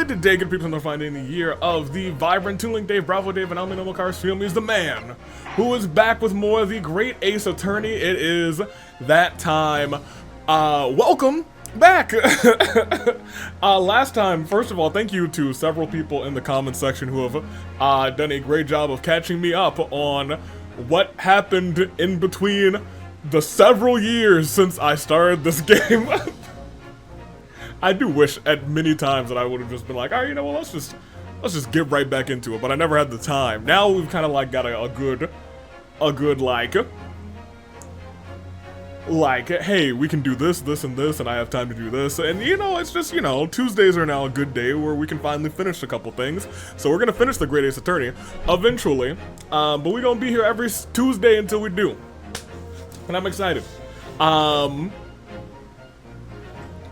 today, good people, are finding the year of the vibrant Tooling Dave, Bravo Dave, and Almy Cars film is the man who is back with more of the great Ace Attorney. It is that time. Welcome back. Last time, first of all, thank you to several people in the comments section who have done a great job of catching me up on what happened in between the several years since I started this game. I do wish at many times that I would have just been like, all right, you know what, let's just get right back into it, but I never had the time. Now we've kind of like got a good like, hey, we can do this, this, and this, and I have time to do this, and you know, it's just, you know, Tuesdays are now a good day where we can finally finish a couple things, so we're gonna finish the Great Ace Attorney eventually, but we're gonna be here every Tuesday until we do, and I'm excited.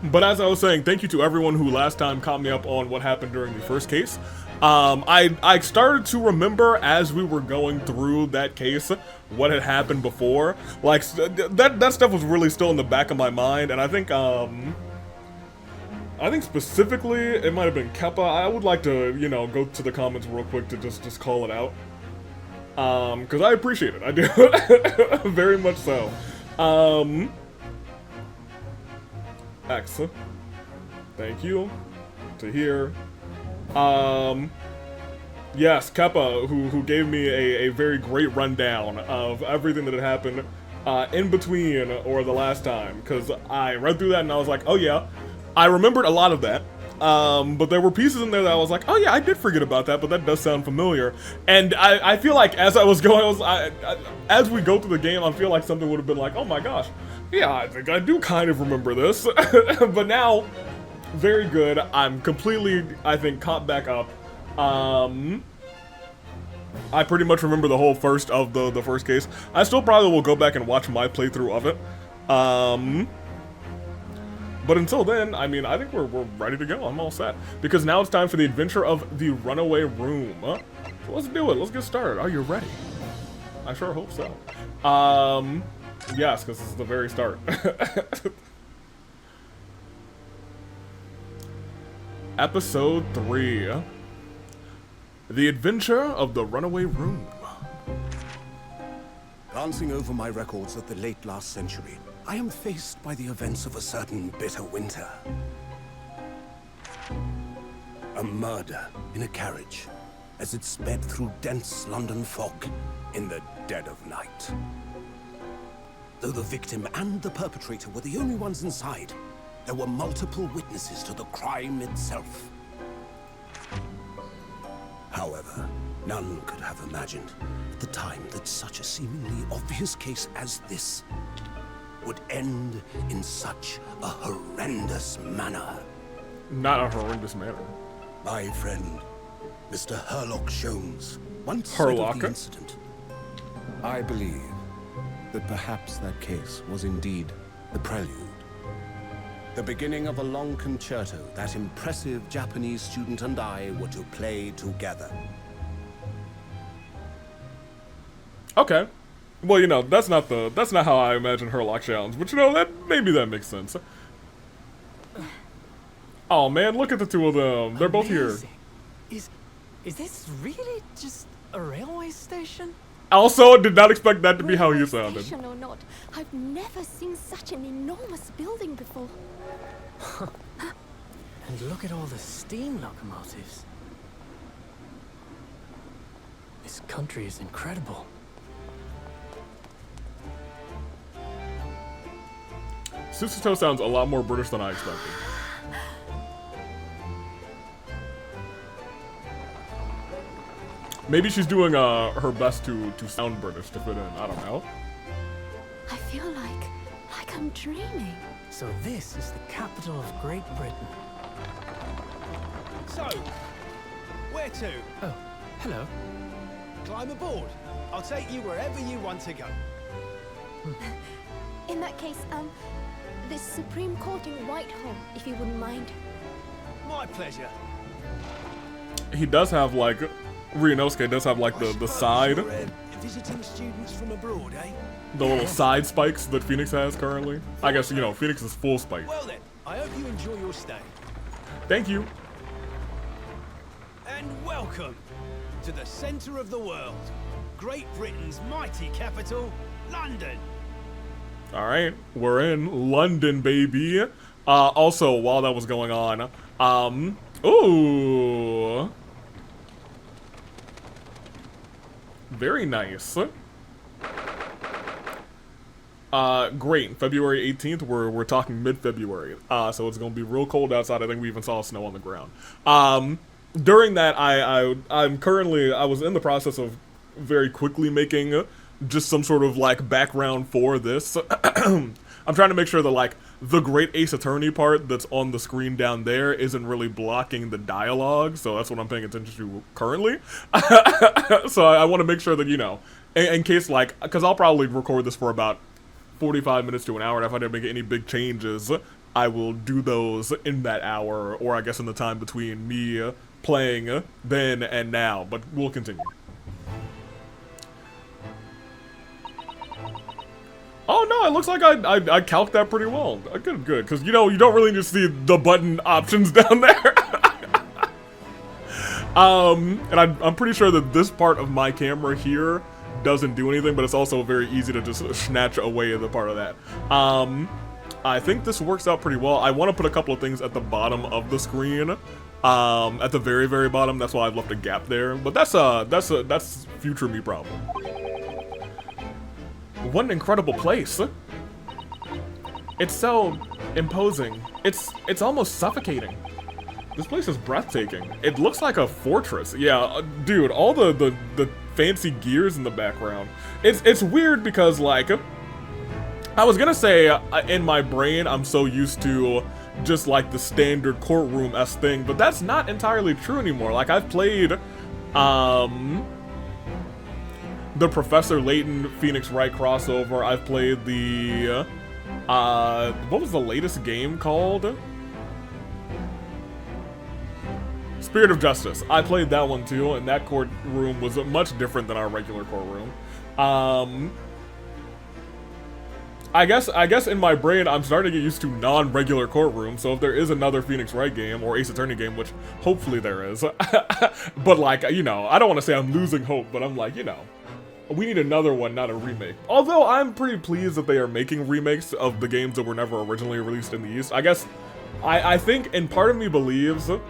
But as I was saying, thank you to everyone who last time caught me up on what happened during the first case. I started to remember as we were going through that case what had happened before. Like, that stuff was really still in the back of my mind, and I think specifically it might have been Keppa. I would like to, you know, go to the comments real quick to just call it out. Because I appreciate it. I do. Very much so. X. Thank you. To hear. Yes, Keppa, who gave me a very great rundown of everything that had happened in between or the last time. Because I read through that and I was like, oh yeah, I remembered a lot of that. But there were pieces in there that I was like, oh yeah, I did forget about that, but that does sound familiar. And I feel like as I was going, as we go through the game, I feel like something would have been like, oh my gosh, yeah, I think I do kind of remember this. But now, very good. I'm completely, I think, caught back up. I pretty much remember the whole first of the first case. I still probably will go back and watch my playthrough of it. But until then, I mean, I think we're ready to go. I'm all set. Because now it's time for the adventure of the runaway room. So let's do it. Let's get started. Are you ready? I sure hope so. Yes, because this is the very start. Episode 3. The Adventure of the Runaway Room. Glancing over my records of the late last century, I am faced by the events of a certain bitter winter. A murder in a carriage as it sped through dense London fog in the dead of night. Though the victim and the perpetrator were the only ones inside, there were multiple witnesses to the crime itself. However, none could have imagined at the time that such a seemingly obvious case as this would end in such a horrendous manner. Not a horrendous manner. My friend, Mr. Herlock Jones, once said of the incident. I believe that perhaps that case was indeed the prelude. The beginning of a long concerto that impressive Japanese student and I were to play together. Okay. Well, you know, that's not how I imagine Herlock sounds, but you know, maybe that makes sense. Oh man, look at the two of them. They're both here. Is this really just a railway station? Also, did not expect that to be how you sounded. Station or not, I've never seen such an enormous building before. And look at all the steam locomotives. This country is incredible. Susato sounds a lot more British than I expected. Maybe she's doing her best to sound British to fit in. I don't know. I feel like I'm dreaming. So this is the capital of Great Britain. So, where to? Oh, hello. Climb aboard. I'll take you wherever you want to go. In that case, the Supreme Court in Whitehall, if you wouldn't mind. My pleasure. He does have like, Ryunosuke does have like the side. Visiting students from abroad, eh? The little side spikes that Phoenix has currently. I guess, you know, Phoenix is full spike. Well then, I hope you enjoy your stay. Thank you. And welcome to the center of the world, Great Britain's mighty capital, London. All right, we're in London, baby. Also, while that was going on, ooh, very nice. Great. February 18th. We're talking mid-February. So it's gonna be real cold outside. I think we even saw snow on the ground. During that, I was in the process of very quickly making just some sort of like background for this. I'm trying to make sure that like the Great Ace Attorney part that's on the screen down there isn't really blocking the dialogue. So that's what I'm paying attention to currently. So I want to make sure that, you know, in case like, because I'll probably record this for about 45 minutes to an hour, and if I didn't make any big changes, I will do those in that hour, or I guess in the time between me playing then and now, but we'll continue. Oh no, it looks like I calced that pretty well. Good, because you know, you don't really need to see the button options down there. And I'm pretty sure that this part of my camera here doesn't do anything, but it's also very easy to just snatch away the part of that. I think this works out pretty well. I want to put a couple of things at the bottom of the screen, at the very, very bottom. That's why I've left a gap there. But that's future me problem. What an incredible place! It's so imposing. It's almost suffocating. This place is breathtaking. It looks like a fortress. Yeah, dude, all the fancy gears in the background. It's weird because, like, I was gonna say, in my brain, I'm so used to just, like, the standard courtroom-esque thing, but that's not entirely true anymore. Like, I've played, the Professor Layton Phoenix Wright crossover. I've played the, what was the latest game called? Spirit of Justice. I played that one too, and that courtroom was much different than our regular courtroom. I guess in my brain I'm starting to get used to non-regular courtrooms, so if there is another Phoenix Wright game or Ace Attorney game, which hopefully there is, but like, you know, I don't want to say I'm losing hope, but I'm like, you know, we need another one, not a remake. Although I'm pretty pleased that they are making remakes of the games that were never originally released in the East. I guess, I think, and part of me believes that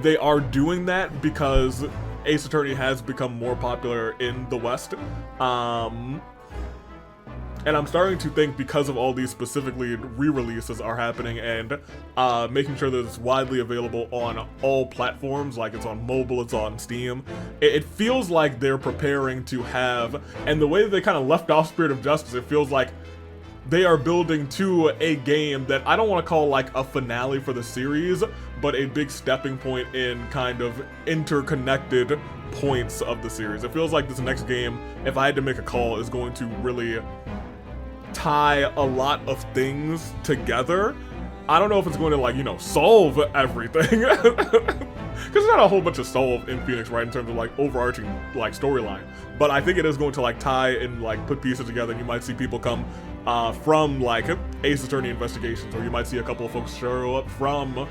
they are doing that because Ace Attorney has become more popular in the West. And I'm starting to think because of all these specifically re-releases are happening and making sure that it's widely available on all platforms, like it's on mobile, it's on Steam, it feels like they're preparing to have, and the way that they kind of left off Spirit of Justice, it feels like they are building to a game that I don't want to call like a finale for the series, but a big stepping point in kind of interconnected points of the series. It feels like this next game, if I had to make a call, is going to really tie a lot of things together. I don't know if it's going to, like, you know, solve everything, because there's not a whole bunch of solve in Phoenix, right, in terms of, like, overarching, like, storyline. But I think it is going to, like, tie and, like, put pieces together, and you might see people come from, like, Ace Attorney investigations, or you might see a couple of folks show up from,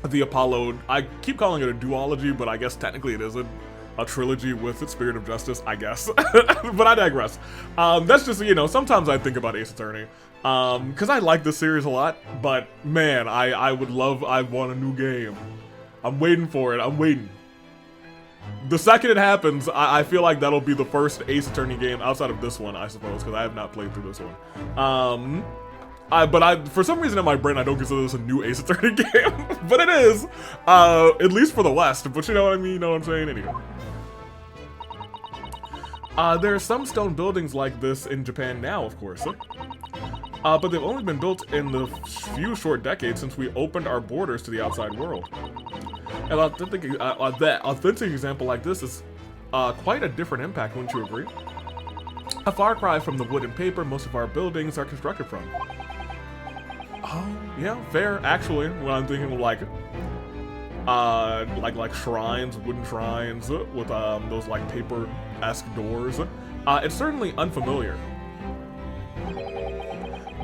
the Apollo. I keep calling it a duology, but I guess technically it isn't. A trilogy with Spirit of Justice, I guess. But I digress. That's just, you know, sometimes I think about Ace Attorney. Because I like this series a lot, but man, I want a new game. I'm waiting for it, I'm waiting. The second it happens, I feel like that'll be the first Ace Attorney game outside of this one, I suppose, because I have not played through this one. But for some reason in my brain, I don't consider this a new Ace Attorney game, but it is, at least for the West, but you know what I mean, you know what I'm saying, anyway. There are some stone buildings like this in Japan now, of course, but they've only been built in the few short decades since we opened our borders to the outside world. An authentic example like this is quite a different impact, wouldn't you agree? A far cry from the wood and paper most of our buildings are constructed from. Oh, yeah, fair, actually, when I'm thinking of like shrines, wooden shrines with those like paper-esque doors. It's certainly unfamiliar.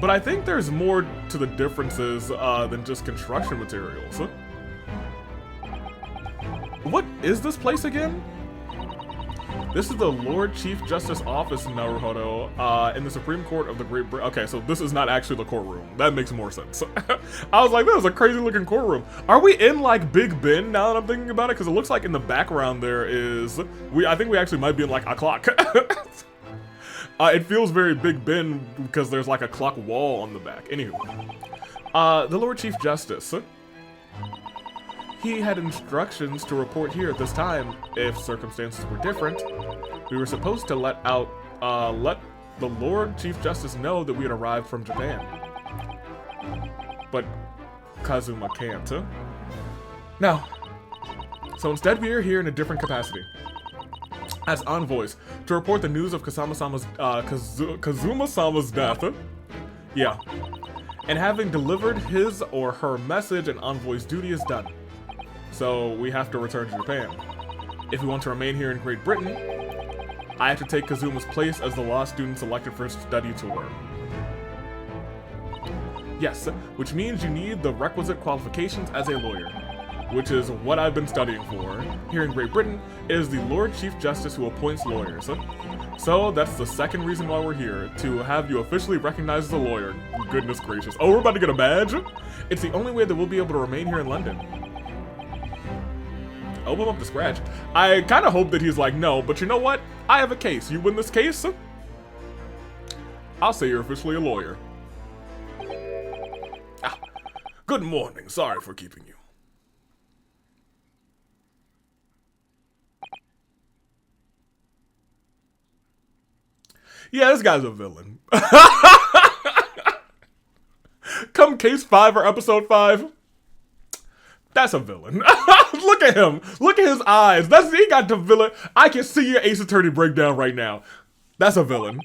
But I think there's more to the differences than just construction materials. What is this place again? This is the Lord Chief Justice Office in Naruhodo, in the Supreme Court of the Great Britain. Okay, so this is not actually the courtroom. That makes more sense. I was like, this is a crazy looking courtroom. Are we in like Big Ben now that I'm thinking about it? Because it looks like in the background there is, I think we actually might be in like a clock. It feels very Big Ben because there's like a clock wall on the back. Anywho, the Lord Chief Justice. He had instructions to report here at this time. If circumstances were different, we were supposed to let the Lord Chief Justice know that we had arrived from Japan. But Kazuma can't, huh? No. So instead we are here in a different capacity. As envoys, to report the news of Kazuma-sama's death. Yeah. And having delivered his or her message, an envoy's duty is done. So we have to return to Japan. If we want to remain here in Great Britain, I have to take Kazuma's place as the law student selected for study tour. Yes, which means you need the requisite qualifications as a lawyer, which is what I've been studying for. Here in Great Britain, it is the Lord Chief Justice who appoints lawyers. So that's the second reason why we're here, to have you officially recognized as a lawyer. Goodness gracious. Oh, we're about to get a badge? It's the only way that we'll be able to remain here in London. Open up to scratch. I kind of hope that he's like, no, but you know what? I have a case. You win this case? I'll say you're officially a lawyer. Ah, good morning. Sorry for keeping you. Yeah, this guy's a villain. Come case 5 or episode 5. That's a villain. Look at him. Look at his eyes. He got the villain. I can see your Ace Attorney breakdown right now. That's a villain.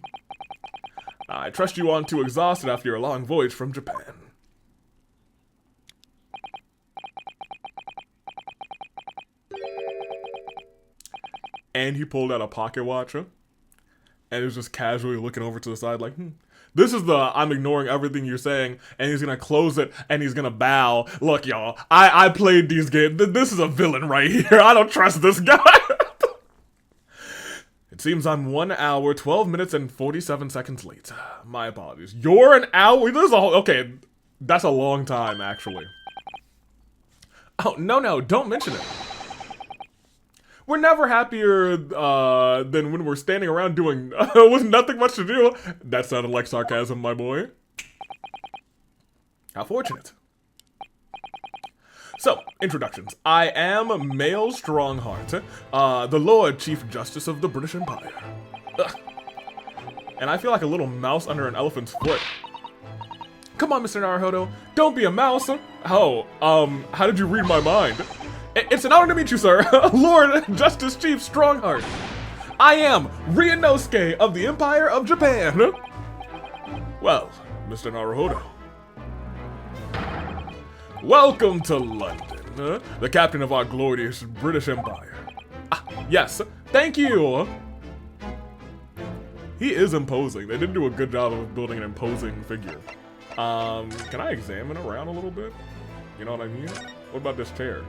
I trust you aren't too exhausted after your long voyage from Japan. And he pulled out a pocket watch, and he was just casually looking over to the side like, This is the I'm ignoring everything you're saying, and he's gonna close it, and he's gonna bow. Look, y'all, I played these games. This is a villain right here. I don't trust this guy. It seems I'm 1 hour, 12 minutes, and 47 seconds late. My apologies. You're an hour? This is a whole, okay, that's a long time, actually. Oh, no, don't mention it. We're never happier than when we're standing around doing with nothing much to do. That sounded like sarcasm, my boy. How fortunate. So, introductions. I am Male Strongheart, the Lord Chief Justice of the British Empire. Ugh. And I feel like a little mouse under an elephant's foot. Come on, Mr. Naruhodo, don't be a mouse. Oh, how did you read my mind? It's an honor to meet you, sir. Lord Justice Chief Strongheart. I am Ryunosuke of the Empire of Japan. Well, Mr. Naruhodo. Welcome to London, the captain of our glorious British Empire. Ah, yes, thank you. He is imposing. They did do a good job of building an imposing figure. Can I examine around a little bit? You know what I mean? What about this chair?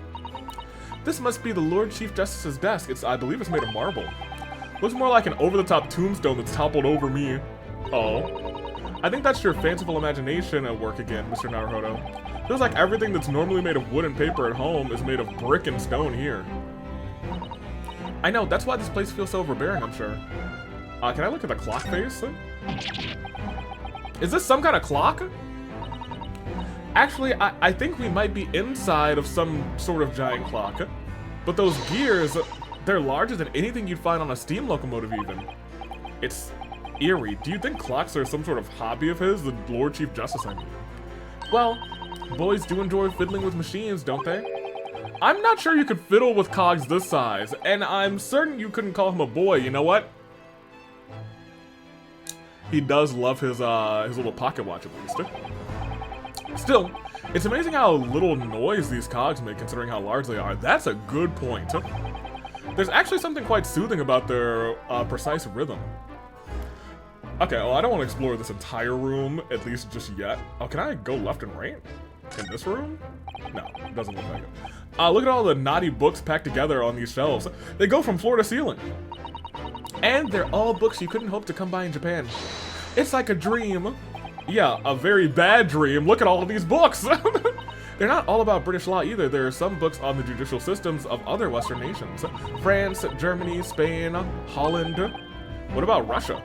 This must be the Lord Chief Justice's desk. I believe it's made of marble. Looks more like an over-the-top tombstone that's toppled over me. Oh. I think that's your fanciful imagination at work again, Mr. Naruhodo. Feels like everything that's normally made of wood and paper at home is made of brick and stone here. I know, that's why this place feels so overbearing, I'm sure. Can I look at the clock face? Is this some kind of clock? Actually, I think we might be inside of some sort of giant clock. But those gears, they're larger than anything you'd find on a steam locomotive even. It's eerie. Do you think clocks are some sort of hobby of his? The Lord Chief Justice, I mean. Well, boys do enjoy fiddling with machines, don't they? I'm not sure you could fiddle with cogs this size, and I'm certain you couldn't call him a boy, you know what? He does love his little pocket watch, at least. Still, it's amazing how little noise these cogs make considering how large they are. That's a good point. There's actually something quite soothing about their precise rhythm. Okay, well, I don't want to explore this entire room, at least just yet. Oh, can I go left and right? In this room? No, it doesn't look like it. Look at all the naughty books packed together on these shelves. They go from floor to ceiling. And they're all books you couldn't hope to come by in Japan. It's like a dream. Yeah, a very bad dream. Look at all of these books. They're not all about British law either. There are some books on the judicial systems of other Western nations. France, Germany, Spain, Holland. What about Russia?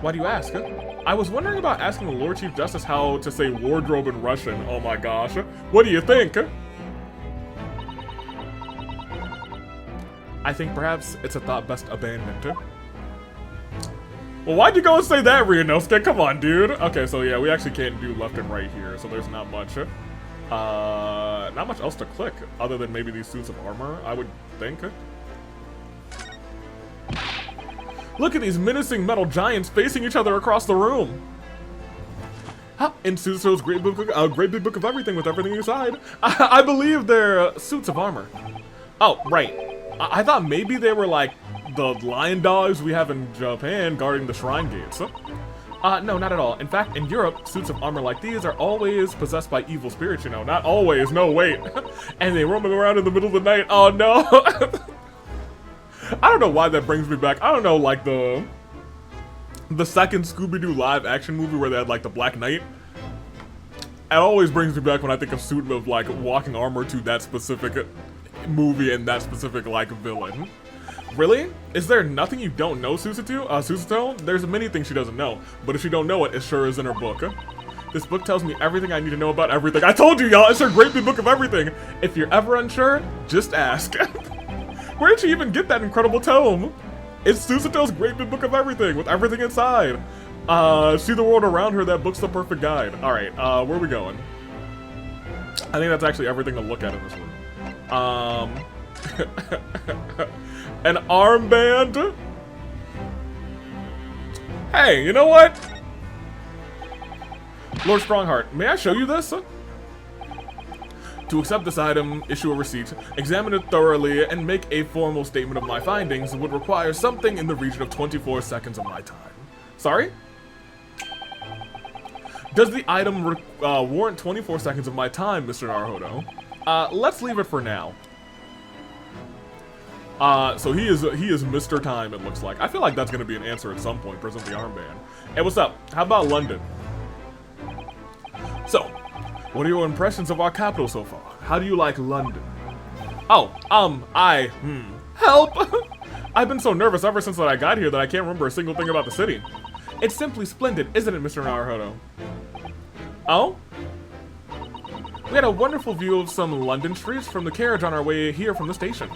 Why do you ask? I was wondering about asking the Lord Chief Justice how to say wardrobe in Russian. Oh my gosh. What do you think? I think perhaps it's a thought best abandoned. Well, why'd you go and say that, Ryunosuke? Come on, dude. Okay, so yeah, we actually can't do left and right here, so there's not much else to click, other than maybe these suits of armor, I would think. Look at these menacing metal giants facing each other across the room. In Suzuto's great big book of everything with everything inside. I believe they're suits of armor. Oh, right. I thought maybe they were like the lion dogs we have in Japan guarding the shrine gates. No, not at all. In fact, in Europe, suits of armor like these are always possessed by evil spirits, you know. Not always, no, wait. And they roaming around in the middle of the night. Oh, no. I don't know why that brings me back. I don't know, like the second Scooby-Doo live action movie where they had like the Black Knight. It always brings me back when I think of suit of like walking armor to that specific movie and that specific like villain. Really? Is there nothing you don't know, Suzuto? There's many things she doesn't know, but if she don't know it, it sure is in her book. This book tells me everything I need to know about everything. I told you, y'all, it's her great big book of everything. If you're ever unsure, just ask. Where did she even get that incredible tome? It's Suzuto's great big book of everything, with everything inside. See the world around her, that book's the perfect guide. Alright, where are we going? I think that's actually everything to look at in this room. An armband? Hey, you know what? Lord Strongheart, may I show you this? To accept this item, issue a receipt, examine it thoroughly, and make a formal statement of my findings would require something in the region of 24 seconds of my time. Sorry? Does the item warrant 24 seconds of my time, Mr. Naruhodo? Let's leave it for now. So he is Mr. Time, it looks like. I feel like that's gonna be an answer at some point, present the armband. Hey, what's up? How about London? So, what are your impressions of our capital so far? How do you like London? Oh, help! I've been so nervous ever since I got here that I can't remember a single thing about the city. It's simply splendid, isn't it, Mr. Naruhodo? Oh? We had a wonderful view of some London streets from the carriage on our way here from the station.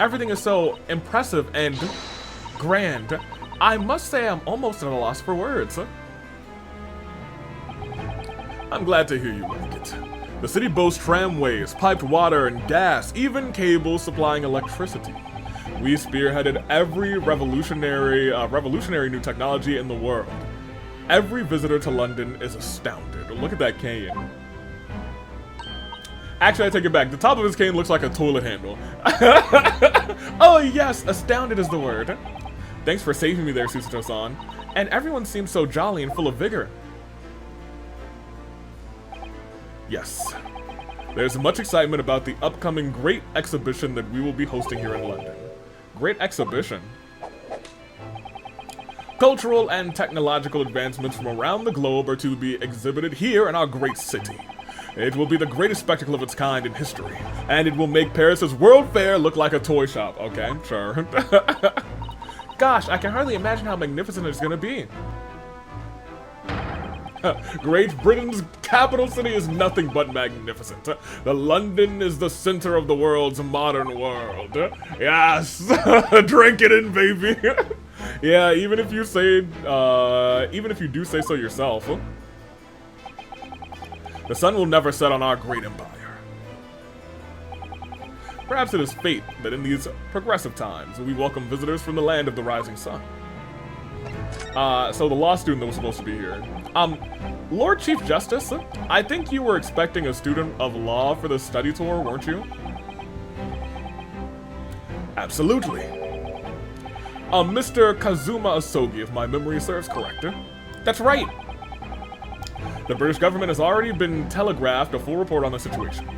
Everything is so impressive and grand. I must say I'm almost at a loss for words. I'm glad to hear you like it. The city boasts tramways, piped water and gas, even cables supplying electricity. We spearheaded every revolutionary new technology in the world. Every visitor to London is astounded. Look at that cane. Actually, I take it back. The top of his cane looks like a toilet handle. Oh yes, astounded is the word. Thanks for saving me there, Suzuto-san. And everyone seems so jolly and full of vigor. Yes. There's much excitement about the upcoming great exhibition that we will be hosting here in London. Great exhibition. Cultural and technological advancements from around the globe are to be exhibited here in our great city. It will be the greatest spectacle of its kind in history, and it will make Paris's World Fair look like a toy shop. Okay, sure. Gosh, I can hardly imagine how magnificent it's gonna be. Great Britain's capital city is nothing but magnificent. The London is the center of the world's modern world. Yes, drink it in, baby. Yeah, even if you do say so yourself. The sun will never set on our great empire. Perhaps it is fate that in these progressive times we welcome visitors from the land of the rising sun. So the law student that was supposed to be here. Lord Chief Justice, I think you were expecting a student of law for the study tour, weren't you? Absolutely. Mr. Kazuma Asogi, if my memory serves correct. That's right. The British government has already been telegraphed a full report on the situation.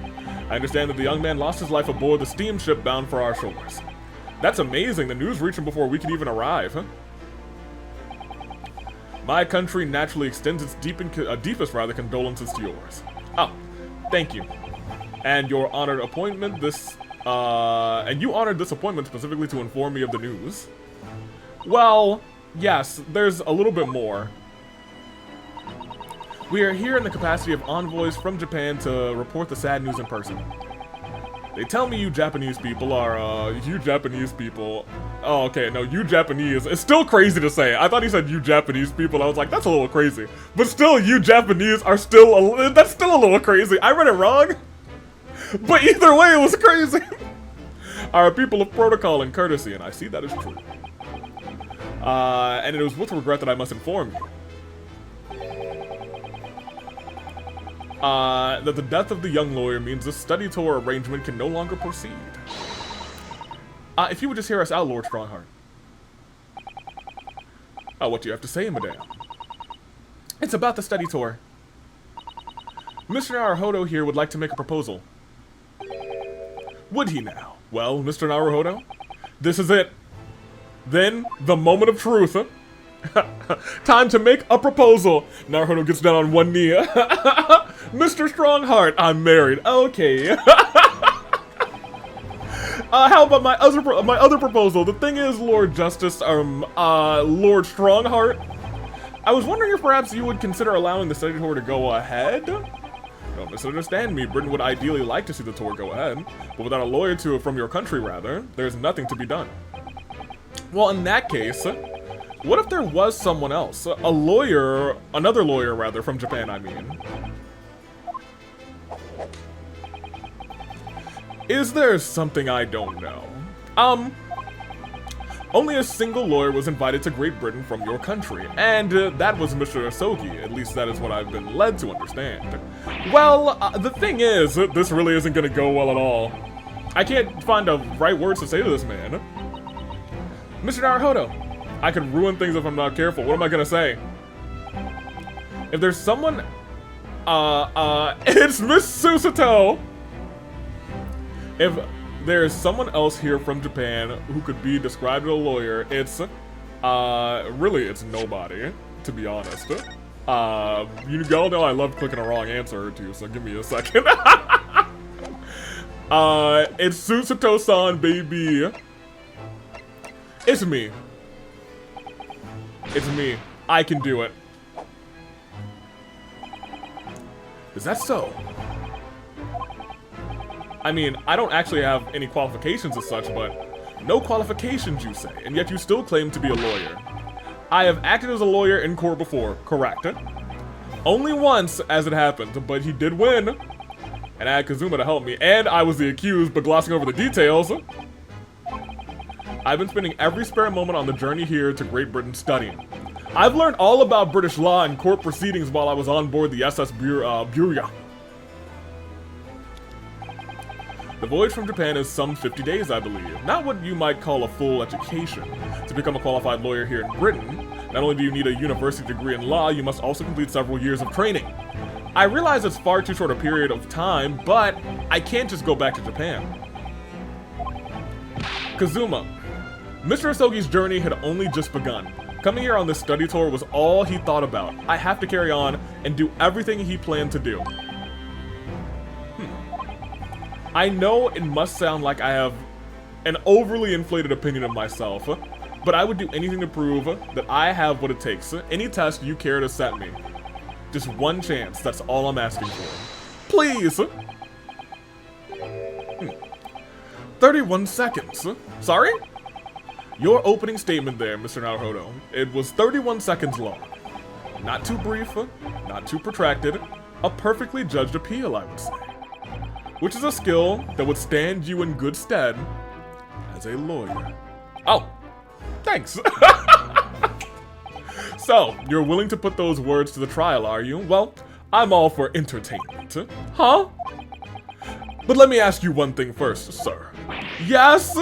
I understand that the young man lost his life aboard the steamship bound for our shores. That's amazing. The news reached him before we could even arrive, huh? My country naturally extends its deepest condolences to yours. Oh, thank you. And your honored appointment you honored this appointment specifically to inform me of the news. Well, yes, there's a little bit more. We are here in the capacity of envoys from Japan to report the sad news in person. They tell me you Japanese people are, Oh, okay, no, you Japanese. It's still crazy to say. I thought he said you Japanese people. I was like, that's a little crazy. But still, you Japanese are that's still a little crazy. I read it wrong. But either way, it was crazy. Are people of protocol and courtesy, and I see that is true. And it was with regret that I must inform you. That the death of the young lawyer means this study tour arrangement can no longer proceed. If you would just hear us out, Lord Strongheart. What do you have to say, madame? It's about the study tour. Mr. Naruhodo here would like to make a proposal. Would he now? Well, Mr. Naruhodo, this is it. Then, the moment of truth. Time to make a proposal. Naruhodo gets down on one knee. Mr. Strongheart, I'm married. Okay. How about my other proposal? The thing is, Lord Justice, Lord Strongheart, I was wondering if perhaps you would consider allowing the study tour to go ahead. Don't misunderstand me. Britain would ideally like to see the tour go ahead, but without a lawyer from your country, rather, there's nothing to be done. Well, in that case, what if there was someone else? Another lawyer, rather, from Japan, I mean. Is there something I don't know? Only a single lawyer was invited to Great Britain from your country, and that was Mr. Asogi. At least that is what I've been led to understand. Well, the thing is, this really isn't gonna go well at all. I can't find the right words to say to this man. Mr. Naruhodo, I could ruin things if I'm not careful. What am I gonna say? If there's someone, it's Miss Susato! If there's someone else here from Japan who could be described as a lawyer, it's, really, it's nobody, to be honest. Y'all know I love clicking a wrong answer or two, so give me a second. It's Susato-san, baby. It's me. It's me. I can do it. Is that so? I mean, I don't actually have any qualifications as such, but no qualifications, you say, and yet you still claim to be a lawyer. I have acted as a lawyer in court before, correct? Only once, as it happened, but he did win. And I had Kazuma to help me, and I was the accused, but glossing over the details. I've been spending every spare moment on the journey here to Great Britain studying. I've learned all about British law and court proceedings while I was on board the SS Burya. The voyage from Japan is some 50 days, I believe. Not what you might call a full education. To become a qualified lawyer here in Britain, not only do you need a university degree in law, you must also complete several years of training. I realize it's far too short a period of time, but I can't just go back to Japan. Kazuma, Mr. Asogi's journey had only just begun. Coming here on this study tour was all he thought about. I have to carry on and do everything he planned to do. I know it must sound like I have an overly inflated opinion of myself, but I would do anything to prove that I have what it takes. Any test you care to set me. Just one chance, that's all I'm asking for. Please! 31 seconds. Sorry? Your opening statement there, Mr. Naruhodo. It was 31 seconds long. Not too brief, not too protracted. A perfectly judged appeal, I would say. Which is a skill that would stand you in good stead as a lawyer. Oh, thanks. So, you're willing to put those words to the trial, are you? Well, I'm all for entertainment. Huh? But let me ask you one thing first, sir. Yes?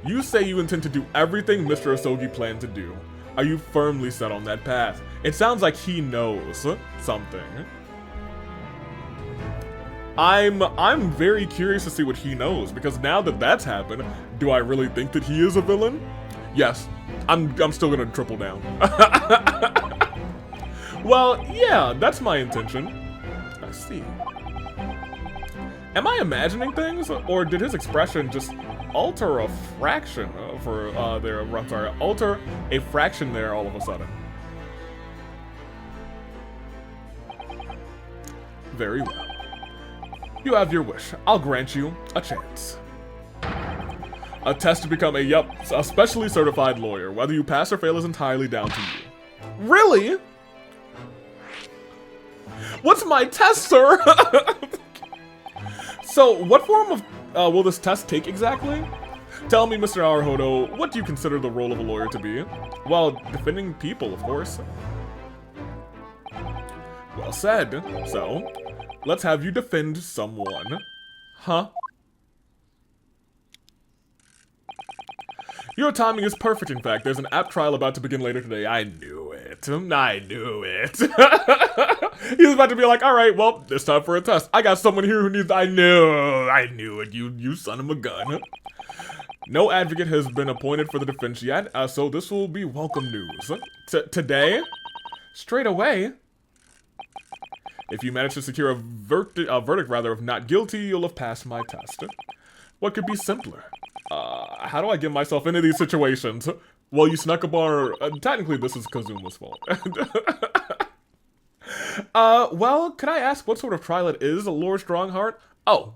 You say you intend to do everything Mr. Asogi planned to do. Are you firmly set on that path? It sounds like he knows something. I'm very curious to see what he knows, because now that that's happened, do I really think that he is a villain? Yes, I'm still gonna triple down. Well, yeah, that's my intention. I see. Am I imagining things, or did his expression just alter a fraction alter a fraction there all of a sudden? Very well. You have your wish. I'll grant you a chance. A test to become a specially certified lawyer. Whether you pass or fail is entirely down to you. Really? What's my test, sir? So, what form of will this test take exactly? Tell me, Mr. Naruhodo, what do you consider the role of a lawyer to be? Well, defending people, of course. Well said. So, let's have you defend someone. Huh? Your timing is perfect, in fact. There's an app trial about to begin later today. I knew it. I knew it. He was about to be like, alright, well, it's time for a test. I got someone here who needs... I knew it, you son of a gun. No advocate has been appointed for the defense yet, so this will be welcome news. Today? Straight away? If you manage to secure a verdict of not guilty, you'll have passed my test. What could be simpler? How do I get myself into these situations? Well, you snuck up on her. Technically, this is Kazuma's fault. Well, can I ask what sort of trial it is, Lord Strongheart? Oh,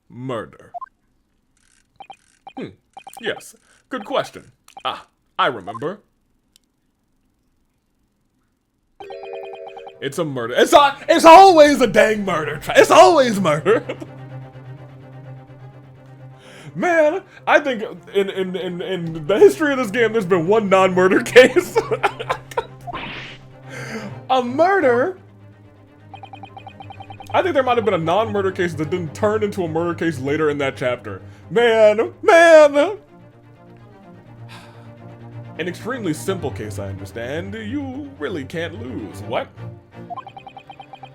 murder. Yes, good question. I remember. It's a murder. It's always a dang murder. It's always murder. Man, I think in the history of this game, there's been one non-murder case. A murder? I think there might have been a non-murder case that didn't turn into a murder case later in that chapter. Man! An extremely simple case, I understand. You really can't lose. What?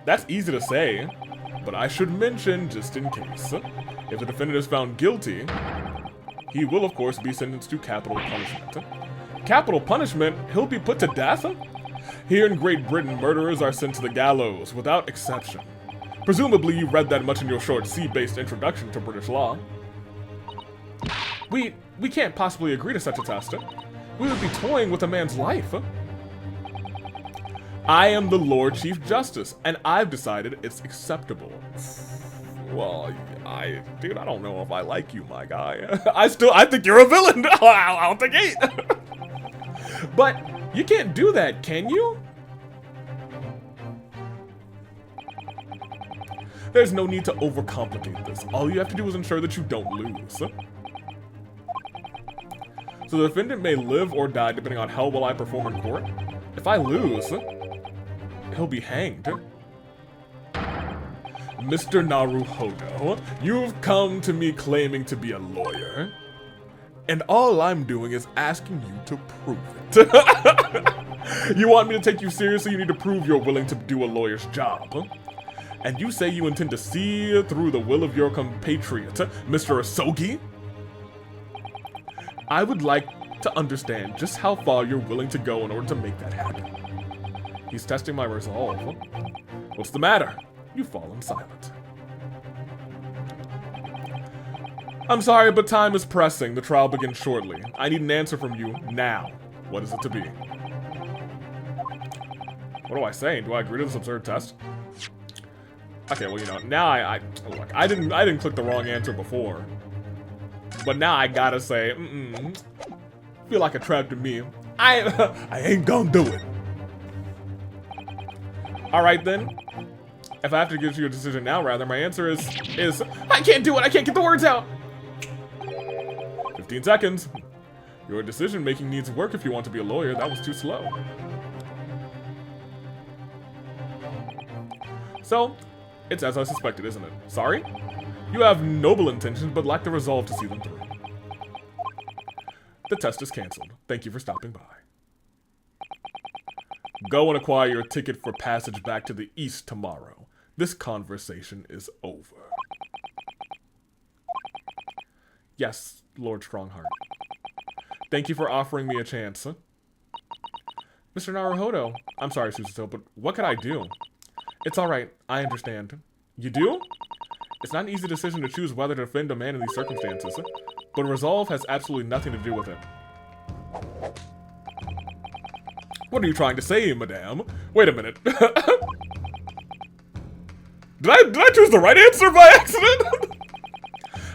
That's easy to say, but I should mention just in case. If the defendant is found guilty, he will of course be sentenced to capital punishment. Capital punishment? He'll be put to death? Here in Great Britain, murderers are sent to the gallows, without exception. Presumably you read that much in your short C-based introduction to British law. We can't possibly agree to such a test. We would be toying with a man's life. I am the Lord Chief Justice, and I've decided it's acceptable. Well, dude, I don't know if I like you, my guy. I think you're a villain. I'll take 8. But you can't do that, can you? There's no need to overcomplicate this. All you have to do is ensure that you don't lose. So the defendant may live or die depending on how well I perform in court. If I lose, he'll be hanged. Mr. Naruhodo, you've come to me claiming to be a lawyer. And all I'm doing is asking you to prove it. You want me to take you seriously? You need to prove you're willing to do a lawyer's job. And you say you intend to see through the will of your compatriot, Mr. Asogi? I would like to understand just how far you're willing to go in order to make that happen. He's testing my resolve. What's the matter? You've fallen silent. I'm sorry, but time is pressing. The trial begins shortly. I need an answer from you now. What is it to be? What do I say? Do I agree to this absurd test? Okay, well, you know, now look, I didn't click the wrong answer before. But now I gotta say, feel like a trap to me. I ain't gonna do it. Alright then. If I have to give you a decision now, rather, my answer is I can't do it, I can't get the words out. 15 seconds. Your decision-making needs work if you want to be a lawyer. That was too slow. So, it's as I suspected, isn't it? Sorry? You have noble intentions, but lack the resolve to see them through. The test is canceled. Thank you for stopping by. Go and acquire your ticket for passage back to the east tomorrow. This conversation is over. Yes, Lord Strongheart. Thank you for offering me a chance. Mr. Naruhodo, I'm sorry, Susato, but what could I do? It's alright, I understand. You do? It's not an easy decision to choose whether to defend a man in these circumstances, but resolve has absolutely nothing to do with it. What are you trying to say, madame? Wait a minute. Did I choose the right answer by accident?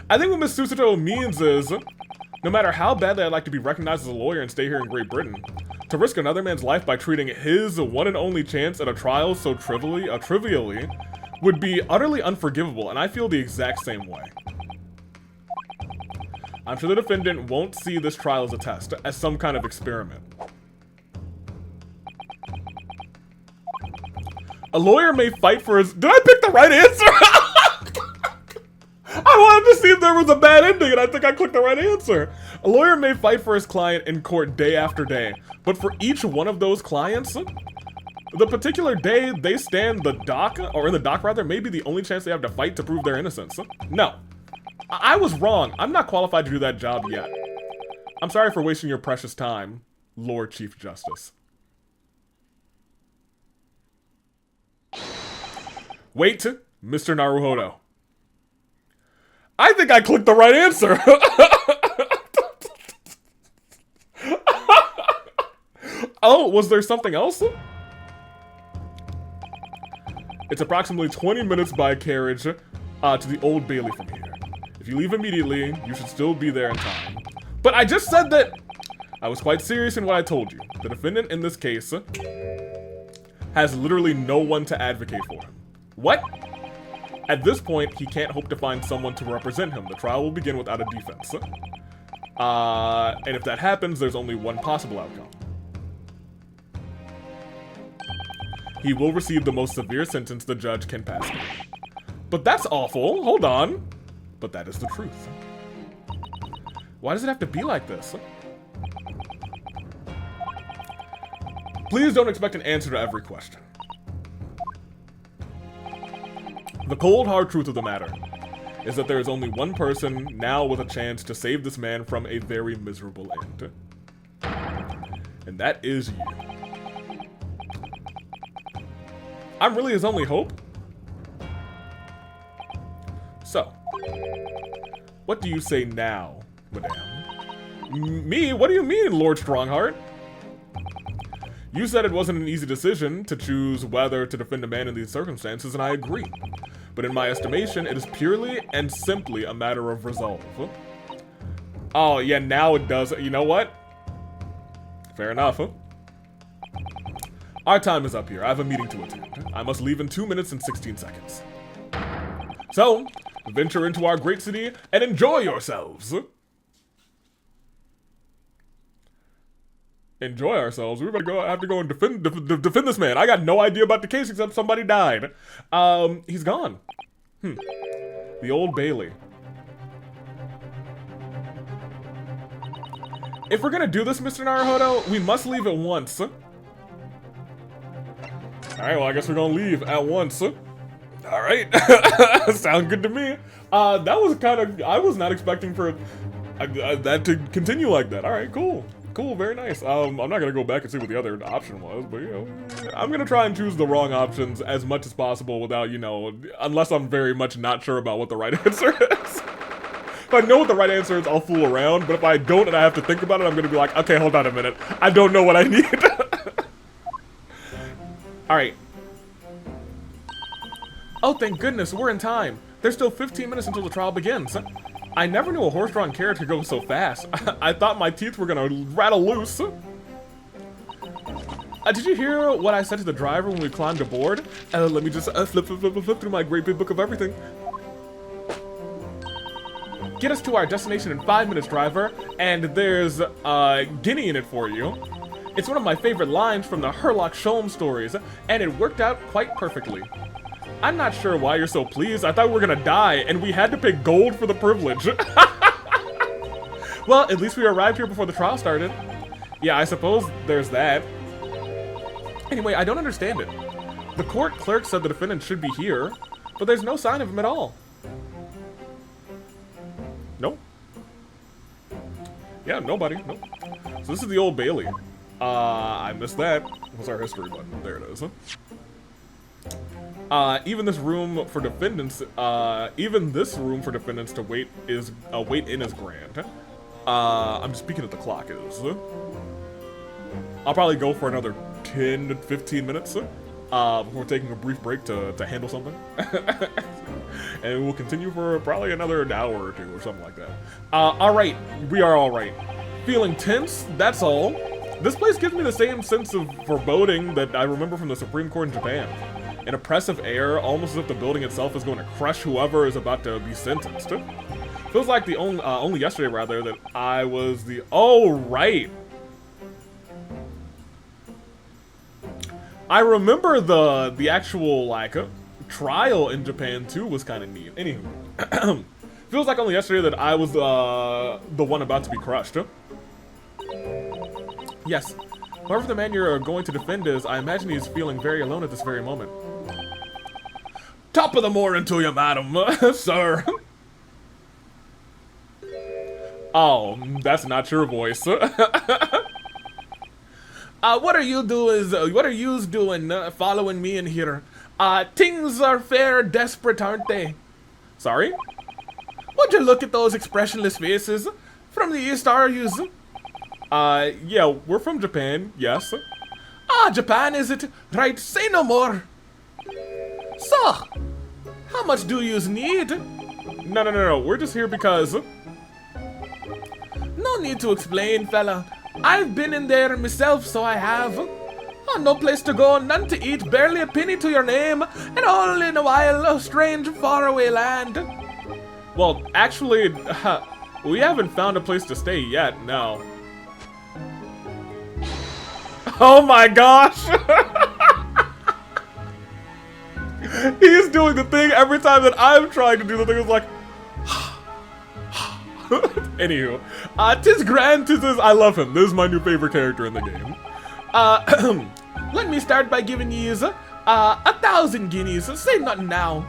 I think what Miss Susato means is, no matter how badly I'd like to be recognized as a lawyer and stay here in Great Britain, to risk another man's life by treating his one and only chance at a trial so trivially would be utterly unforgivable, and I feel the exact same way. I'm sure the defendant won't see this trial as a test, as some kind of experiment. A lawyer may fight for his— Did I pick the right answer? I wanted to see if there was a bad ending, and I think I clicked the right answer. A lawyer may fight for his client in court day after day, but for each one of those clients, the particular day they stand the dock, or in the dock rather, may be the only chance they have to fight to prove their innocence. No. I was wrong. I'm not qualified to do that job yet. I'm sorry for wasting your precious time, Lord Chief Justice. Wait, Mr. Naruhodo. I think I clicked the right answer. Oh, was there something else? It's approximately 20 minutes by carriage to the Old Bailey from here. If you leave immediately, you should still be there in time. But I just said that I was quite serious in what I told you. The defendant in this case has literally no one to advocate for him. What? At this point, he can't hope to find someone to represent him. The trial will begin without a defense. And if that happens, there's only one possible outcome. He will receive the most severe sentence the judge can pass. But that's awful. Hold on. But that is the truth. Why does it have to be like this? Please don't expect an answer to every question. The cold, hard truth of the matter is that there is only one person now with a chance to save this man from a very miserable end. And that is you. I'm really his only hope. So, what do you say now, madame? Me? What do you mean, Lord Strongheart? You said it wasn't an easy decision to choose whether to defend a man in these circumstances, and I agree. But in my estimation, it is purely and simply a matter of resolve. Oh, yeah, now it does. You know what? Fair enough. Our time is up here. I have a meeting to attend. I must leave in 2 minutes and 16 seconds. So, venture into our great city and enjoy yourselves. Enjoy ourselves? We better have to go and defend this man. I got no idea about the case except somebody died. He's gone. The Old Bailey. If we're gonna do this, Mr. Naruhodo, we must leave at once. Alright, well, I guess we're gonna leave at once. Alright. Sounds good to me. That was kind of... I was not expecting for that to continue like that. Alright, cool. Cool, very nice. I'm not gonna go back and see what the other option was, but, you know, I'm gonna try and choose the wrong options as much as possible without, you know, unless I'm very much not sure about what the right answer is. If I know what the right answer is, I'll fool around, but if I don't and I have to think about it, I'm gonna be like, okay, hold on a minute. I don't know what I need. Alright. Oh, thank goodness, we're in time. There's still 15 minutes until the trial begins. I never knew a horse-drawn carriage could go so fast. I thought my teeth were gonna rattle loose. Did you hear what I said to the driver when we climbed aboard? Let me just flip through my great big book of everything. Get us to our destination in 5 minutes, driver, and there's guinea in it for you. It's one of my favorite lines from the Herlock Sholmes stories, and it worked out quite perfectly. I'm not sure why you're so pleased. I thought we were gonna die, and we had to pay gold for the privilege. Well, at least we arrived here before the trial started. Yeah, I suppose there's that. Anyway, I don't understand it. The court clerk said the defendant should be here, but there's no sign of him at all. Nope. Yeah, nobody. Nope. So this is the Old Bailey. I missed that. What's our history button? There it is. Even this room for defendants, to wait in is grand. I'm just speaking at the clock is. I'll probably go for another 10 to 15 minutes before taking a brief break to handle something. And we'll continue for probably another hour or two or something like that. Alright, we are alright. Feeling tense, that's all. This place gives me the same sense of foreboding that I remember from the Supreme Court in Japan. An oppressive air, almost as if the building itself is going to crush whoever is about to be sentenced. Feels like the only yesterday, rather, that I was the... Oh, right! I remember the actual, like, trial in Japan, too, was kind of neat. Anywho. Feels like only yesterday that I was the one about to be crushed. Yes. Whoever the man you're going to defend is, I imagine he's feeling very alone at this very moment. Top of the morning to you, madam, sir. Oh, that's not your voice. What are you doing following me in here? Things are fair desperate, aren't they? Sorry? Would you look at those expressionless faces? From the East, are yous? Yeah, we're from Japan, yes. Japan, is it? Right, say no more. So, how much do yous need? No, we're just here because... No need to explain, fella. I've been in there myself, so I have. No place to go, none to eat, barely a penny to your name, and all in a while, a strange, faraway land. Well, actually, we haven't found a place to stay yet, no. Oh my gosh! He's doing the thing every time that I'm trying to do the thing. It's like... Anywho. Tis grand, tis is... I love him. This is my new favorite character in the game. Let me start by giving yous 1,000 guineas. Say nothing now.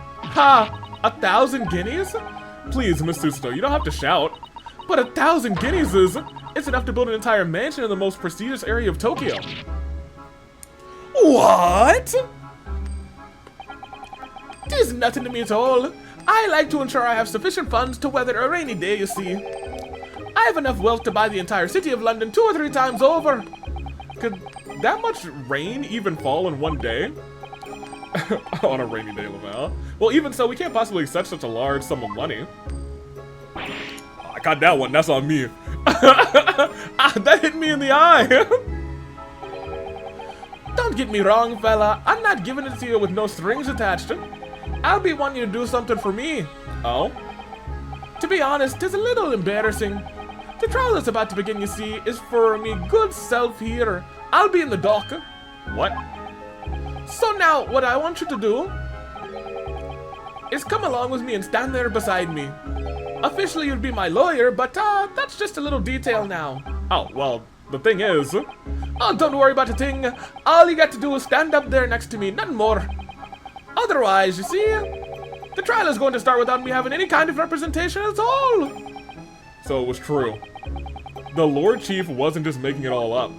1,000 guineas? Please, Miss Susto, you don't have to shout. But 1,000 guineas is... It's enough to build an entire mansion in the most prestigious area of Tokyo. What? Tis nothing to me at all. I like to ensure I have sufficient funds to weather a rainy day, you see. I have enough wealth to buy the entire city of London 2 or 3 times over. Could that much rain even fall in one day? On a rainy day, Lamau. Well, even so, we can't possibly accept such a large sum of money. I got that one, that's on me. That hit me in the eye. Don't get me wrong, fella. I'm not giving it to you with no strings attached. I'll be wanting you to do something for me. Oh? To be honest, 'tis a little embarrassing. The trial that's about to begin, you see, is for me good self here. I'll be in the dock. What? So now, what I want you to do is come along with me and stand there beside me. Officially, you'd be my lawyer, but that's just a little detail now. Oh, well, the thing is... Oh, don't worry about the thing. All you got to do is stand up there next to me, nothing more. Otherwise, you see, the trial is going to start without me having any kind of representation at all. So it was true. The Lord Chief wasn't just making it all up.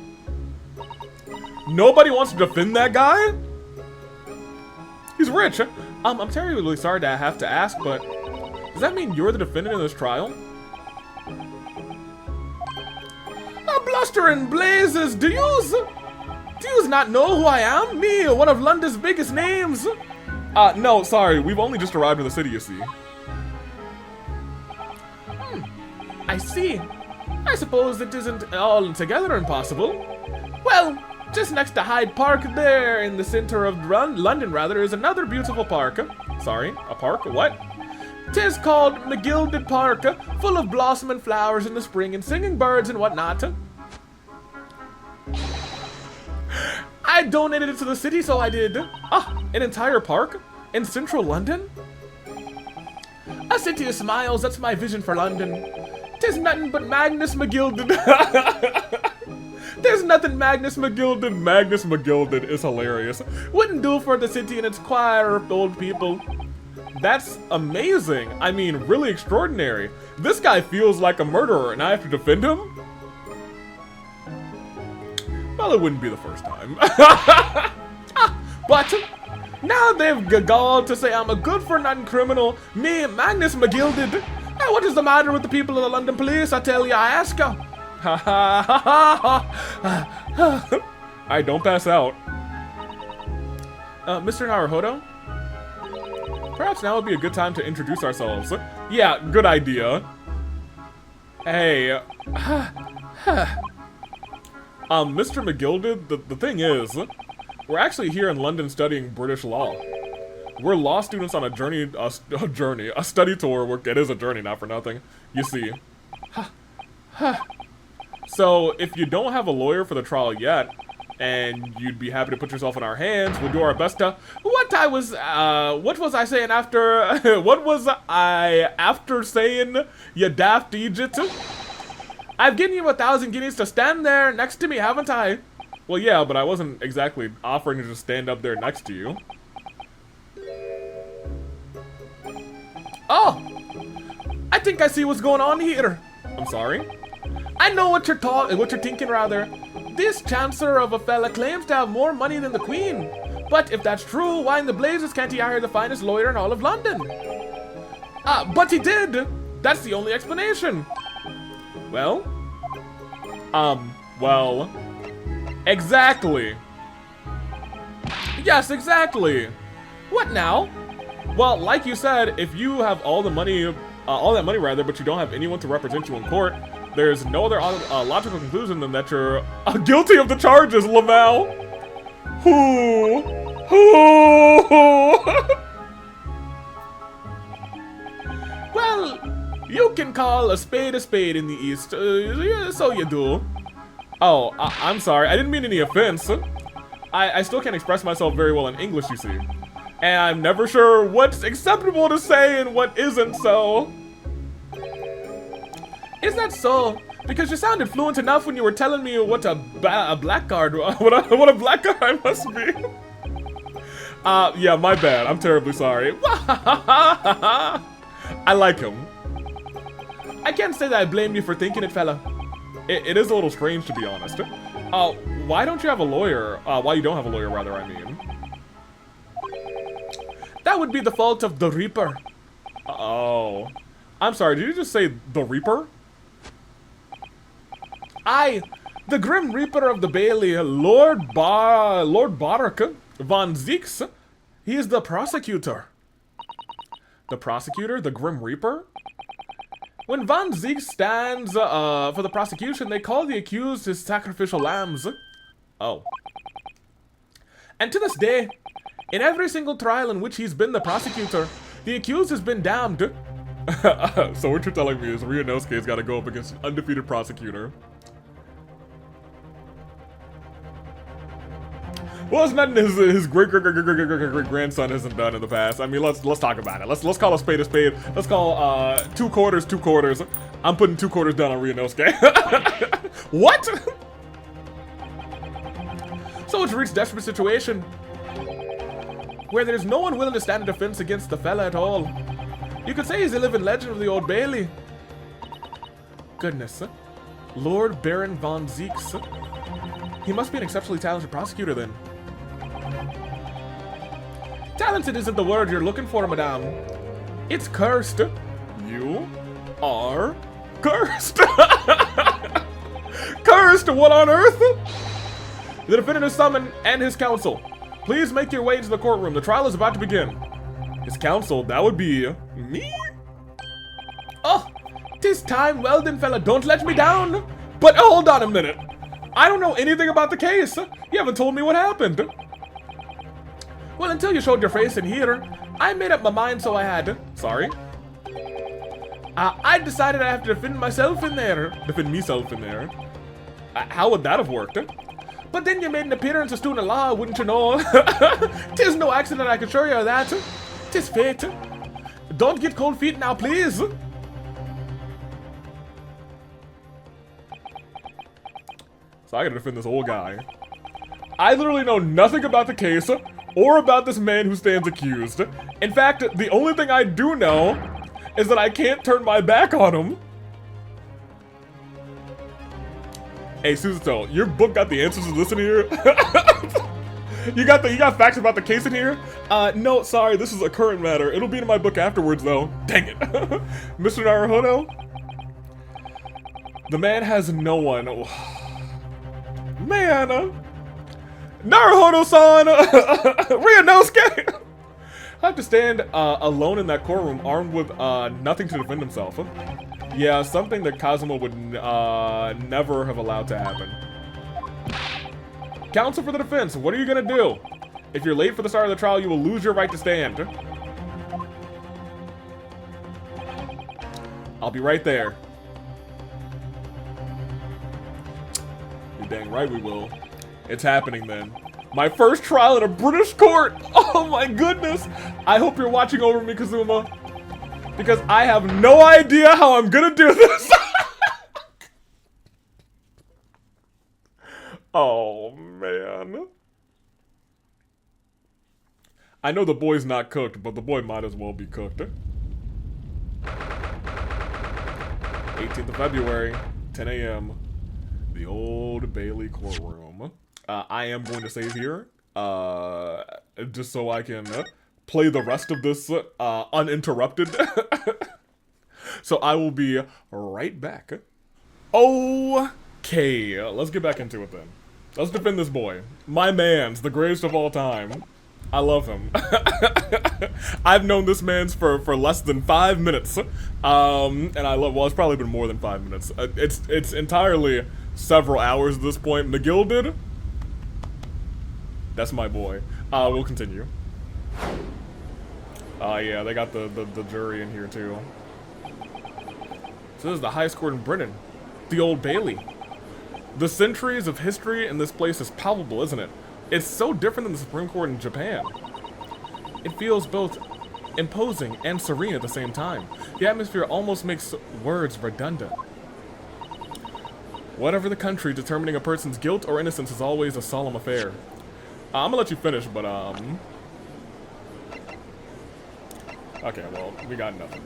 Nobody wants to defend that guy? He's rich. I'm terribly sorry to have to ask, but does that mean you're the defendant in this trial? Bluster and blazes, do yous not know who I am? Me, one of London's biggest names? No, sorry, we've only just arrived in the city, you see. I see. I suppose it isn't altogether impossible. Well, just next to Hyde Park there, in the center of London, rather, is another beautiful park. Sorry, a park? What? 'Tis called McGilded Park, full of blossoming flowers in the spring and singing birds and whatnot. I donated it to the city, so I did. An entire park? In central London? A city of smiles, that's my vision for London. 'Tis nothing but Magnus McGilded. There's nothing Magnus McGilded. Magnus McGilded is hilarious. Wouldn't do for the city and its choir of old people. That's amazing. I mean, really extraordinary. This guy feels like a murderer and I have to defend him? Well, it wouldn't be the first time. But now they've galled to say I'm a good-for-nothing criminal. Me, Magnus McGilded. Hey, what is the matter with the people of the London police? I tell you, I ask you. Alright, don't pass out. Mr. Naruhodo? Perhaps now would be a good time to introduce ourselves. Yeah, good idea. Hey. Mr. McGilded, the thing is, we're actually here in London studying British law. We're law students on a journey, a study tour. It is a journey, not for nothing. You see. So, if you don't have a lawyer for the trial yet, and you'd be happy to put yourself in our hands, we'll do our best to... What was I saying after... what was I after saying, you daft Egypt? I've given you 1,000 guineas to stand there next to me, haven't I? Well, yeah, but I wasn't exactly offering to just stand up there next to you. Oh! I think I see what's going on here. I'm sorry? I know what you're thinking, rather. This chancellor of a fella claims to have more money than the Queen. But if that's true, why in the blazes can't he hire the finest lawyer in all of London? But he did! That's the only explanation. Well? Well... Exactly! Yes, exactly! What now? Well, like you said, if you have all that money rather, but you don't have anyone to represent you in court, there's no other logical conclusion than that you're guilty of the charges, Laval! Who? Well, you can call a spade in the East, so you do. Oh, I'm sorry, I didn't mean any offense. I still can't express myself very well in English, you see. And I'm never sure what's acceptable to say and what isn't, so... Is that so? Because you sounded fluent enough when you were telling me what a blackguard, what a blackguard must be. Yeah, my bad. I'm terribly sorry. I like him. I can't say that I blame you for thinking it, fella. It is a little strange, to be honest. Why don't you have a lawyer? Why you don't have a lawyer, rather, I mean. That would be the fault of the Reaper. Oh. I'm sorry, did you just say the Reaper? Aye, the Grim Reaper of the Bailey, Lord Barak von Zeeks. He is the prosecutor. The prosecutor? The Grim Reaper? When Von Zeeks stands for the prosecution, they call the accused his sacrificial lambs. Oh. And to this day, in every single trial in which he's been the prosecutor, the accused has been damned. So what you're telling me is Ryunosuke's got to go up against an undefeated prosecutor. Well, it's nothing his great grandson hasn't done in the past. I mean, let's talk about it. Let's call a spade a spade. Let's call 2 quarters 2 quarters. I'm putting 2 quarters down on Ryunosuke. What? So it's reached desperate situation where there's no one willing to stand in defense against the fella at all. You could say he's a living legend of the Old Bailey. Goodness. Lord Baron von Zeeks. He must be an exceptionally talented prosecutor then. Talented isn't the word you're looking for, madame. It's cursed. You are cursed. Cursed? What on earth? The defendant is summoned and his counsel. Please make your way into the courtroom. The trial is about to begin. His counsel, that would be me? Oh, 'tis time. Well then, fella, don't let me down. But hold on a minute. I don't know anything about the case. You haven't told me what happened. Well, until you showed your face in here, I made up my mind, so I had to. Sorry. I decided I have to defend myself in there. Defend myself in there. How would that have worked? But then you made an appearance as student law, wouldn't you know? 'Tis no accident, I can assure you of that. 'Tis fate. Don't get cold feet now, please. So I gotta defend this old guy. I literally know nothing about the case or about this man who stands accused. In fact, the only thing I do know is that I can't turn my back on him. Hey, Suzuto, your book got the answers to this in here? You got facts about the case in here? No, sorry, this is a current matter. It'll be in my book afterwards, though. Dang it. Mr. Naruhodo? The man has no one. Man, Naruhodo-san! Ryunosuke! I have to stand alone in that courtroom, armed with nothing to defend himself. Yeah, something that Kazuma would never have allowed to happen. Counsel for the defense, what are you gonna do? If you're late for the start of the trial, you will lose your right to stand. I'll be right there. You're dang right we will. It's happening then. My first trial in a British court! Oh my goodness! I hope you're watching over me, Kazuma. Because I have no idea how I'm gonna do this! Oh, man. I know the boy's not cooked, but the boy might as well be cooked. 18th of February, 10 a.m. The Old Bailey courtroom. I am going to save here, just so I can play the rest of this uninterrupted. So I will be right back. Okay, let's get back into it then. Let's defend this boy. My man's the greatest of all time. I love him. I've known this man's for less than 5 minutes. And I love, well, it's probably been more than 5 minutes. It's entirely several hours at this point. McGill did. That's my boy. We'll continue. Yeah, they got the jury in here too. So this is the highest court in Britain. The Old Bailey. The centuries of history in this place is palpable, isn't it? It's so different than the Supreme Court in Japan. It feels both imposing and serene at the same time. The atmosphere almost makes words redundant. Whatever the country, determining a person's guilt or innocence is always a solemn affair. I'm gonna let you finish, but okay, well, we got nothing.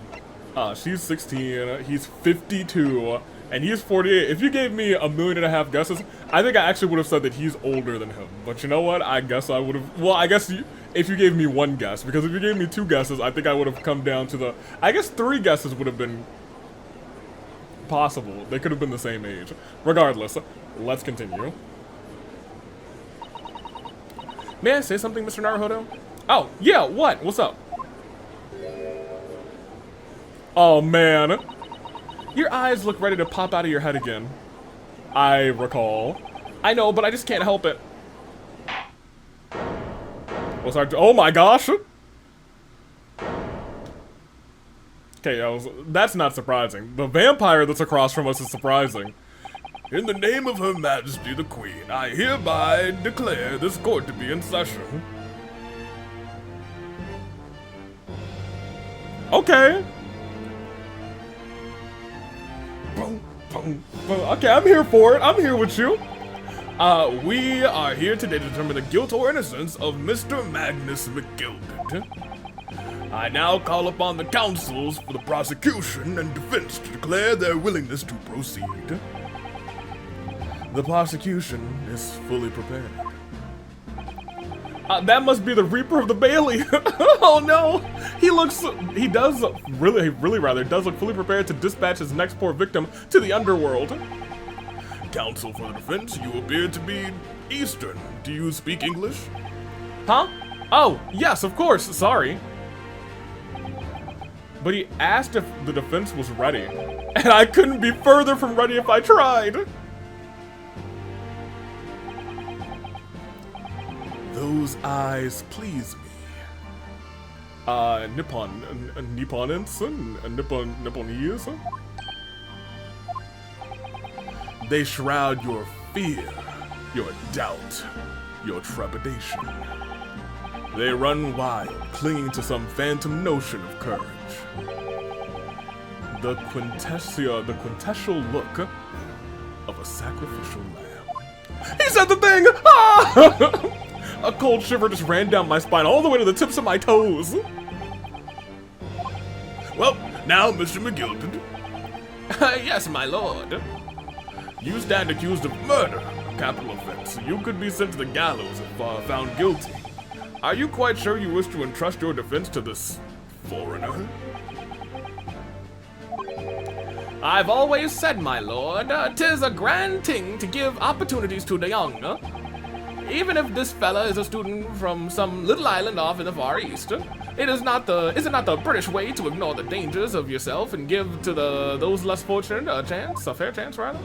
She's 16, he's 52, and he's 48. If you gave me 1.5 million guesses, I think I actually would have said that he's older than him. But you know what? I guess I would have, well, I guess if you gave me 1 guess, because if you gave me 2 guesses, I think I would have come down to I guess 3 guesses would have been possible. They could have been the same age. Regardless, let's continue. May I say something, Mr. Naruhodo? Oh, yeah, what? What's up? Oh, man. Your eyes look ready to pop out of your head again. I recall. I know, but I just can't help it. What's our... Oh, my gosh! Okay, that's not surprising. The vampire that's across from us is surprising. In the name of Her Majesty the Queen, I hereby declare this court to be in session. Okay. Okay, I'm here for it. I'm here with you. We are here today to determine the guilt or innocence of Mr. Magnus McGilded. I now call upon the counsels for the prosecution and defense to declare their willingness to proceed. The prosecution is fully prepared. That must be the Reaper of the Bailey. Oh no! He does look fully prepared to dispatch his next poor victim to the underworld. Counsel for the defense, you appear to be Eastern. Do you speak English? Huh? Oh, yes, of course, sorry. But he asked if the defense was ready. And I couldn't be further from ready if I tried. Those eyes please me. Nipponese? They shroud your fear, your doubt, your trepidation. They run wild, clinging to some phantom notion of courage. The quintessential look of a sacrificial lamb. He said the thing! Ah! A cold shiver just ran down my spine all the way to the tips of my toes. Well, now, Mr. McGilded. Yes, my lord. You stand accused of murder, a capital offense. You could be sent to the gallows if found guilty. Are you quite sure you wish to entrust your defense to this foreigner? I've always said, my lord, 'tis a grand thing to give opportunities to the young. Even if this fella is a student from some little island off in the Far East, is it not the British way to ignore the dangers of yourself and give to those less fortunate a fair chance rather?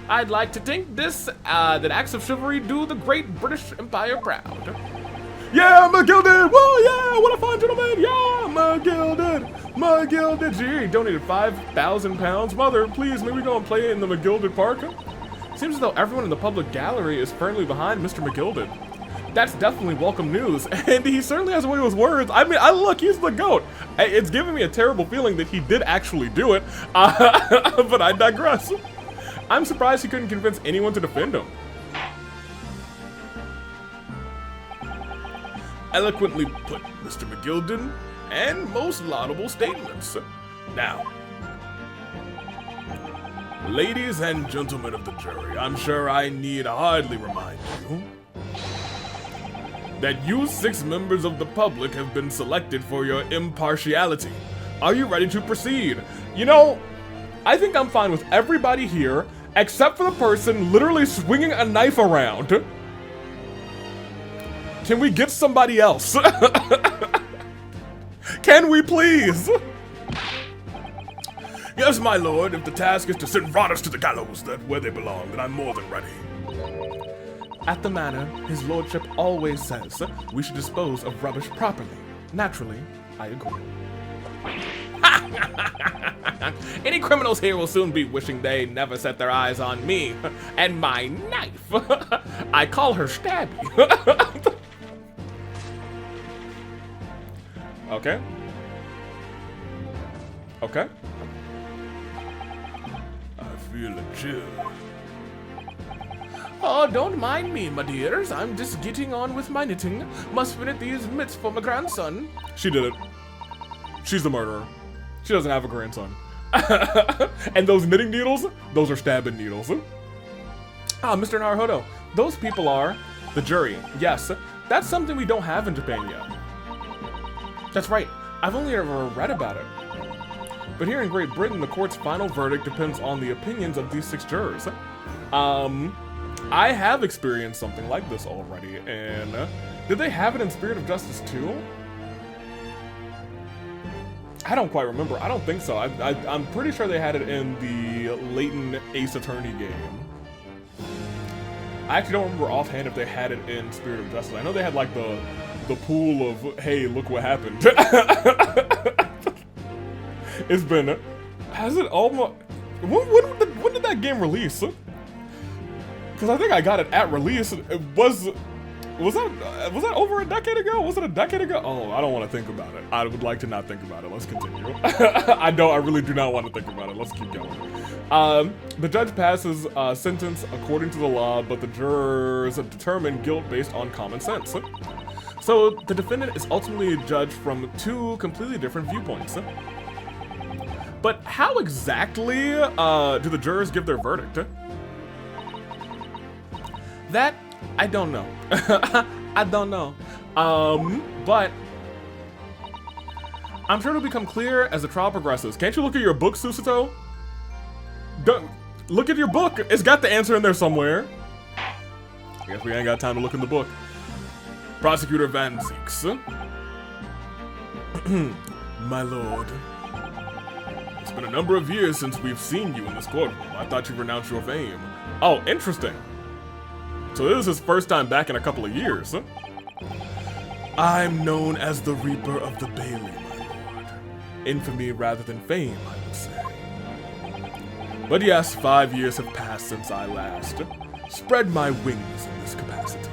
I'd like to think that acts of chivalry do the great British Empire proud. Yeah, McGilded! Whoa, yeah! What a fine gentleman! Yeah, McGilded! McGilded! Gee, he donated 5,000 pounds. Mother, please, may we go and play in the McGilded Park? Seems as though everyone in the public gallery is firmly behind Mr. McGilded. That's definitely welcome news, and he certainly has a way with words. I mean, look, he's the GOAT. It's giving me a terrible feeling that he did actually do it, but I digress. I'm surprised he couldn't convince anyone to defend him. Eloquently put, Mr. McGilded, and most laudable statements. Now, ladies and gentlemen of the jury, I'm sure I need hardly remind you that you 6 members of the public have been selected for your impartiality. Are you ready to proceed? You know, I think I'm fine with everybody here, except for the person literally swinging a knife around. Can we get somebody else? Can we please? Yes, my lord, if the task is to send rotters to the gallows where they belong, then I'm more than ready. At the manor, his lordship always says we should dispose of rubbish properly. Naturally, I agree. Any criminals here will soon be wishing they never set their eyes on me and my knife. I call her Stabby. Okay. Okay. I feel a chill. Oh, don't mind me, my dears. I'm just getting on with my knitting. Must finish these mitts for my grandson. She did it. She's the murderer. She doesn't have a grandson. And those knitting needles, those are stabbing needles. Ah, Mr. Naruhodo, those people are the jury. Yes, that's something we don't have in Japan yet. That's right, I've only ever read about it. But here in Great Britain, the court's final verdict depends on the opinions of these 6 jurors. I have experienced something like this already, and did they have it in Spirit of Justice too? I don't quite remember. I don't think so. I'm pretty sure they had it in the Leighton Ace Attorney game. I actually don't remember offhand if they had it in Spirit of Justice. I know they had like the pool of, hey, look what happened. It's been, has it almost, when did that game release? Because I think I got it at release. Was that over a decade ago? Was it a decade ago? Oh, I don't want to think about it. I would like to not think about it. Let's continue. I really do not want to think about it. Let's keep going. The judge passes sentence according to the law, but the jurors determine guilt based on common sense. So the defendant is ultimately judged from 2 completely different viewpoints. But how exactly do the jurors give their verdict? That, I don't know. I don't know. But I'm sure it'll become clear as the trial progresses. Can't you look at your book, Susato? Look at your book. It's got the answer in there somewhere. I guess we ain't got time to look in the book. Prosecutor Van Zieks. My lord. It's been a number of years since we've seen you in this courtroom. I thought you renounced your fame. Oh, interesting. So this is his first time back in a couple of years. I'm known as the Reaper of the Bailey, my lord. Infamy rather than fame, I would say. But yes, 5 years have passed since I last spread my wings in this capacity.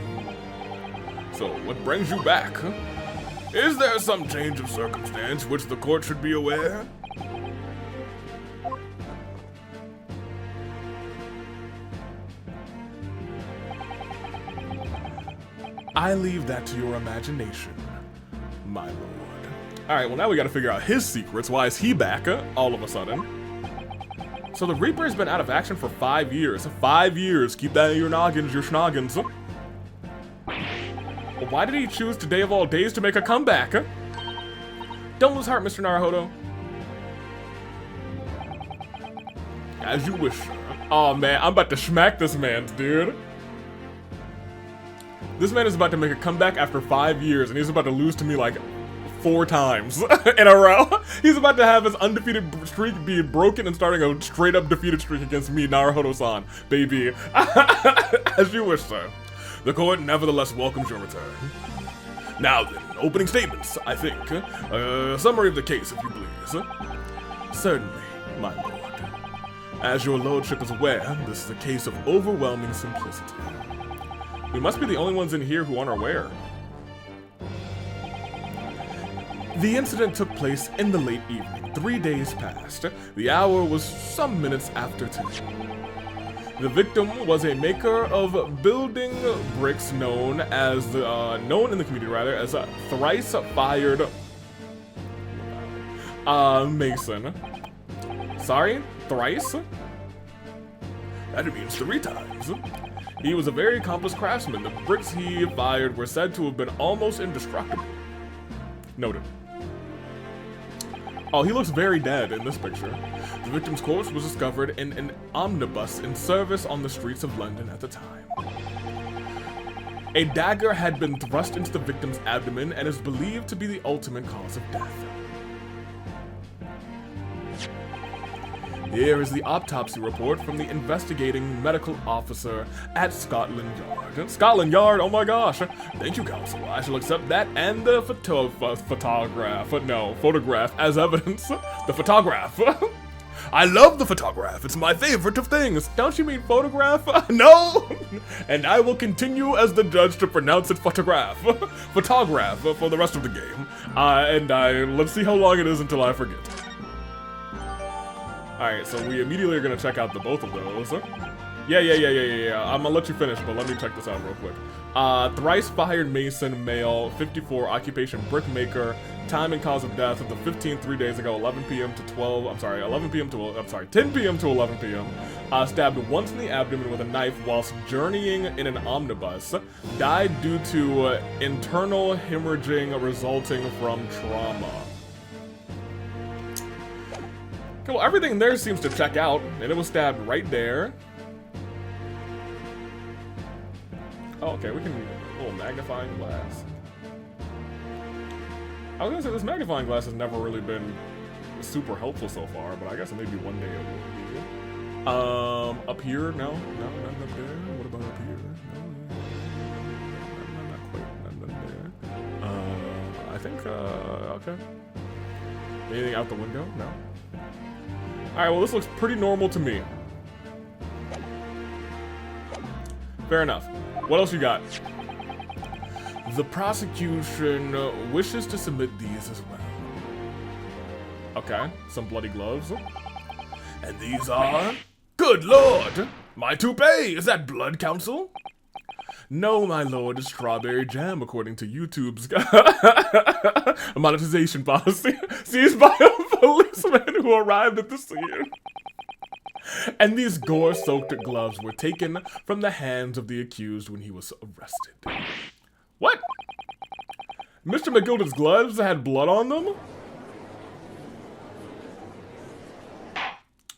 So, what brings you back? Is there some change of circumstance which the court should be aware? I leave that to your imagination, my lord. Alright, well now we gotta figure out his secrets. Why is he back all of a sudden? So the Reaper's been out of action for 5 years. 5 years. Keep that in your noggins, your schnoggins. Well, why did he choose today of all days to make a comeback? Don't lose heart, Mr. Naruhodo. As you wish, sir. Oh man, I'm about to smack this man, dude. This man is about to make a comeback after 5 years, and he's about to lose to me like 4 times in a row. He's about to have his undefeated streak be broken and starting a straight up defeated streak against me, Naruhodo-san, baby. As you wish, sir. The court nevertheless welcomes your return. Now then, opening statements, I think. Summary of the case, if you please. Certainly, my lord. As your lordship is aware, this is a case of overwhelming simplicity. We must be the only ones in here who aren't aware. The incident took place in the late evening. 3 days passed. The hour was some minutes after 2. The victim was a maker of building bricks known in the community as a thrice fired mason. Sorry, thrice? That means 3 times. He was a very accomplished craftsman. The bricks he fired were said to have been almost indestructible. Noted. Oh, he looks very dead in this picture. The victim's corpse was discovered in an omnibus in service on the streets of London at the time. A dagger had been thrust into the victim's abdomen and is believed to be the ultimate cause of death. Here is the autopsy report from the investigating medical officer at Scotland Yard. Scotland Yard, oh my gosh! Thank you, counsel. I shall accept that and the photograph as evidence. The photograph. I love the photograph. It's my favorite of things. Don't you mean photograph? No! And I will continue as the judge to pronounce it photograph. Photograph for the rest of the game. Let's see how long it is until I forget. Alright, so we immediately are gonna check out the both of those. Yeah. I'm gonna let you finish, but let me check this out real quick. Thrice fired mason, male, 54, occupation brickmaker, time and cause of death of the 15th, 3 days ago, 10 p.m. to 11 p.m. Stabbed once in the abdomen with a knife whilst journeying in an omnibus. Died due to internal hemorrhaging resulting from trauma. Okay, well, everything there seems to check out, and it was stabbed right there. Oh, okay, we can... a little magnifying glass. I was gonna say, this magnifying glass has never really been super helpful so far, but I guess maybe one day it will be. Up here? No, nothing up there. What about up here? No, not quite, nothing there. I think, okay. Anything out the window? No. Alright, well, this looks pretty normal to me. Fair enough. What else you got? The prosecution wishes to submit these as well. Okay, some bloody gloves. And these are... Good lord! My toupee! Is that blood, counsel? No, my lord, it's strawberry jam, according to YouTube's monetization policy, seized by a policeman who arrived at the scene. And these gore-soaked gloves were taken from the hands of the accused when he was arrested. What? Mr. McGilda's gloves had blood on them?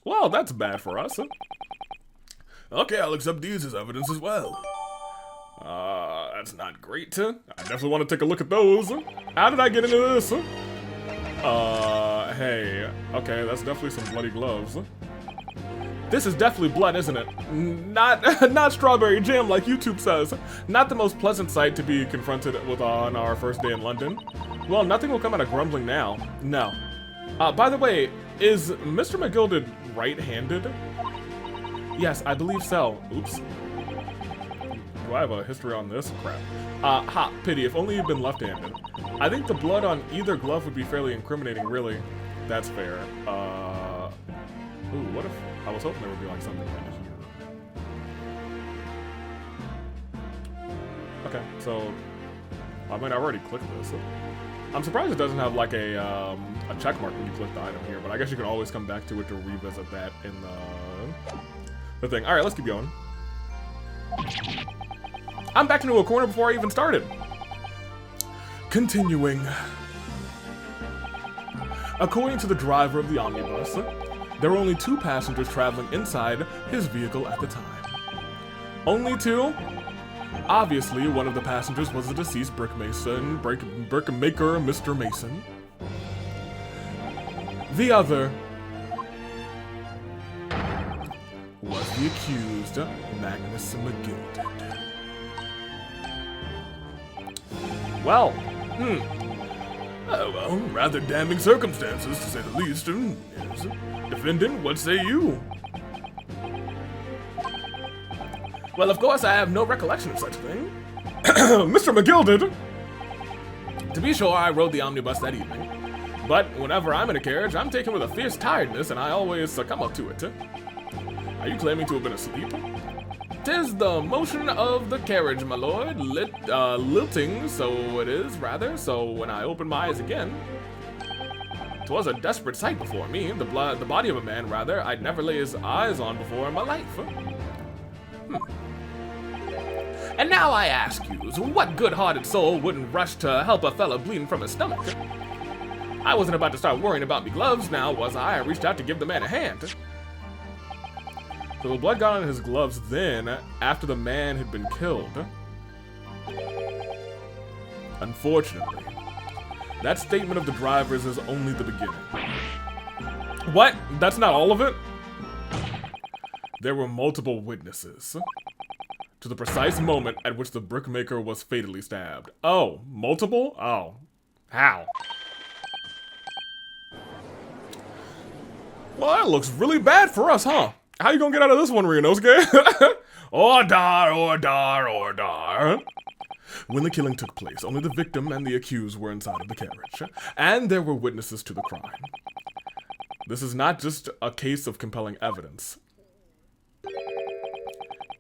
Well, that's bad for us. Okay, I'll accept these as evidence as well. That's not great. I definitely want to take a look at those. How did I get into this? Hey. Okay, that's definitely some bloody gloves. This is definitely blood, isn't it? Not strawberry jam like YouTube says. Not the most pleasant sight to be confronted with on our first day in London. Well, nothing will come out of grumbling now. No. By the way, is Mr. McGilda right-handed? Yes, I believe so. Oops. Do I have a history on this? Crap. Pity, if only you'd been left-handed. I think the blood on either glove would be fairly incriminating, really. That's fair. Ooh, what if... I was hoping there would be like something in here. Okay, so I mean, I already clicked this. I'm surprised it doesn't have like a check mark when you click the item here, but I guess you can always come back to it to revisit that in the thing. All right, let's keep going. I'm back into a corner before I even started. Continuing. According to the driver of the omnibus, there were only 2 passengers traveling inside his vehicle at the time. Only 2? Obviously, one of the passengers was the deceased brickmaker, Mr. Mason. The other was the accused, Magnus McGilded. Well, well, rather damning circumstances, to say the least. Yes. Defendant, what say you? Well, of course, I have no recollection of such a thing. Mr. McGilded! To be sure, I rode the omnibus that evening. But whenever I'm in a carriage, I'm taken with a fierce tiredness, and I always succumb up to it. Are you claiming to have been asleep? 'Tis the motion of the carriage, my lord, lilting, so it is, rather. So when I opened my eyes again, 'twas a desperate sight before me. The body of a man, rather, I'd never lay his eyes on before in my life. And now I ask you, what good-hearted soul wouldn't rush to help a fella bleeding from his stomach? I wasn't about to start worrying about me gloves, now was I? I reached out to give the man a hand. So the blood got on his gloves then, after the man had been killed. Unfortunately, that statement of the driver's is only the beginning. What? That's not all of it? There were multiple witnesses to the precise moment at which the brickmaker was fatally stabbed. Oh, multiple? Oh. How? Well, that looks really bad for us, huh? How you gonna get out of this one, Ryunosuke? Order, order, order. When the killing took place, only the victim and the accused were inside of the carriage, and there were witnesses to the crime. This is not just a case of compelling evidence.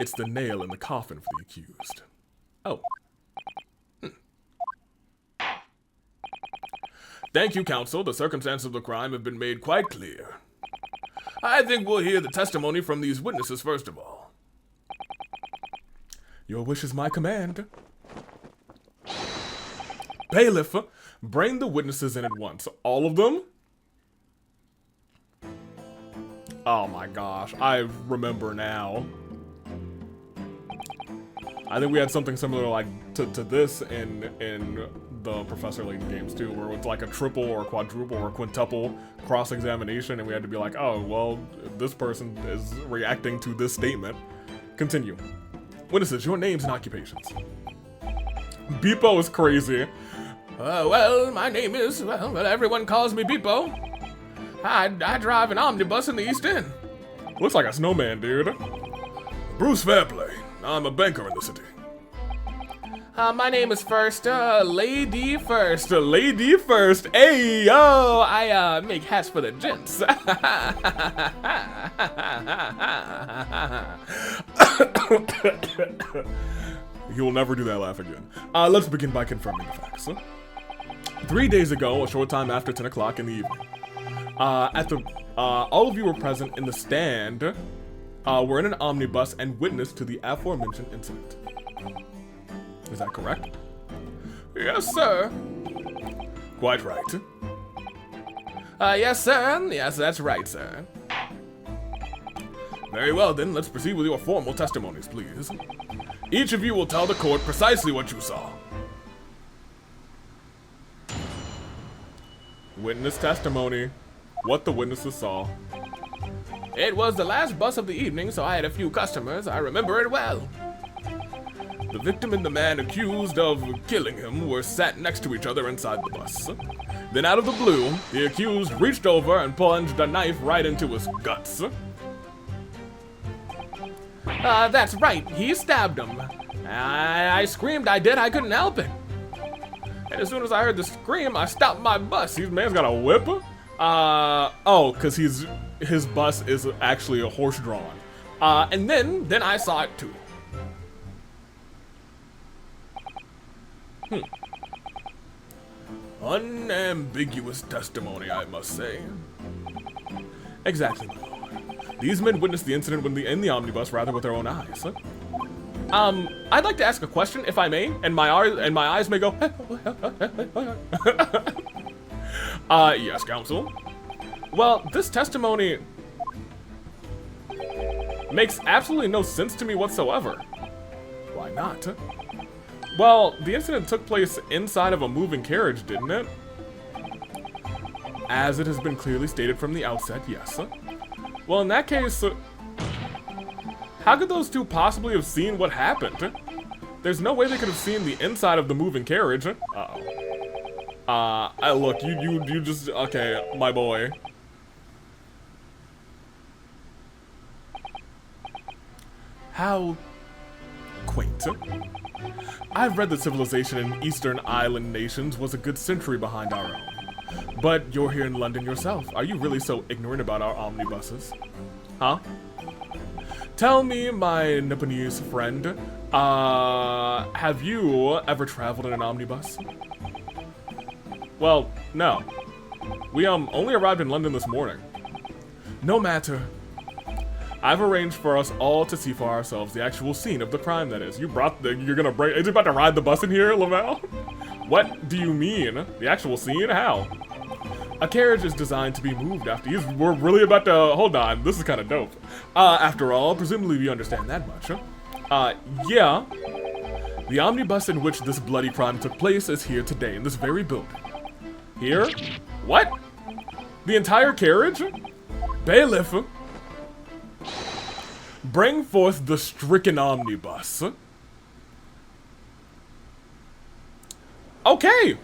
It's the nail in the coffin for the accused. Oh. Thank you, counsel. The circumstances of the crime have been made quite clear. I think we'll hear the testimony from these witnesses first of all. Your wish is my command. Bailiff, bring the witnesses in at once. All of them? Oh my gosh, I remember now. I think we had something similar like to this in the Professor Layton games too, where it's like a triple or a quadruple or a quintuple cross-examination, and we had to be like, oh, well, this person is reacting to this statement. Continue. Witnesses, your names and occupations. Beepo is crazy. Well, my name is, well, everyone calls me Beepo. I drive an omnibus in the East End. Looks like a snowman, dude. Bruce Fairplay. I'm a banker in the city. My name is First, Lady First. Lady First. Hey, yo, I make hats for the gents. You'll never do that laugh again. Let's begin by confirming the facts. 3 days ago, a short time after 10 o'clock in the evening, all of you were present in the stand, were in an omnibus and witness to the aforementioned incident. Is that correct? Yes, sir. Quite right. Yes, sir. Yes, that's right, sir. Very well, then, let's proceed with your formal testimonies, please. Each of you will tell the court precisely what you saw. Witness testimony. What the witnesses saw. It was the last bus of the evening, so I had a few customers. I remember it well. The victim and the man accused of killing him were sat next to each other inside the bus. Then out of the blue, the accused reached over and plunged a knife right into his guts. That's right, he stabbed him. I screamed, I did, I couldn't help it. And as soon as I heard the scream, I stopped my bus. This man's got a whip? Oh, because his bus is actually a horse-drawn. And then I saw it too. Unambiguous testimony, I must say. Exactly, my lord. These men witnessed the incident in the omnibus rather with their own eyes. I'd like to ask a question, if I may, and my eyes may go. Yes, counsel. Well, this testimony makes absolutely no sense to me whatsoever. Why not? Well, the incident took place inside of a moving carriage, didn't it? As it has been clearly stated from the outset, yes. Well, in that case, how could those two possibly have seen what happened? There's no way they could have seen the inside of the moving carriage. Uh-oh. Look, you just, okay, my boy. How quaint. I've read that civilization in Eastern Island nations was a good century behind our own. But you're here in London yourself. Are you really so ignorant about our omnibuses? Huh? Tell me, my Nipponese friend, have you ever traveled in an omnibus? Well, no. We, only arrived in London this morning. No matter. I've arranged for us all to see for ourselves the actual scene of the crime, that is. You're gonna break, is you about to ride the bus in here, Lavelle? What do you mean? The actual scene? How? A carriage is designed to be moved after, we're really about to, hold on, this is kind of dope. After all, presumably you understand that much, huh? Yeah. The omnibus in which this bloody crime took place is here today, in this very building. Here? What? The entire carriage? Bailiff? Bring forth the stricken omnibus. Okay.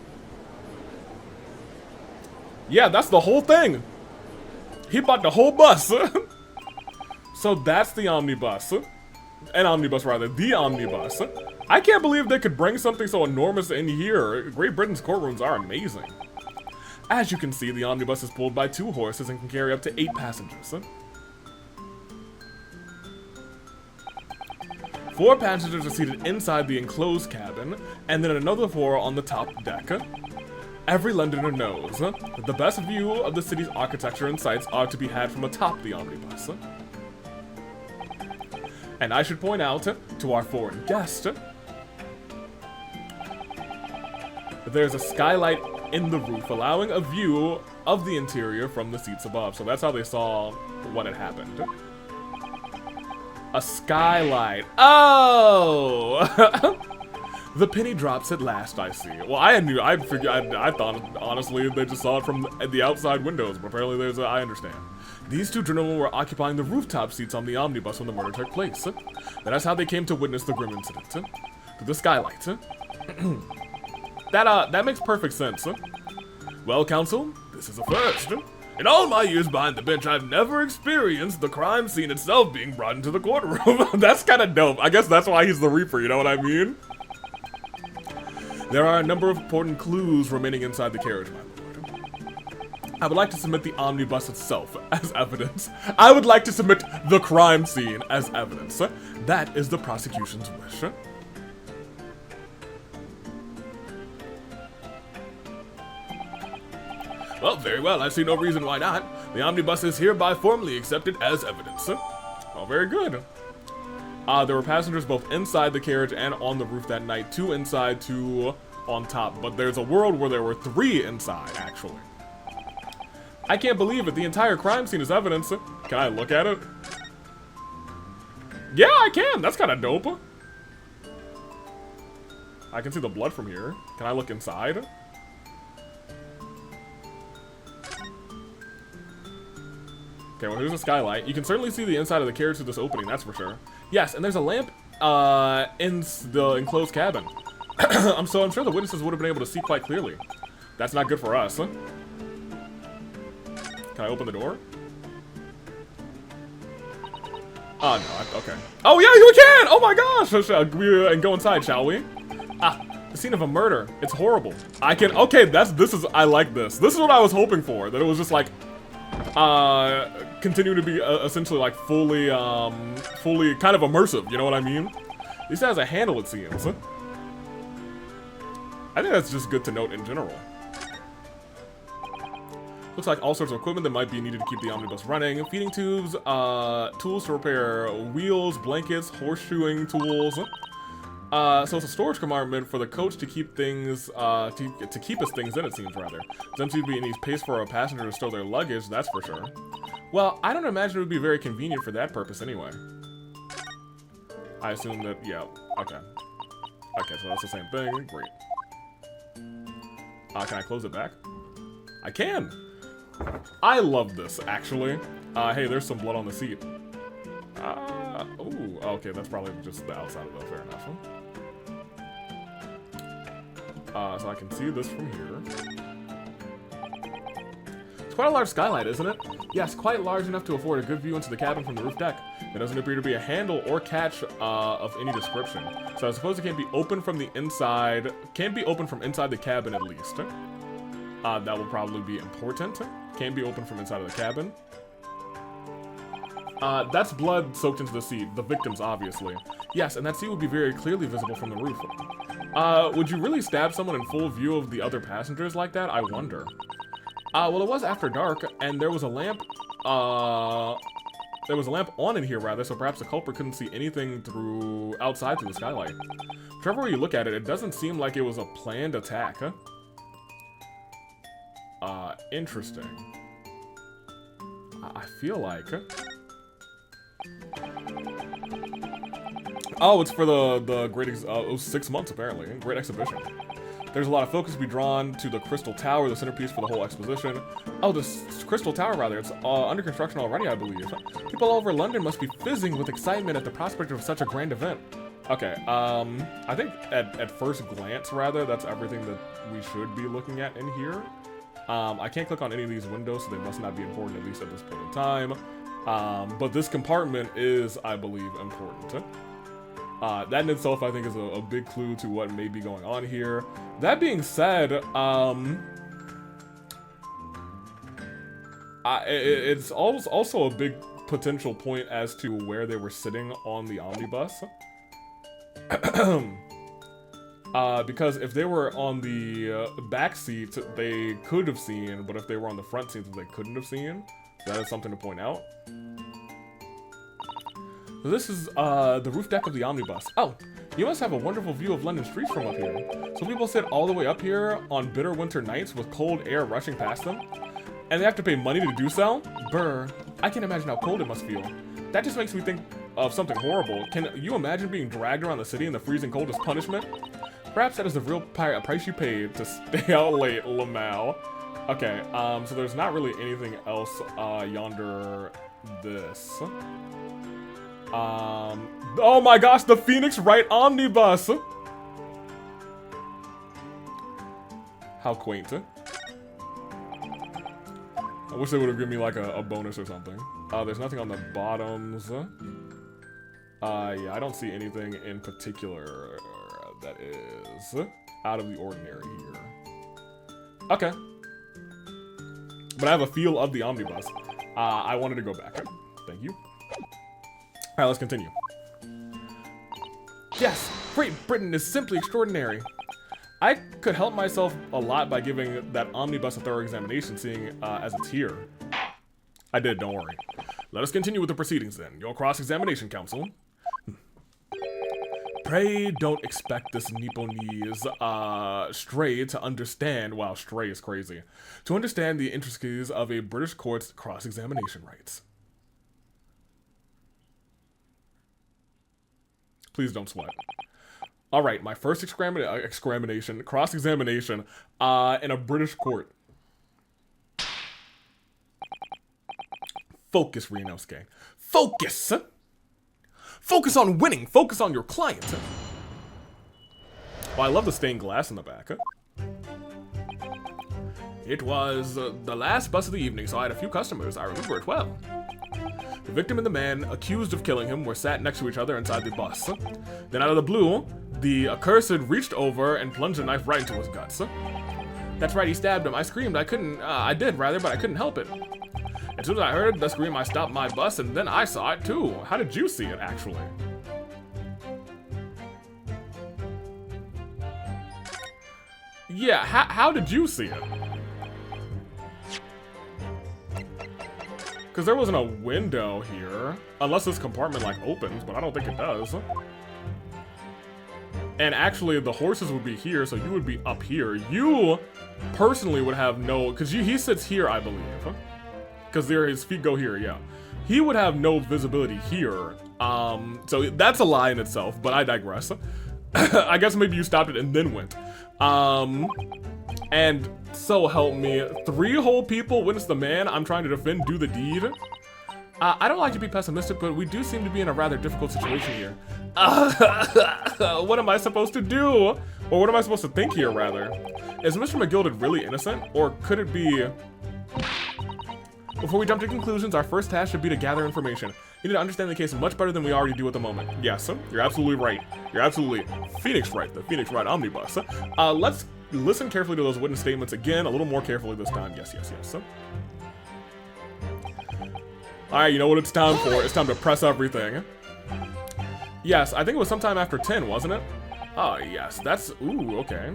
Yeah, that's the whole thing. He bought the whole bus. So that's the omnibus. An omnibus, rather. The omnibus. I can't believe they could bring something so enormous in here. Great Britain's courtrooms are amazing. As you can see, the omnibus is pulled by 2 horses and can carry up to 8 passengers. 4 passengers are seated inside the enclosed cabin, and then another 4 on the top deck. Every Londoner knows that the best view of the city's architecture and sights are to be had from atop the omnibus. And I should point out to our foreign guest that there's a skylight in the roof, allowing a view of the interior from the seats above. So that's how they saw what had happened. A skylight. Oh! The penny drops at last, I see. Well, I thought, honestly, they just saw it from the outside windows, but apparently there's I understand. These 2 gentlemen were occupying the rooftop seats on the omnibus when the murder took place. That is how they came to witness the grim incident. Through the skylight. That makes perfect sense. Well, counsel, this is a first. In all my years behind the bench, I've never experienced the crime scene itself being brought into the courtroom. That's kind of dope. I guess that's why he's the Reaper, you know what I mean? There are a number of important clues remaining inside the carriage, my lord. I would like to submit the omnibus itself as evidence. I would like to submit the crime scene as evidence. That is the prosecution's wish. Well, very well. I see no reason why not. The omnibus is hereby formally accepted as evidence. Oh, very good. There were passengers both inside the carriage and on the roof that night. 2 inside, 2 on top. But there's a world where there were 3 inside, actually. I can't believe it. The entire crime scene is evidence. Can I look at it? Yeah, I can. That's kind of dope. I can see the blood from here. Can I look inside? Okay, well, here's a skylight. You can certainly see the inside of the carriage through this opening, that's for sure. Yes, and there's a lamp in the enclosed cabin. So I'm sure the witnesses would have been able to see quite clearly. That's not good for us. Can I open the door? Oh, no, okay. Oh, yeah, you can! Oh my gosh! And go inside, shall we? Ah, the scene of a murder. It's horrible. Okay, I like this. This is what I was hoping for, that it was just like, continue to be essentially like fully kind of immersive, you know what I mean? At least it has a handle, it seems. I think that's just good to note in general. Looks like all sorts of equipment that might be needed to keep the omnibus running. Feeding tubes, tools to repair wheels, blankets, horseshoeing tools. So it's a storage compartment for the coach to keep things, to keep his things in, it seems, rather. Doesn't seem to be any space for a passenger to store their luggage, that's for sure. Well, I don't imagine it would be very convenient for that purpose anyway. I assume that, yeah, okay. Okay, so that's the same thing, great. Can I close it back? I can! I love this, actually. Hey, there's some blood on the seat. Ooh, okay, that's probably just the outside of the, fair enough. So I can see this from here. It's quite a large skylight, isn't it? Yes, quite large enough to afford a good view into the cabin from the roof deck. There doesn't appear to be a handle or catch of any description. So I suppose it can't be opened from the inside. Can't be opened from inside the cabin, at least. That will probably be important. Can't be opened from inside of the cabin. That's blood soaked into the seat. The victim's, obviously. Yes, and that seat would be very clearly visible from the roof. Would you really stab someone in full view of the other passengers like that? I wonder. Well, it was after dark, and there was a lamp, on in here, rather, so perhaps the culprit couldn't see anything outside through the skylight. Whichever way you look at it, it doesn't seem like it was a planned attack. Interesting. I feel like... Oh, it's for the great, it was 6 months, apparently. Great exhibition. There's a lot of focus to be drawn to the Crystal Tower, the centerpiece for the whole exposition. Oh, this Crystal Tower, rather. It's under construction already, I believe. People all over London must be fizzing with excitement at the prospect of such a grand event. Okay, I think at first glance, rather, that's everything that we should be looking at in here. I can't click on any of these windows, so they must not be important, at least at this point in time. But this compartment is, I believe, important. That in itself, I think, is a big clue to what may be going on here. That being said, it's also a big potential point as to where they were sitting on the omnibus. Because if they were on the back seat, they could have seen, but if they were on the front seat, they couldn't have seen. So that is something to point out. So this is the roof deck of the omnibus. Oh, you must have a wonderful view of London streets from up here. So people sit all the way up here on bitter winter nights with cold air rushing past them, and they have to pay money to do so? Brr, I can't imagine how cold it must feel. That just makes me think of something horrible. Can you imagine being dragged around the city in the freezing cold as punishment? Perhaps that is the real price you paid to stay out late, Lamau. Okay, so there's not really anything else yonder this. Oh my gosh, the Phoenix Wright Omnibus! How quaint. I wish they would have given me like a bonus or something. There's nothing on the bottoms. Yeah, I don't see anything in particular that is out of the ordinary here. Okay. But I have a feel of the omnibus. I wanted to go back. Thank you. Alright, let's continue. Yes, Great Britain is simply extraordinary. I could help myself a lot by giving that omnibus a thorough examination, seeing as it's here. I did, don't worry. Let us continue with the proceedings then. Your cross-examination, counsel. Pray don't expect this Nipponese stray to understand, wow, stray is crazy, to understand the intricacies of a British court's cross-examination rights. Please don't sweat. All right, my first cross-examination in a British court. Focus, Rienosuke. Focus! Focus on winning! Focus on your client! Well, I love the stained glass in the back. It was the last bus of the evening, so I had a few customers. I remember it well. The victim and the man accused of killing him were sat next to each other inside the bus. Then out of the blue, the accursed reached over and plunged a knife right into his guts. That's right, he stabbed him. I screamed. I did, but I couldn't help it. As soon as I heard the scream, I stopped my bus, and then I saw it too. How did you see it, actually? Yeah, how did you see it? Because there wasn't a window here. Unless this compartment, like, opens, but I don't think it does. And actually, the horses would be here, so you would be up here. You, personally, would have no... Because he sits here, I believe. Because his feet go here, yeah. He would have no visibility here. So that's a lie in itself, but I digress. I guess maybe you stopped it and then went. And so help me, 3 whole people witness the man I'm trying to defend do the deed. I don't like to be pessimistic, but we do seem to be in a rather difficult situation here. What am I supposed to do? Or what am I supposed to think here, rather? Is Mr. McGilded really innocent? Or could it be... Before we jump to conclusions, our first task should be to gather information. You need to understand the case much better than we already do at the moment. Yes, you're absolutely right. You're absolutely Phoenix right, the Phoenix Wright Omnibus. Let's listen carefully to those witness statements again, a little more carefully this time. Yes. Alright, you know what it's time for? It's time to press everything. Yes, I think it was sometime after 10, wasn't it? Oh, yes, that's... Ooh, okay.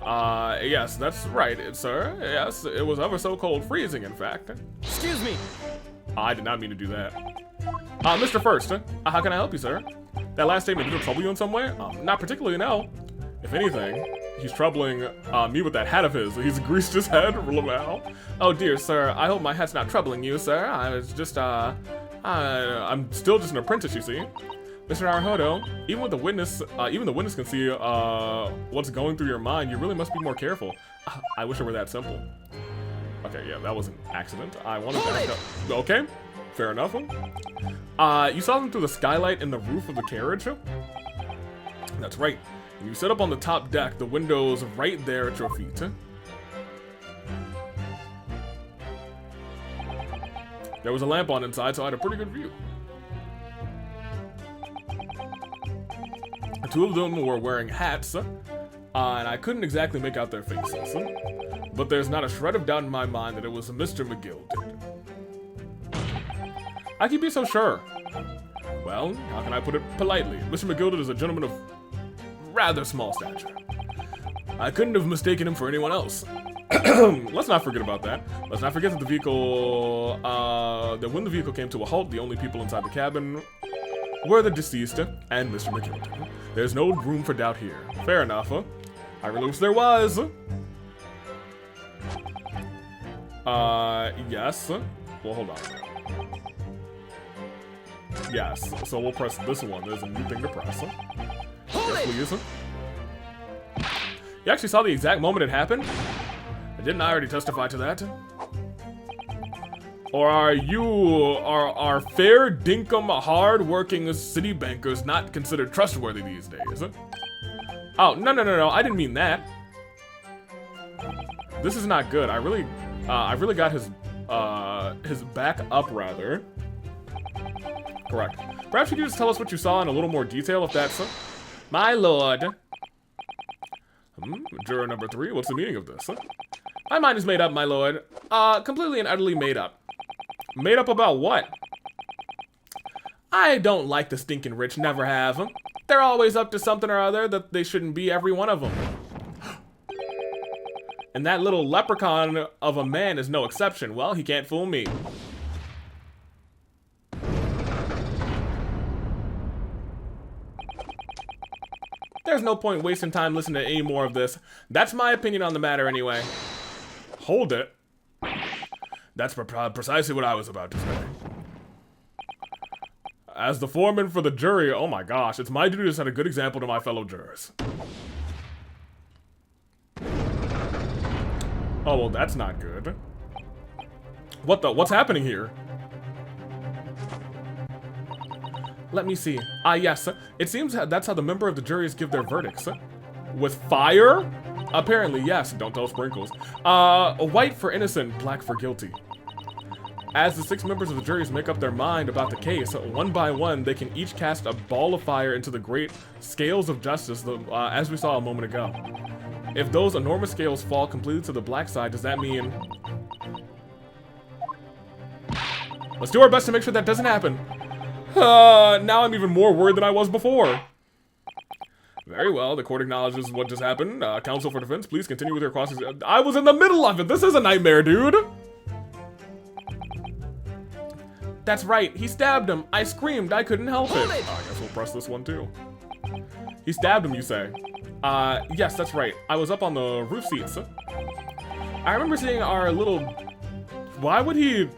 Yes, that's right, sir. Yes, it was ever so cold freezing, in fact. Excuse me. I did not mean to do that. Mr. First, how can I help you, sir? That last statement, did it trouble you in some way? Not particularly, no. If anything, he's troubling me with that hat of his. He's greased his head, Lamau. Oh dear, sir, I hope my hat's not troubling you, sir. I was just, I'm still just an apprentice, you see. Mr. Naruhodo, even the witness can see what's going through your mind. You really must be more careful. I wish it were that simple. Okay, yeah, that was an accident. I wanted to... Okay, fair enough. You saw them through the skylight in the roof of the carriage? That's right. When you sit up on the top deck, the window's right there at your feet. There was a lamp on inside, so I had a pretty good view. The 2 of them were wearing hats, and I couldn't exactly make out their faces. But there's not a shred of doubt in my mind that it was Mr. McGilded. I can be so sure. Well, how can I put it politely? Mr. McGilded is a gentleman of rather small stature. I couldn't have mistaken him for anyone else. Let's not forget about that. Let's not forget that the vehicle, that when the vehicle came to a halt, the only people inside the cabin were the deceased and Mr. McGilded. There's no room for doubt here. Fair enough, huh? I really wish there was. Yes. Well, hold on. Yes, so we'll press this one. There's a new thing to press. Yes, please. You actually saw the exact moment it happened? Didn't I already testify to that? Or are you, are fair, dinkum, hard-working city bankers not considered trustworthy these days? Oh, no, I didn't mean that. This is not good. I really got his back up, rather. Correct. Perhaps you could just tell us what you saw in a little more detail, if that's... My lord. Juror number 3, what's the meaning of this? My mind is made up, my lord. Completely and utterly made up. Made up about what? I don't like the stinking rich, never have. They're always up to something or other that they shouldn't be, every one of them. And that little leprechaun of a man is no exception. Well, he can't fool me. There's no point wasting time listening to any more of this. That's my opinion on the matter anyway. Hold it. That's precisely what I was about to say. As the foreman for the jury, oh my gosh, it's my duty to set a good example to my fellow jurors. Oh, well, that's not good. What's happening here? Let me see. Yes. It seems that's how the member of the juries give their verdicts. With fire? Apparently, yes. Don't tell Sprinkles. White for innocent, black for guilty. As the 6 members of the juries make up their mind about the case, one by one, they can each cast a ball of fire into the great scales of justice, as we saw a moment ago. If those enormous scales fall completely to the black side, does that mean... Let's do our best to make sure that doesn't happen. Now I'm even more worried than I was before. Very well, the court acknowledges what just happened. Counsel for defense, please continue with your cross. I was in the middle of it! This is a nightmare, dude! That's right, he stabbed him. I screamed, I couldn't help it. Hold Oh, it! I guess we'll press this one too. He stabbed him, you say? Yes, that's right. I was up on the roof seats. I remember seeing our little... Why would he...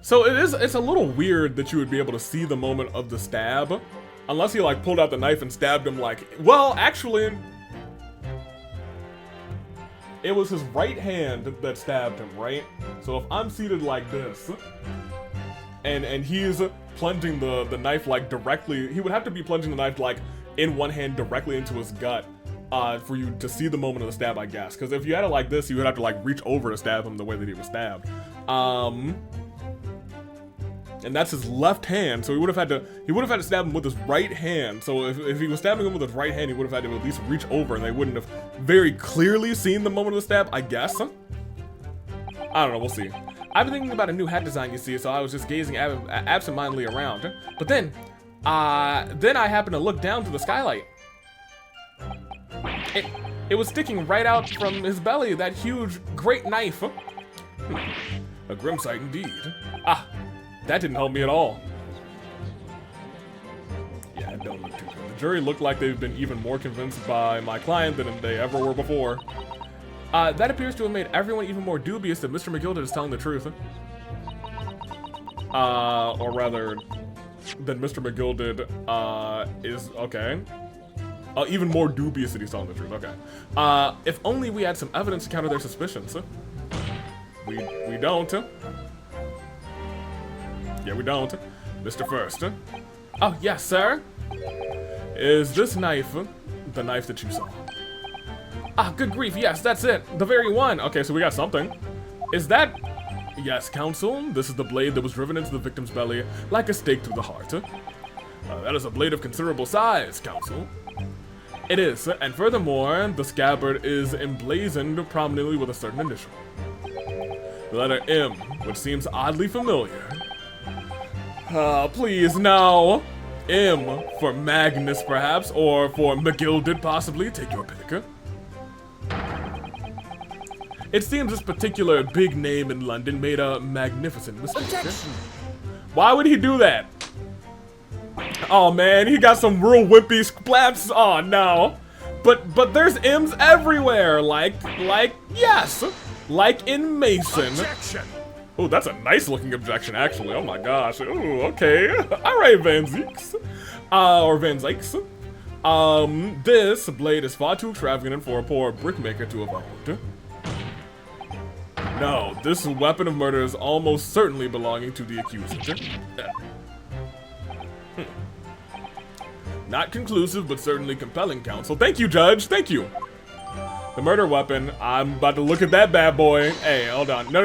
So it's a little weird that you would be able to see the moment of the stab. Unless he like pulled out the knife and stabbed him like, well, actually, it was his right hand that stabbed him, right? So if I'm seated like this, and he's plunging the knife like directly, he would have to be plunging the knife like in one hand directly into his gut for you to see the moment of the stab, I guess. Because if you had it like this, you would have to like reach over to stab him the way that he was stabbed. And that's his left hand, so he would have had to stab him with his right hand. So if he was stabbing him with his right hand, he would have had to at least reach over, and they wouldn't have very clearly seen the moment of the stab, I guess. I don't know, we'll see. I've been thinking about a new hat design, you see, so I was just gazing absentmindedly around. But then I happened to look down to the skylight. It was sticking right out from his belly, that huge, great knife. A grim sight indeed. Ah. That didn't help me at all. Yeah, it don't look too good. The jury looked like they've been even more convinced by my client than they ever were before. That appears to have made everyone even more dubious that Mr. McGilded is telling the truth. Or rather, that Mr. McGilded, is, okay. Even more dubious that he's telling the truth, okay. If only we had some evidence to counter their suspicions. We don't. Yeah, we don't. Mr. First. Oh, yes, sir. Is this knife the knife that you saw? Ah, good grief, yes, that's it. The very one. Okay, so we got something. Is that... Yes, counsel, this is the blade that was driven into the victim's belly like a stake through the heart. That is a blade of considerable size, counsel. It is, and furthermore, the scabbard is emblazoned prominently with a certain initial. The letter M, which seems oddly familiar. Please, no. M for Magnus, perhaps, or for McGilded, possibly. Take your pick. It seems this particular big name in London made a magnificent mistake. Objection! Why would he do that? Oh man, he got some real wimpy splaps. Oh no. But there's M's everywhere. Like, yes. Like in Mason. Objection! Oh, that's a nice looking objection, actually. Oh my gosh. Ooh, okay. Alright, Van Zeeks. Or Van Zykes. This blade is far too extravagant for a poor brickmaker to have owned. No, this weapon of murder is almost certainly belonging to the accused. Not conclusive, but certainly compelling, counsel. Thank you, Judge. Thank you. The murder weapon. I'm about to look at that bad boy. Hey, hold on. No.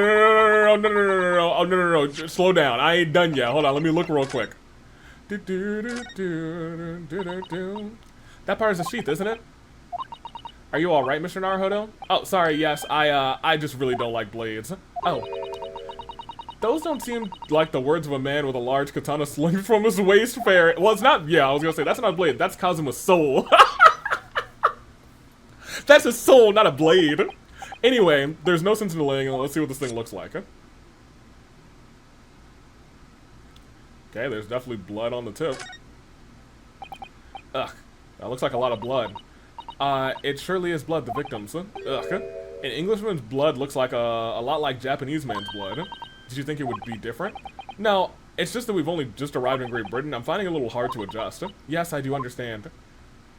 Oh, no. Slow down. I ain't done yet. Hold on. Let me look real quick. That part is a sheath, isn't it? Are you all right, Mr. Naruhodo? Oh, sorry. Yes, I just really don't like blades. Oh. Those don't seem like the words of a man with a large katana slung from his waist fair. Well, it's not. Yeah, I was gonna say that's not a blade. That's Kazuma's soul. That's his soul, not a blade. Anyway, there's no sense in delaying. Let's see what this thing looks like. Okay, there's definitely blood on the tip. Ugh, that looks like a lot of blood. It surely is blood, the victim's. Ugh. An Englishman's blood looks like a lot like Japanese man's blood. Did you think it would be different? No, it's just that we've only just arrived in Great Britain. I'm finding it a little hard to adjust. Yes, I do understand.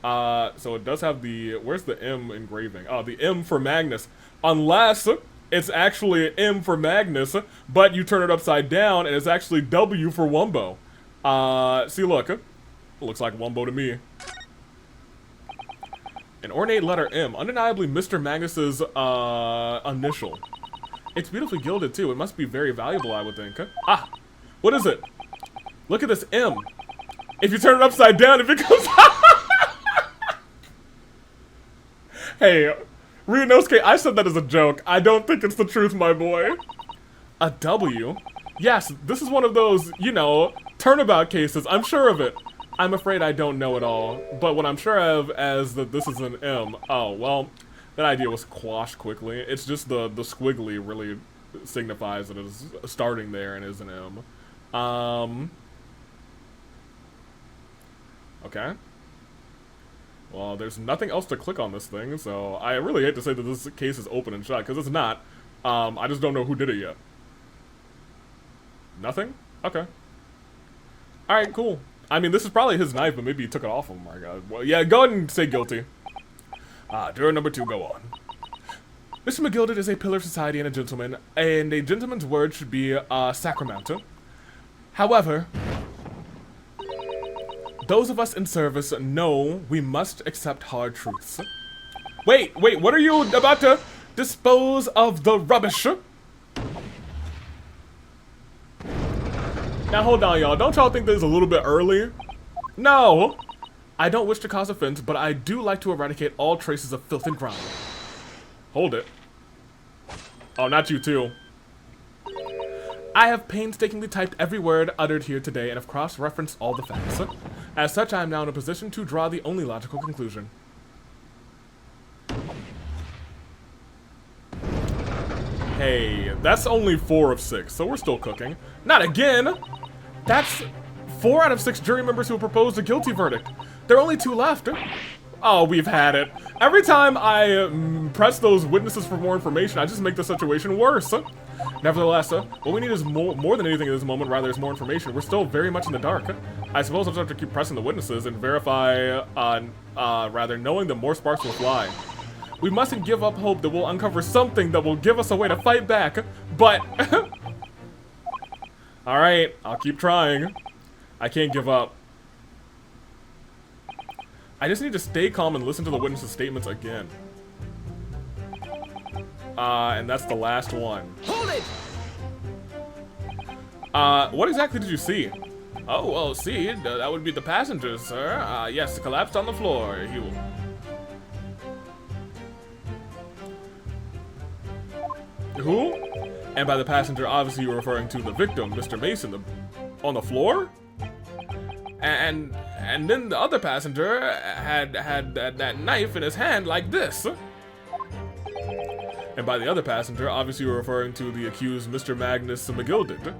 So it does have the... Where's the M engraving? Oh, the M for Magnus. Unless it's actually M for Magnus, but you turn it upside down and it's actually W for Wumbo. See, look. It looks like Wumbo to me. An ornate letter M. Undeniably Mr. Magnus's, initial. It's beautifully gilded, too. It must be very valuable, I would think. Ah! What is it? Look at this M. If you turn it upside down, it becomes... Hey, Ryunosuke, I said that as a joke. I don't think it's the truth, my boy. A W? Yes, this is one of those, you know, turnabout cases. I'm sure of it. I'm afraid I don't know it all, but what I'm sure of as that this is an M. Oh, well, that idea was quashed quickly. It's just the squiggly really signifies that it's starting there and is an M. Okay. Well, there's nothing else to click on this thing, so I really hate to say that this case is open and shut, because it's not. I just don't know who did it yet. Nothing? Okay. Alright, cool. I mean, this is probably his knife, but maybe he took it off him. Oh my god. Well, yeah, go ahead and say guilty. Juror number 2, go on. Mr. McGilded is a pillar of society and a gentleman's word should be sacramental. However, those of us in service know we must accept hard truths. Wait, what are you about to dispose of the rubbish? Now hold on, y'all. Don't y'all think this is a little bit early? No! I don't wish to cause offense, but I do like to eradicate all traces of filth and grime. Hold it. Oh, not you too. I have painstakingly typed every word uttered here today and have cross-referenced all the facts. As such, I am now in a position to draw the only logical conclusion. Hey, that's only 4 of 6, so we're still cooking. Not again! That's 4 out of 6 jury members who proposed a guilty verdict. There are only 2 left. Oh, we've had it. Every time I press those witnesses for more information, I just make the situation worse. Nevertheless, what we need is more than anything in this moment, rather, is more information. We're still very much in the dark. I suppose I'll just have to keep pressing the witnesses and verify, rather, knowing that more sparks will fly. We mustn't give up hope that we'll uncover something that will give us a way to fight back, but... Alright, I'll keep trying. I can't give up. I just need to stay calm and listen to the witnesses' statements again. And that's the last one. Hold it! What exactly did you see? Oh, well, see, that would be the passengers, sir. Yes, collapsed on the floor. Who? And by the passenger, obviously you're referring to the victim, Mr. Mason, on the floor? And then the other passenger had that knife in his hand like this. And by the other passenger, obviously you're referring to the accused Mr. Magnus McGilded.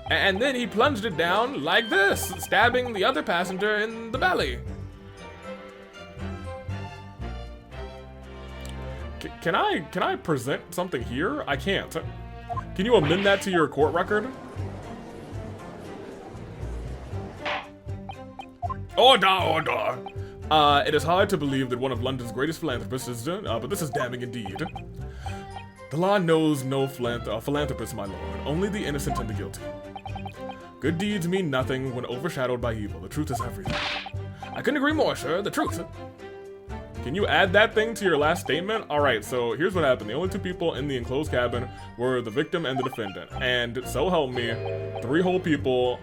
And then he plunged it down like this, stabbing the other passenger in the belly. Can I present something here? I can't. Can you amend that to your court record? Order, order! It is hard to believe that one of London's greatest philanthropists is, but this is damning indeed. The law knows no philanthropist, my lord, only the innocent and the guilty. Good deeds mean nothing when overshadowed by evil. The truth is everything. I couldn't agree more, sir. The truth. Can you add that thing to your last statement? Alright, so here's what happened. The only 2 people in the enclosed cabin were the victim and the defendant. And so help me, 3 whole people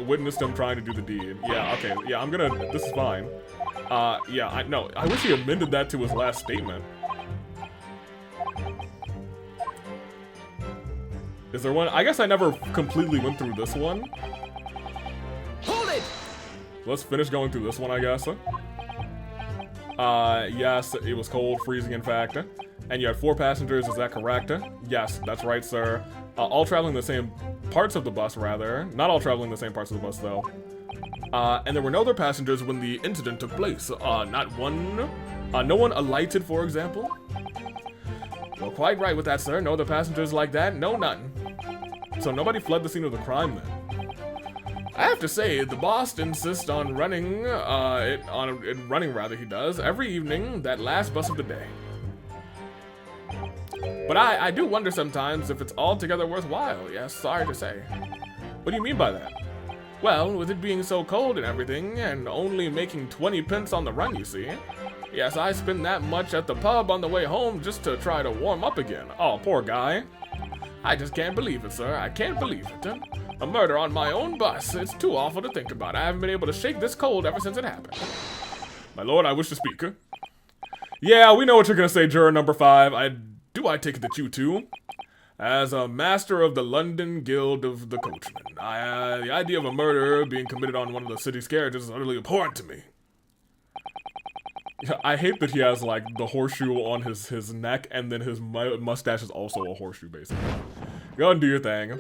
witnessed him trying to do the deed. Yeah, okay. Yeah, this is fine. Yeah, I wish he amended that to his last statement. Is there one? I guess I never completely went through this one. Hold it! Let's finish going through this one, I guess. Yes, it was cold, freezing, in fact. And you had 4 passengers, is that correct? Yes, that's right, sir. All traveling the same parts of the bus, rather. Not all traveling the same parts of the bus, though. And there were no other passengers when the incident took place. Not one. No one alighted, for example. You're quite right with that, sir. No other passengers like that. No, none. So nobody fled the scene of the crime, then. I have to say, the boss insists on running, he does, every evening, that last bus of the day. But I do wonder sometimes if it's altogether worthwhile, yes, sorry to say. What do you mean by that? Well, with it being so cold and everything, and only making 20 pence on the run, you see. Yes, I spend that much at the pub on the way home just to try to warm up again. Oh, poor guy. I just can't believe it, sir. I can't believe it. A murder on my own bus. It's too awful to think about. I haven't been able to shake this cold ever since it happened. My lord, I wish to speak. Yeah, we know what you're gonna say, juror number 5. I take it that you too. As a master of the London Guild of the Coachmen, the idea of a murder being committed on one of the city's carriages is utterly abhorrent to me. I hate that he has, like, the horseshoe on his neck, and then his mustache is also a horseshoe, basically. Go and do your thing.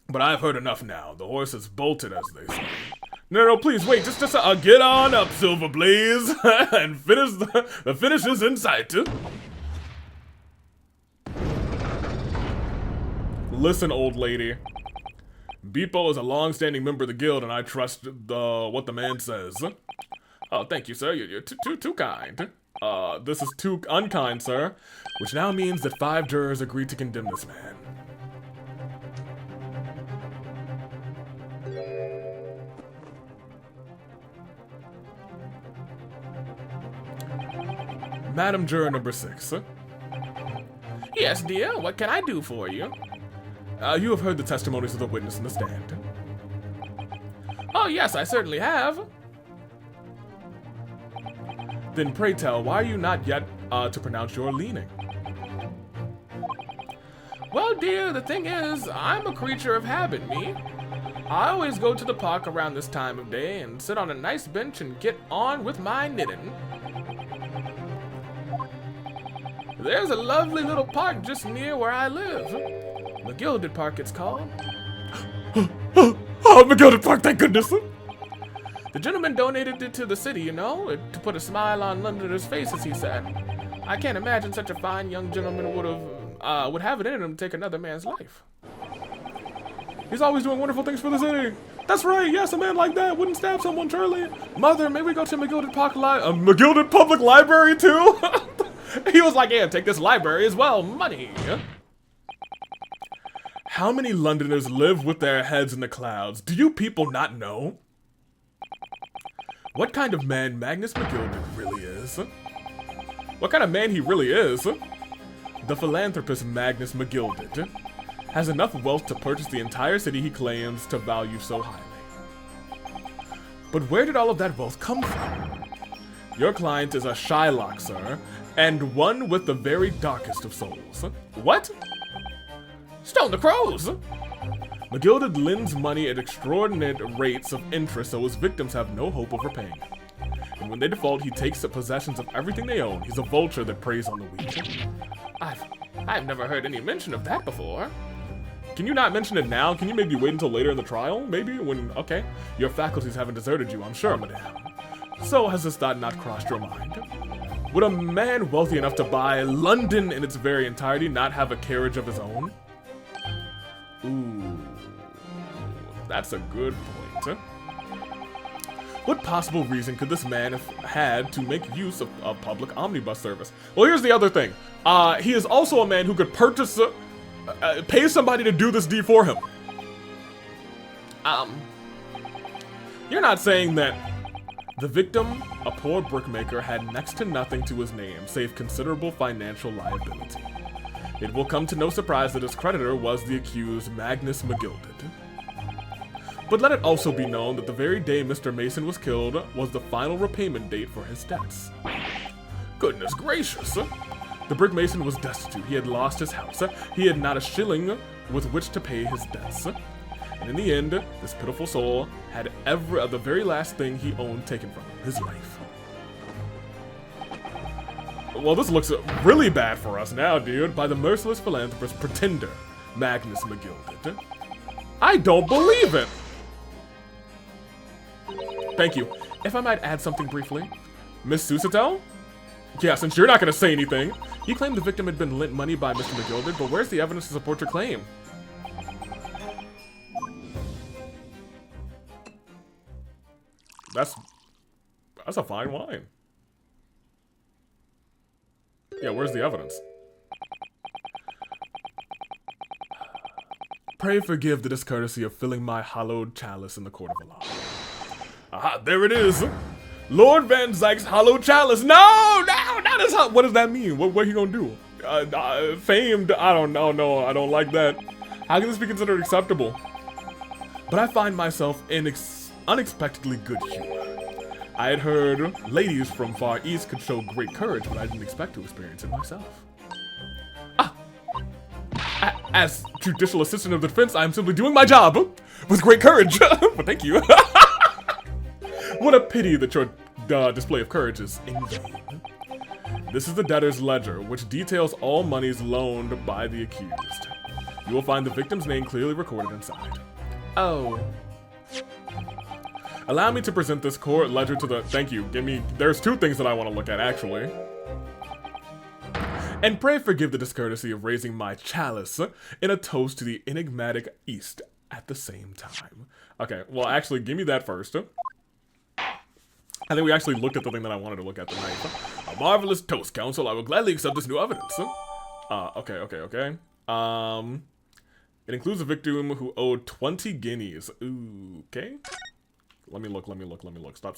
But I've heard enough now. The horse has bolted, as they say. No, please, wait, just get on up, Silver Blaze, and finish the finish is in sight. Listen, old lady. Beepo is a long-standing member of the guild, and I trust what the man says. Oh, thank you, sir. You're too kind. This is too unkind, sir. Which now means that 5 jurors agreed to condemn this man. Madam Juror number 6. Yes, dear. What can I do for you? You have heard the testimonies of the witness in the stand. Oh, yes, I certainly have. Then pray tell, why are you not yet to pronounce your leaning? Well, dear, the thing is, I'm a creature of habit, me. I always go to the park around this time of day and sit on a nice bench and get on with my knitting. There's a lovely little park just near where I live. McGilded Park, it's called. Oh, McGilded Park, thank goodness. The gentleman donated it to the city, you know, to put a smile on Londoners' faces, he said. I can't imagine such a fine young gentleman would have it in him to take another man's life. He's always doing wonderful things for the city. That's right, yes, a man like that wouldn't stab someone, surely. Mother, may we go to McGilded Park McGilded Public Library, too? He was like, yeah, take this library as well, money. How many Londoners live with their heads in the clouds? Do you people not know? What kind of man Magnus McGilded really is? What kind of man he really is? The philanthropist Magnus McGilded has enough wealth to purchase the entire city he claims to value so highly. But where did all of that wealth come from? Your client is a Shylock, sir, and one with the very darkest of souls. What? Stone the Crows! McGilded lends money at extraordinary rates of interest so his victims have no hope of repaying it. And when they default, he takes the possessions of everything they own. He's a vulture that preys on the weak. I've never heard any mention of that before. Can you not mention it now? Can you maybe wait until later in the trial? Maybe when, okay. Your faculties haven't deserted you, I'm sure, madame. So has this thought not crossed your mind? Would a man wealthy enough to buy London in its very entirety not have a carriage of his own? Ooh, that's a good point. What possible reason could this man have had to make use of a public omnibus service? Well, here's the other thing. He is also a man who could purchase, pay somebody to do this deed for him. You're not saying that the victim, a poor brickmaker, had next to nothing to his name save considerable financial liability. It will come to no surprise that his creditor was the accused Magnus McGilded. But let it also be known that the very day Mr. Mason was killed was the final repayment date for his debts. Goodness gracious! The brick mason was destitute. He had lost his house. He had not a shilling with which to pay his debts. And in the end, this pitiful soul had the very last thing he owned taken from him, his life. Well, this looks really bad for us now, dude. By the merciless philanthropist pretender, Magnus McGilded. I don't believe it! Thank you. If I might add something briefly. Miss Susato? Yeah, since you're not gonna say anything. You claim the victim had been lent money by Mr. McGilded, but where's the evidence to support your claim? That's a fine wine. Yeah, where's the evidence? Pray forgive the discourtesy of filling my hallowed chalice in the court of law. Aha, there it is! Lord Van Zyke's hallowed chalice! No, not his what does that mean? What he gonna do? Famed, I don't know, no, I don't like that. How can this be considered acceptable? But I find myself in unexpectedly good humor. I had heard ladies from Far East could show great courage, but I didn't expect to experience it myself. Ah! As judicial assistant of the defense, I am simply doing my job with great courage. But thank you. What a pity that your display of courage is in vain. This is the debtor's ledger, which details all monies loaned by the accused. You will find the victim's name clearly recorded inside. Oh. Allow me to present this court ledger to the... Thank you. There's two things that I want to look at, actually. And pray forgive the discourtesy of raising my chalice in a toast to the enigmatic East at the same time. Okay, well, actually, give me that first. I think we actually looked at the thing that I wanted to look at tonight. A marvelous toast, counsel. I will gladly accept this new evidence. Okay. It includes a victim who owed 20 guineas. Ooh, okay. Let me look. Stop.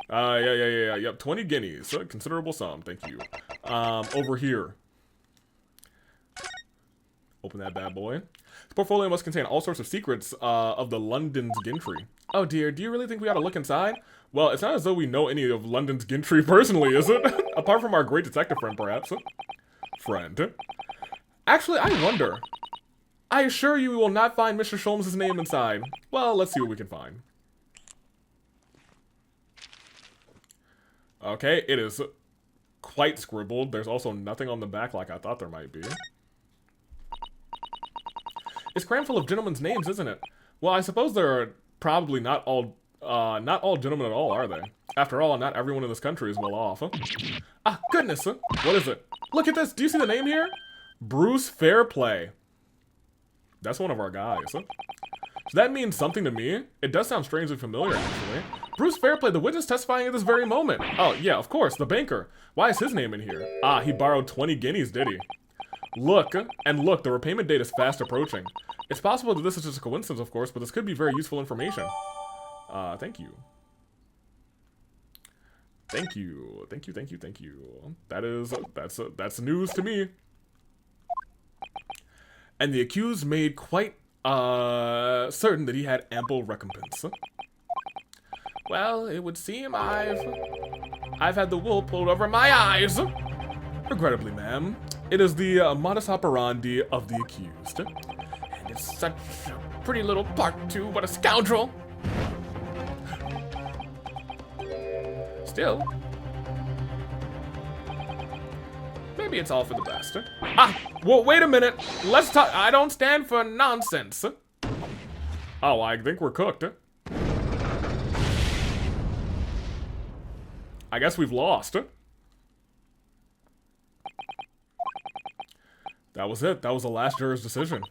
Yep, 20 guineas. Considerable sum, thank you. Over here. Open that bad boy. This portfolio must contain all sorts of secrets of the London's gentry. Oh dear, do you really think we ought to look inside? Well, it's not as though we know any of London's gentry personally, is it? Apart from our great detective friend, perhaps. Friend. Actually, I wonder. I assure you we will not find Mr. Sholmes' name inside. Well, let's see what we can find. Okay, it is quite scribbled. There's also nothing on the back like I thought there might be. It's crammed full of gentlemen's names, isn't it? Well, I suppose there are probably not all gentlemen at all, are they? After all, not everyone in this country is well off. Huh? Ah, goodness! Huh? What is it? Look at this! Do you see the name here? Bruce Fairplay. That's one of our guys. Huh? Does that mean something to me? It does sound strangely familiar, actually. Bruce Fairplay, the witness testifying at this very moment. Oh, yeah, of course, the banker. Why is his name in here? Ah, he borrowed 20 guineas, did he? Look, the repayment date is fast approaching. It's possible that this is just a coincidence, of course, but this could be very useful information. Thank you. Thank you. That's news to me. And the accused made quite certain that he had ample recompense. Well, it would seem I've had the wool pulled over my eyes. Regrettably, ma'am, it is the modus operandi of the accused. And it's such a pretty little part too, what a scoundrel. Still, maybe it's all for the best. Ah, well, wait a minute. Let's talk. I don't stand for nonsense. Oh, I think we're cooked. I guess we've lost. That was it. That was the last juror's decision.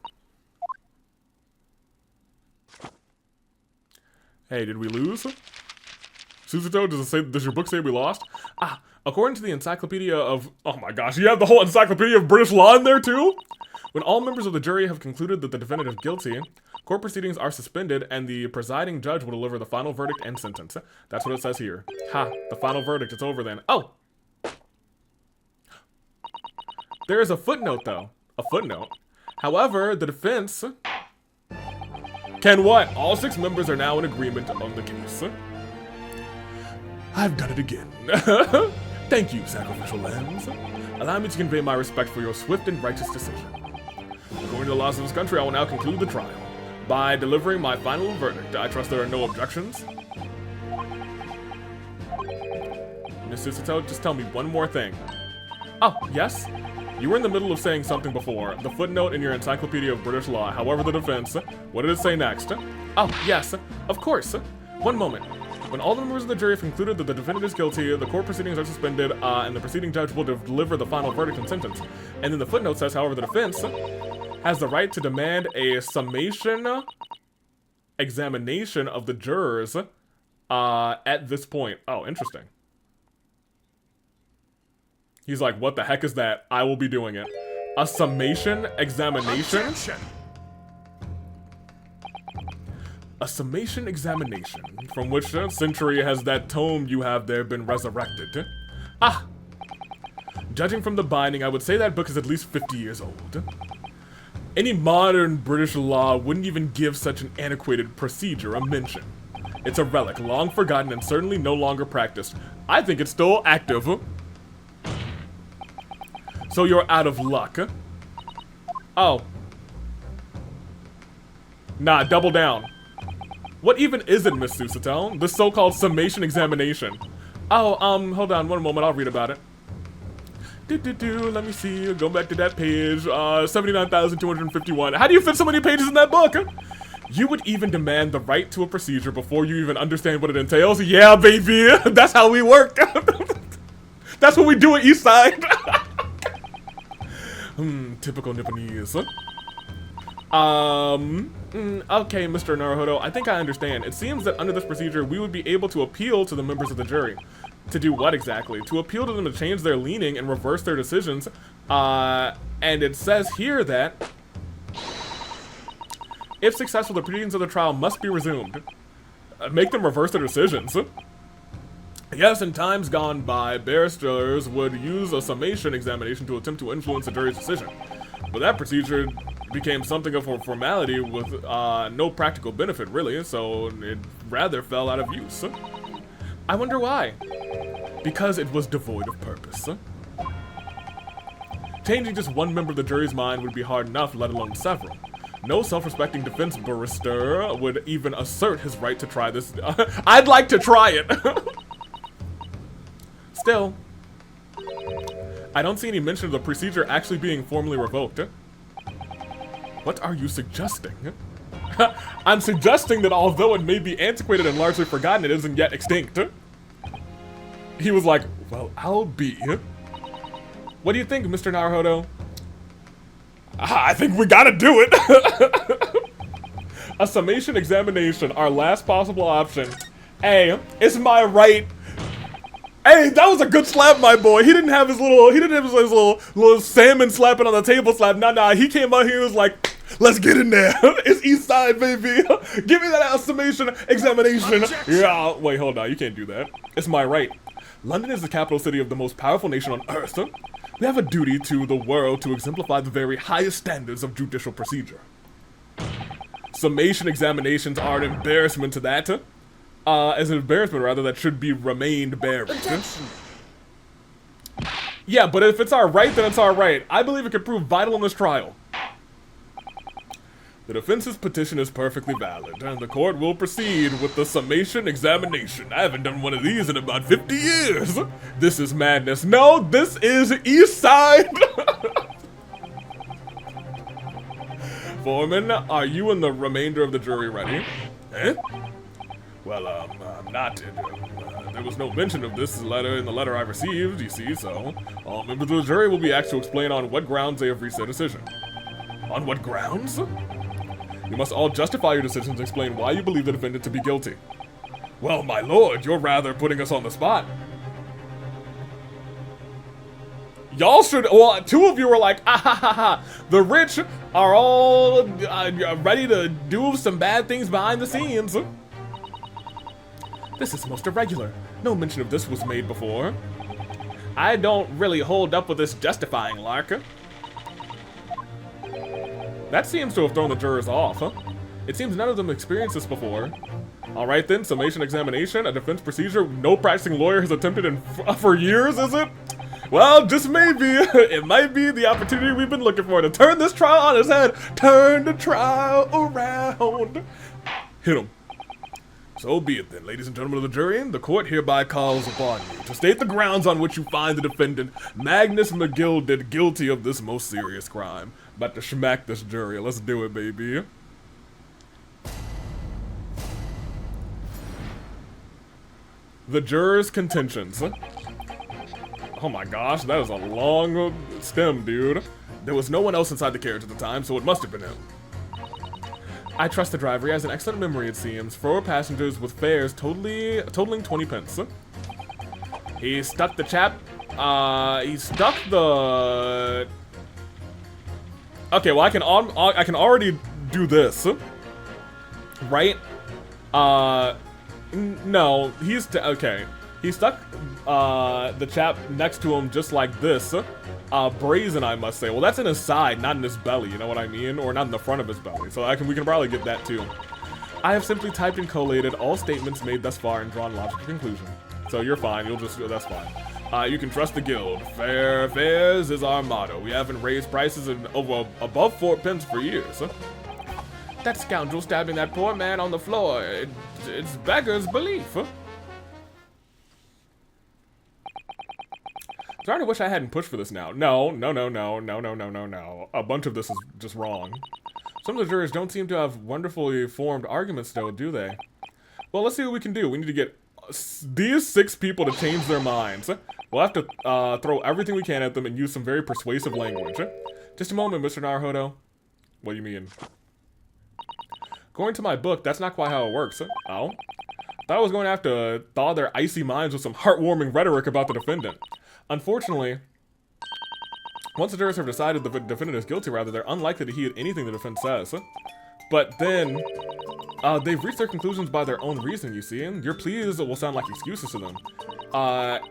Hey, did we lose? Suzuto, does your book say we lost? Ah, according to the encyclopedia of... Oh my gosh, you have the whole encyclopedia of British law in there too? When all members of the jury have concluded that the defendant is guilty, court proceedings are suspended and the presiding judge will deliver the final verdict and sentence. That's what it says here. Ha, the final verdict, it's over then. Oh! There is a footnote though. A footnote. However, the defense... Can what? All 6 members are now in agreement on the case. I've done it again. Thank you, sacrificial lambs. Allow me to convey my respect for your swift and righteous decision. According to the laws of this country, I will now conclude the trial by delivering my final verdict. I trust there are no objections. Miss Suzuto, just tell me one more thing. Oh, yes? You were in the middle of saying something before. The footnote in your Encyclopedia of British Law. However, the defense. What did it say next? Oh, yes. Of course. One moment. When all the members of the jury have concluded that the defendant is guilty, the court proceedings are suspended, and the proceeding judge will deliver the final verdict and sentence. And then the footnote says, however, the defense has the right to demand a summation examination of the jurors at this point. Oh, interesting. He's like, what the heck is that? I will be doing it. A summation examination? Objection! A summation examination, from which century has that tome you have there been resurrected? Ah! Judging from the binding, I would say that book is at least 50 years old. Any modern British law wouldn't even give such an antiquated procedure a mention. It's a relic, long forgotten and certainly no longer practiced. I think it's still active. So you're out of luck. Oh. Nah, double down. What even is it, Miss Susatel? The so-called summation examination. Oh, hold on one moment, I'll read about it. Let me see, go back to that page, 79,251. How do you fit so many pages in that book? You would even demand the right to a procedure before you even understand what it entails? Yeah, baby, that's how we work. That's what we do at Eastside. Typical Nipponese. Okay, Mr. Naruhodo, I think I understand. It seems that under this procedure, we would be able to appeal to the members of the jury. To do what exactly? To appeal to them to change their leaning and reverse their decisions. And it says here that if successful, the proceedings of the trial must be resumed. Make them reverse their decisions. Yes, in times gone by, barristers would use a summation examination to attempt to influence the jury's decision. But that procedure became something of a formality with no practical benefit, really, so it rather fell out of use. I wonder why. Because it was devoid of purpose. Changing just one member of the jury's mind would be hard enough, let alone several. No self-respecting defense barrister would even assert his right to try this. I'd like to try it! Still, I don't see any mention of the procedure actually being formally revoked. What are you suggesting? I'm suggesting that although it may be antiquated and largely forgotten, it isn't yet extinct. He was like, well, I'll be. What do you think, Mr. Naruhodo? I think we gotta do it. A summation examination, our last possible option. Hey, it's my right. Hey, that was a good slap, my boy. He didn't have his little salmon slapping on the table slap. Nah, he came out here and was like, let's get in there. It's East Side, baby. Give me that summation examination. Yeah, wait, hold on. You can't do that. It's my right. London is the capital city of the most powerful nation on earth. We have a duty to the world to exemplify the very highest standards of judicial procedure. Summation examinations are an embarrassment to that. As an embarrassment, rather, that should be remained buried. Yeah, but if it's our right, then it's our right. I believe it could prove vital in this trial. The defense's petition is perfectly valid, and the court will proceed with the summation examination. I haven't done one of these in about 50 years. This is madness. No, this is East Side. Foreman, are you and the remainder of the jury ready? Eh? Well, I'm not. There was no mention of this letter in the letter I received, you see, so all members of the jury will be asked to explain on what grounds they have reached their decision. On what grounds? You must all justify your decisions and explain why you believe the defendant to be guilty. Well, my lord, you're rather putting us on the spot. Y'all should, well, two of you were like, ah ha ha ha. The rich are all ready to do some bad things behind the scenes. This is most irregular. No mention of this was made before. I don't really hold up with this justifying lark. That seems to have thrown the jurors off, huh? It seems none of them experienced this before. Alright then, summation examination, a defense procedure no practicing lawyer has attempted in for years, is it? Well, just maybe. It might be the opportunity we've been looking for to turn this trial on its head. Turn the trial around. Hit him. So be it then, ladies and gentlemen of the jury. The court hereby calls upon you to state the grounds on which you find the defendant, Magnus McGilded, guilty of this most serious crime. About to schmack this jury. Let's do it, baby. The jurors' contentions. Oh my gosh, that is a long stem, dude. There was no one else inside the carriage at the time, so it must have been him. I trust the driver. He has an excellent memory, it seems. 4 passengers with fares totaling 20 pence. He stuck the chap. He stuck the. Okay, well I can already do this, right? No, okay. He stuck the chap next to him just like this. Brazen, I must say. Well, that's in his side, not in his belly, you know what I mean? Or not in the front of his belly. So we can probably get that too. I have simply typed and collated all statements made thus far and drawn logical conclusion. So you're fine, that's fine. You can trust the guild. Fair fares is our motto. We haven't raised prices in above 4 pence for years. That scoundrel stabbing that poor man on the floor. It's beggar's belief. Starting to wish I hadn't pushed for this now. No. A bunch of this is just wrong. Some of the jurors don't seem to have wonderfully formed arguments though, do they? Well, let's see what we can do. We need to get these 6 people to change their minds. We'll have to throw everything we can at them and use some very persuasive language. Just a moment, Mr. Naruhodo. What do you mean? According to my book, that's not quite how it works. Oh? Thought I was going to have to thaw their icy minds with some heartwarming rhetoric about the defendant. Unfortunately, once the jurors have decided the defendant is guilty, rather, they're unlikely to heed anything the defense says. But then, they've reached their conclusions by their own reasoning, you see, and your pleas will sound like excuses to them.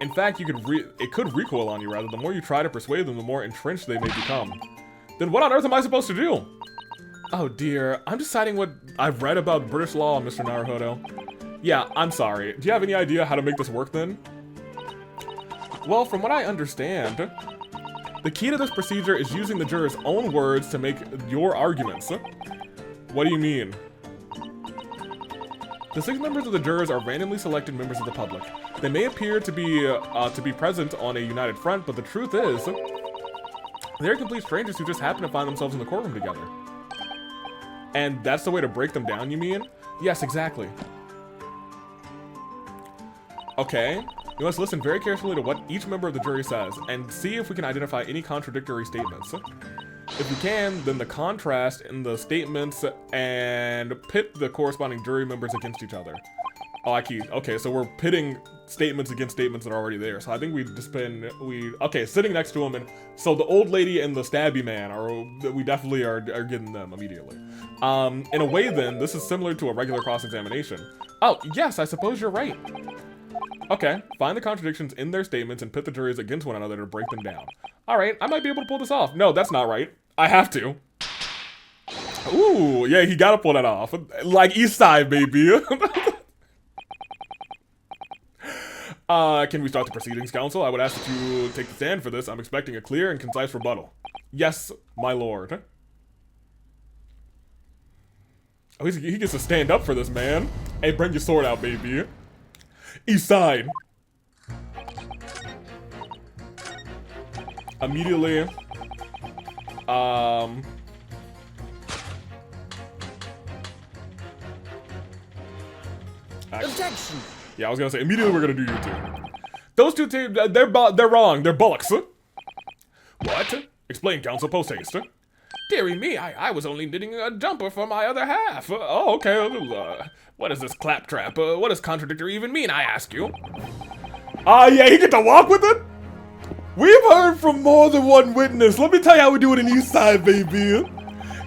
In fact, it could recoil on you, rather. The more you try to persuade them, the more entrenched they may become. Then what on earth am I supposed to do? Oh dear, I'm deciding what I've read about British law, Mr. Naruhodo. Yeah, I'm sorry. Do you have any idea how to make this work then? Well, from what I understand, the key to this procedure is using the jurors' own words to make your arguments. What do you mean? The 6 members of the jurors are randomly selected members of the public. They may appear to be present on a united front, but the truth is, they're complete strangers who just happen to find themselves in the courtroom together. And that's the way to break them down, you mean? Yes, exactly. Okay. You must listen very carefully to what each member of the jury says, and see if we can identify any contradictory statements. If we can, then the contrast in the statements and pit the corresponding jury members against each other. Oh, okay, so we're pitting statements against statements that are already there. So I think okay, sitting next to them, and so the old lady and the stabby man we definitely are getting them immediately. In a way then, this is similar to a regular cross-examination. Oh, yes, I suppose you're right. Okay, find the contradictions in their statements and pit the juries against one another to break them down. Alright, I might be able to pull this off. No, that's not right. I have to. Ooh, yeah, he gotta pull that off. Like East Side, baby. Can we start the proceedings, counsel? I would ask that you take the stand for this. I'm expecting a clear and concise rebuttal. Yes, my lord. Oh, he gets to stand up for this, man. Hey, bring your sword out, baby. East Side. Immediately. Objection! Yeah, I was gonna say, immediately we're gonna do you two. Those two teams, they're wrong. They're bullocks. What? Explain, counsel, post haste. Dearie me, I was only knitting a jumper for my other half. Oh, okay. What is this claptrap? What does contradictory even mean, I ask you? Yeah, you get to walk with it? We've heard from more than one witness. Let me tell you how we do it in East Side, baby.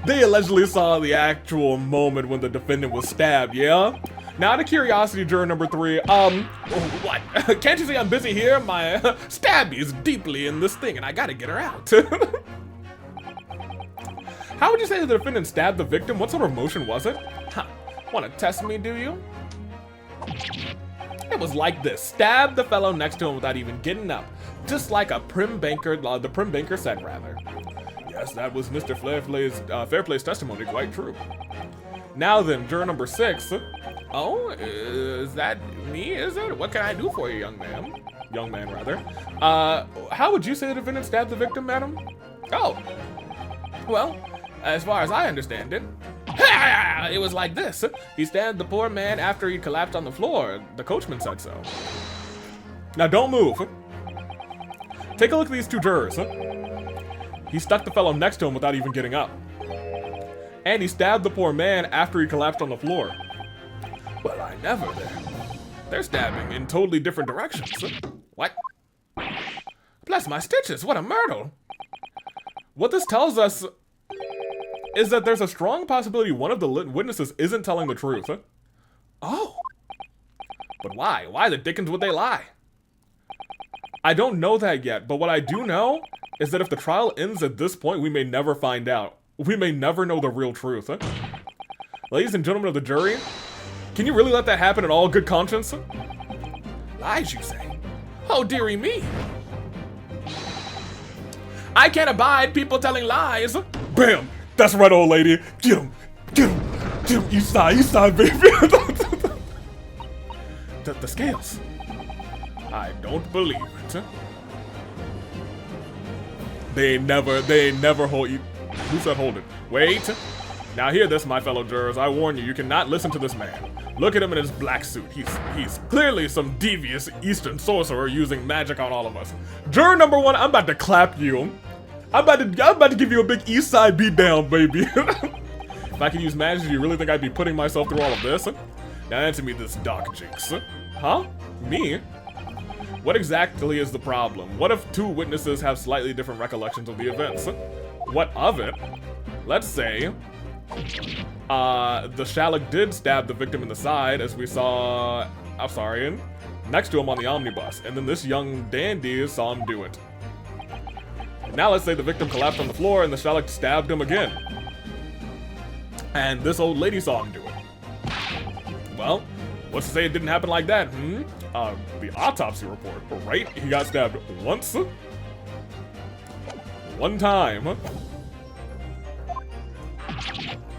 They allegedly saw the actual moment when the defendant was stabbed, yeah? Now, out of curiosity, juror number 3, what? Can't you see I'm busy here? My stabby is deeply in this thing, and I gotta get her out. How would you say the defendant stabbed the victim? What sort of motion was it? Huh. Wanna test me, do you? It was like this. Stab the fellow next to him without even getting up. Just like a prim banker, the prim banker said, rather. Yes, that was Mr. Fairplay's testimony, quite true. Now then, juror number 6. Oh, is that me, is it? What can I do for you, young man? Young man, rather. How would you say the defendant stabbed the victim, madam? Oh. Well, as far as I understand it, it was like this. He stabbed the poor man after he collapsed on the floor. The coachman said so. Now don't move. Take a look at these two jurors. He stuck the fellow next to him without even getting up. And he stabbed the poor man after he collapsed on the floor. Well, I never then. They're stabbing in totally different directions. What? Bless my stitches, what a myrtle. What this tells us is that there's a strong possibility one of the witnesses isn't telling the truth. Oh. But why? Why the dickens would they lie? I don't know that yet, but what I do know is that if the trial ends at this point, we may never find out. We may never know the real truth. Ladies and gentlemen of the jury, can you really let that happen in all good conscience? Lies, you say? Oh, dearie me. I can't abide people telling lies. Bam! That's right, old lady. Get him. Get him. Get him. East side, baby. The scales. I don't believe it. They never hold you. Who said hold it? Wait. Now hear this, my fellow jurors. I warn you, you cannot listen to this man. Look at him in his black suit. He's clearly some devious Eastern sorcerer using magic on all of us. Juror number 1, I'm about to clap you. I'm about to give you a big East Side beatdown, baby. If I could use magic, do you really think I'd be putting myself through all of this? Now answer me this, Doc Jinx. Huh? Me? What exactly is the problem? What if 2 witnesses have slightly different recollections of the events? What of it? Let's say the Shallock did stab the victim in the side, as we saw Alsarian next to him on the omnibus, and then this young dandy saw him do it. Now let's say the victim collapsed on the floor and the Shallock stabbed him again, and this old lady saw him do it. Well, what's to say it didn't happen like that, the autopsy report, right? He got stabbed once? One time.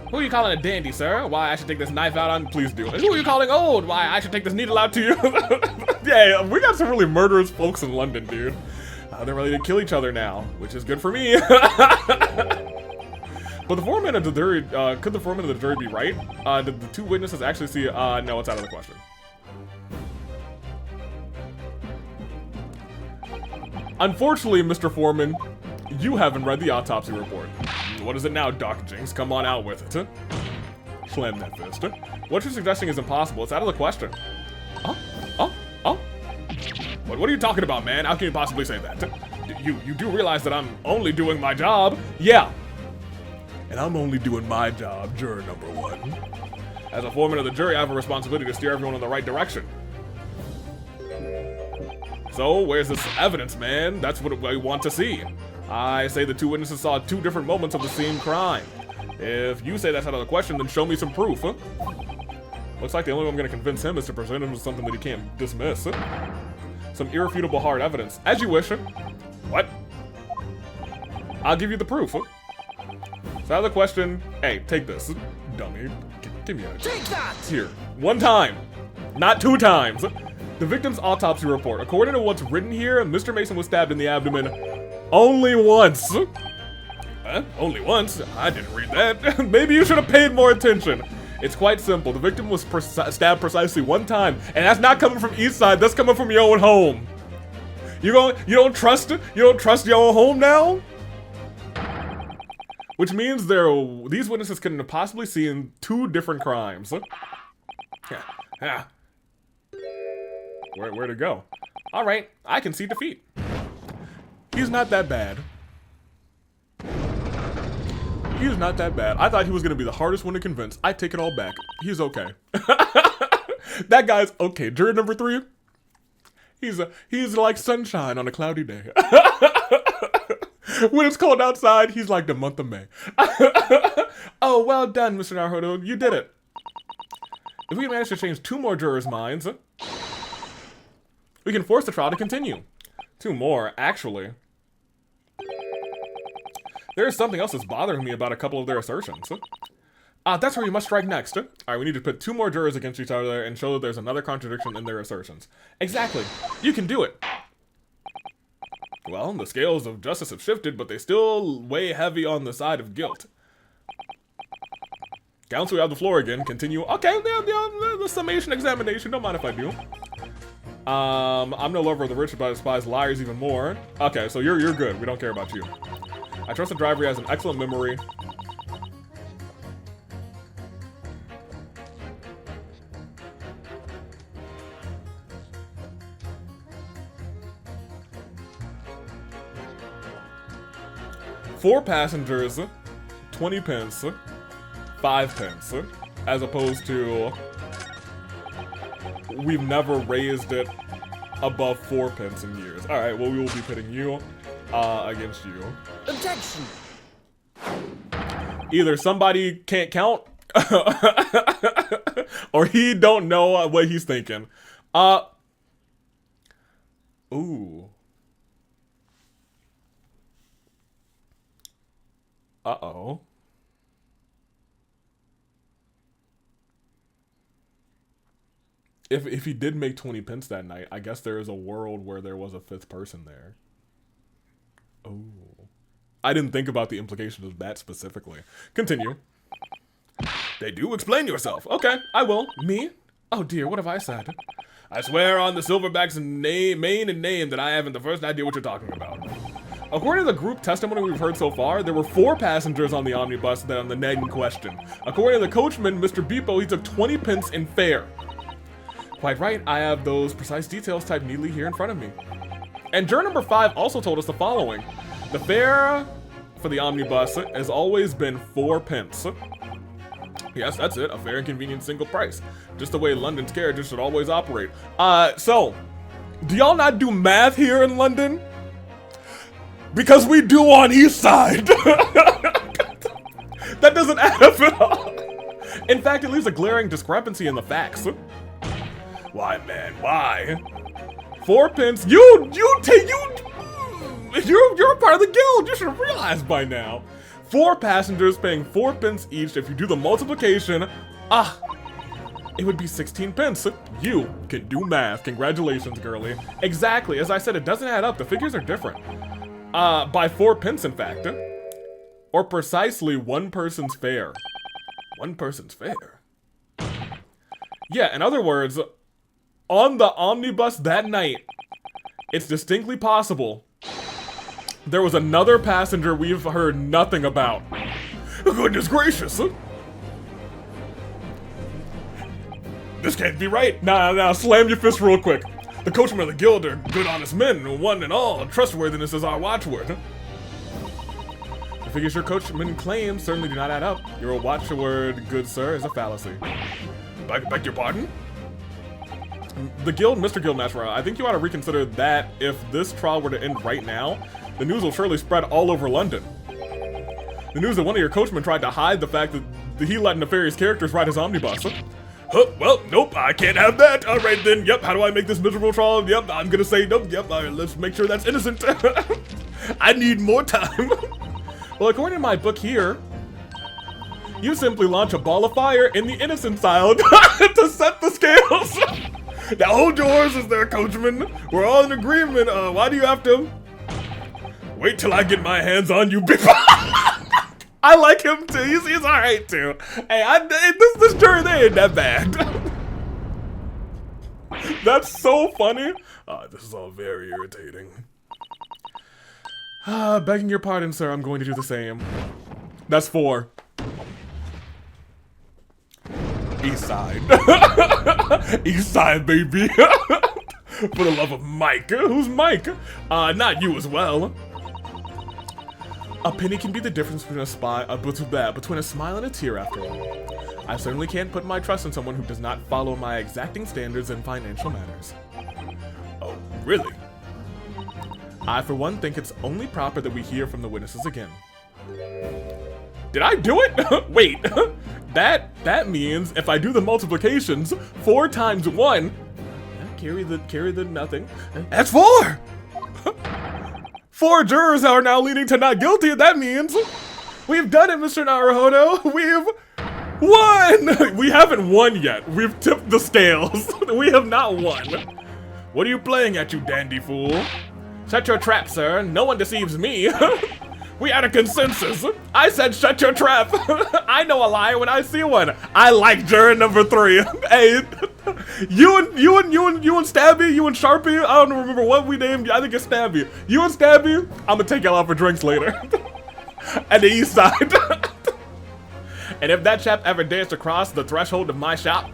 Who are you calling a dandy, sir? Why I should take this knife out on? Please do. And who are you calling old? Why I should take this needle out to you? Yeah, we got some really murderous folks in London, dude. They're ready to kill each other now, which is good for me. But the foreman of the jury, could the foreman of the jury be right? Did the 2 witnesses actually see? No, it's out of the question. Unfortunately, Mr. Foreman, you haven't read the autopsy report. What is it now, Doc Jinx? Come on out with it. Slam that fist. What you're suggesting is impossible. It's out of the question. What are you talking about, man? How can you possibly say that? You do realize that I'm only doing my job? Yeah. And I'm only doing my job, juror number 1. As a foreman of the jury, I have a responsibility to steer everyone in the right direction. So, where's this evidence, man? That's what we want to see. I say the 2 witnesses saw 2 different moments of the same crime. If you say that's out of the question, then show me some proof. Looks like the only way I'm going to convince him is to present him with something that he can't dismiss. Some irrefutable hard evidence. As you wish. What? I'll give you the proof. So out of the question, hey, take this. Dummy. Give me a... Take that! Here. 1 time. Not 2 times. The victim's autopsy report. According to what's written here, Mr. Mason was stabbed in the abdomen only once. Only once? I didn't read that. Maybe you should have paid more attention. It's quite simple. The victim was stabbed precisely 1 time, and that's not coming from East Side. That's coming from your own home. You don't trust it? You don't trust your own home now? Which means these witnesses couldn't have possibly seen 2 different crimes. Yeah. Where to go? All right, I can see defeat. He's not that bad. He's not that bad. I thought he was gonna be the hardest one to convince. I take it all back. He's okay. That guy's okay. Juror number 3. He's like sunshine on a cloudy day. When it's cold outside, he's like the month of May. Oh, well done, Mr. Naruto. You did it. If we manage to change 2 more jurors' minds, we can force the trial to continue. 2 more, actually. There's something else that's bothering me about a couple of their assertions. That's where you must strike next. Alright, we need to put 2 more jurors against each other and show that there's another contradiction in their assertions. Exactly. You can do it. Well, the scales of justice have shifted, but they still weigh heavy on the side of guilt. Counsel, you have the floor again. Continue. Okay, the summation examination. Don't mind if I do. I'm no lover of the rich, but I despise liars even more. Okay, so you're good. We don't care about you. I trust the driver. He has an excellent memory. Four passengers, 20 pence, 5 pence, as opposed to we've never raised it above 4 pence in years. All right, well, we will be pitting you against you. Objection! Either somebody can't count or he don't know what he's thinking. Ooh. Uh-oh. If he did make 20 pence that night, I guess there is a world where there was a fifth person there. Oh. I didn't think about the implications of that specifically. Continue. They do explain yourself. Okay, I will. Me? Oh dear, what have I said? I swear on the Silverback's mane and name that I haven't the first idea what you're talking about. According to the group testimony we've heard so far, there were 4 passengers on the omnibus that on the night in question. According to the coachman, Mr. Beepo, he took 20 pence in fare. Quite right, I have those precise details typed neatly here in front of me. And juror number 5 also told us the following. The fare for the omnibus has always been 4 pence. Yes, that's it, a fair and convenient single price. Just the way London's carriages should always operate. So, do y'all not do math here in London? Because we do on East Side. That doesn't add up at all. In fact, it leaves a glaring discrepancy in the facts. Why, man, why? 4 pence, you're a part of the guild, you should have realized by now. 4 passengers paying 4 pence each. If you do the multiplication, it would be 16 pence. You can do math. Congratulations, girly. Exactly, as I said, it doesn't add up. The figures are different. By 4 pence, in fact. Or precisely 1 person's fare. 1 person's fare. Yeah, in other words, on the omnibus that night, it's distinctly possible there was another passenger we've heard nothing about. Goodness gracious. This can't be right. Nah, slam your fist real quick. The coachman of the guild are good honest men, one and all. Trustworthiness is our watchword. The figures your coachman claims certainly do not add up. Your watchword, good sir, is a fallacy. Beg your pardon? The guild, Mr. Guildmaster, I think you ought to reconsider that. If this trial were to end right now, the news will surely spread all over London. The news that one of your coachmen tried to hide the fact that he let nefarious characters ride his omnibus. Well, nope, I can't have that. All right then, yep, how do I make this miserable trial? Yep, I'm gonna say nope, yep, all right, let's make sure that's innocent. I need more time. Well, according to my book here, you simply launch a ball of fire in the innocent side to set the scales. Now hold your horses there, coachman. We're all in agreement. Why do you have to... Wait till I get my hands on you, big. I like him too. He's all right too. Hey, this jury, they ain't that bad. That's so funny. This is all very irritating. Begging your pardon, sir. I'm going to do the same. That's 4. East Side. East Side, baby. For the love of Mike. Who's Mike? Not you as well. A penny can be the difference between between a smile and a tear, after all. I certainly can't put my trust in someone who does not follow my exacting standards in financial matters. Oh, really? I, for one, think it's only proper that we hear from the witnesses again. Did I do it? Wait, that means if I do the multiplications, 4 times 1, carry the nothing. That's 4! 4 jurors are now leaning to not guilty, and that means we've done it, Mr. Naruhodo. We've won! We haven't won yet. We've tipped the scales. We have not won. What are you playing at, you dandy fool? Shut your trap, sir. No one deceives me. We had a consensus. I said shut your trap. I know a lie when I see one. I like juror number 3. Hey, you and Stabby, you and Sharpie, I don't remember what we named you. I think it's Stabby. You and Stabby, I'm gonna take y'all out for drinks later. At the East Side. And if that chap ever dares to cross the threshold of my shop,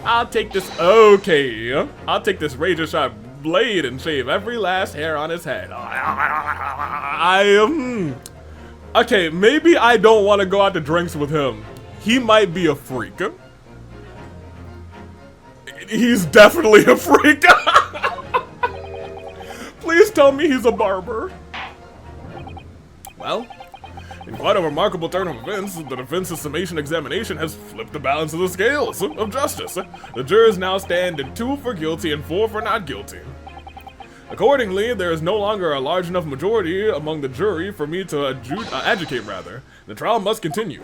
I'll take this, I'll take this razor sharp blade and shave every last hair on his head. Okay, maybe I don't want to go out to drinks with him. He might be a freak. He's definitely a freak. Please tell me he's a barber. Well, in quite a remarkable turn of events, the defense's summation examination has flipped the balance of the scales of justice. The jurors now stand at 2 for guilty and 4 for not guilty. Accordingly, there is no longer a large enough majority among the jury for me to adjudicate, rather. The trial must continue.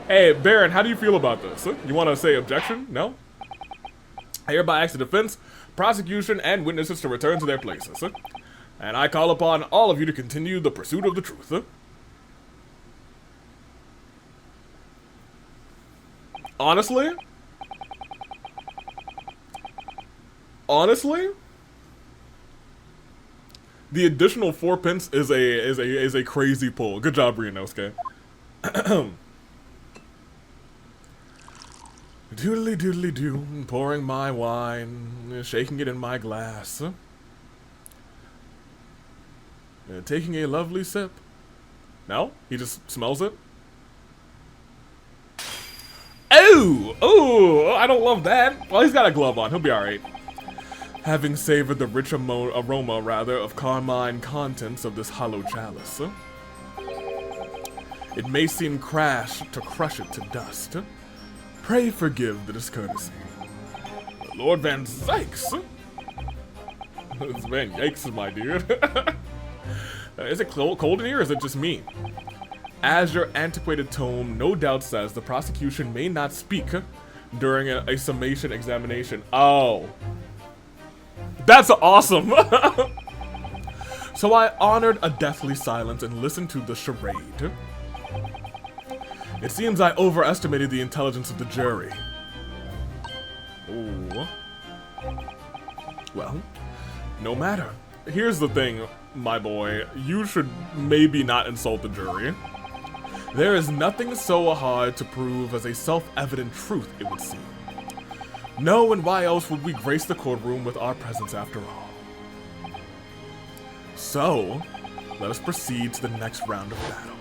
Hey, Baron, how do you feel about this? You want to say objection? No? I hereby ask the defense, prosecution, and witnesses to return to their places. And I call upon all of you to continue the pursuit of the truth. Honestly? Honestly? The additional 4 pence is a crazy pull. Good job, Ryunosuke. Doodly doodly doo, pouring my wine, shaking it in my glass. Taking a lovely sip. No? He just smells it? Oh! Oh! I don't love that. Well, he's got a glove on. He'll be alright. Having savored the rich aroma, rather, of carmine contents of this hollow chalice. It may seem crash to crush it to dust. Pray forgive the discourtesy. Lord Van Zykes? This Van Yikes is my dude. Is it cold in here, or is it just me? As your antiquated tome no doubt says, the prosecution may not speak during a summation examination. Oh. That's awesome! So I honored a deathly silence and listened to the charade. It seems I overestimated the intelligence of the jury. Ooh. Well, no matter. Here's the thing, my boy. You should maybe not insult the jury. There is nothing so hard to prove as a self-evident truth, it would seem. No, and why else would we grace the courtroom with our presence after all? So, let us proceed to the next round of battle.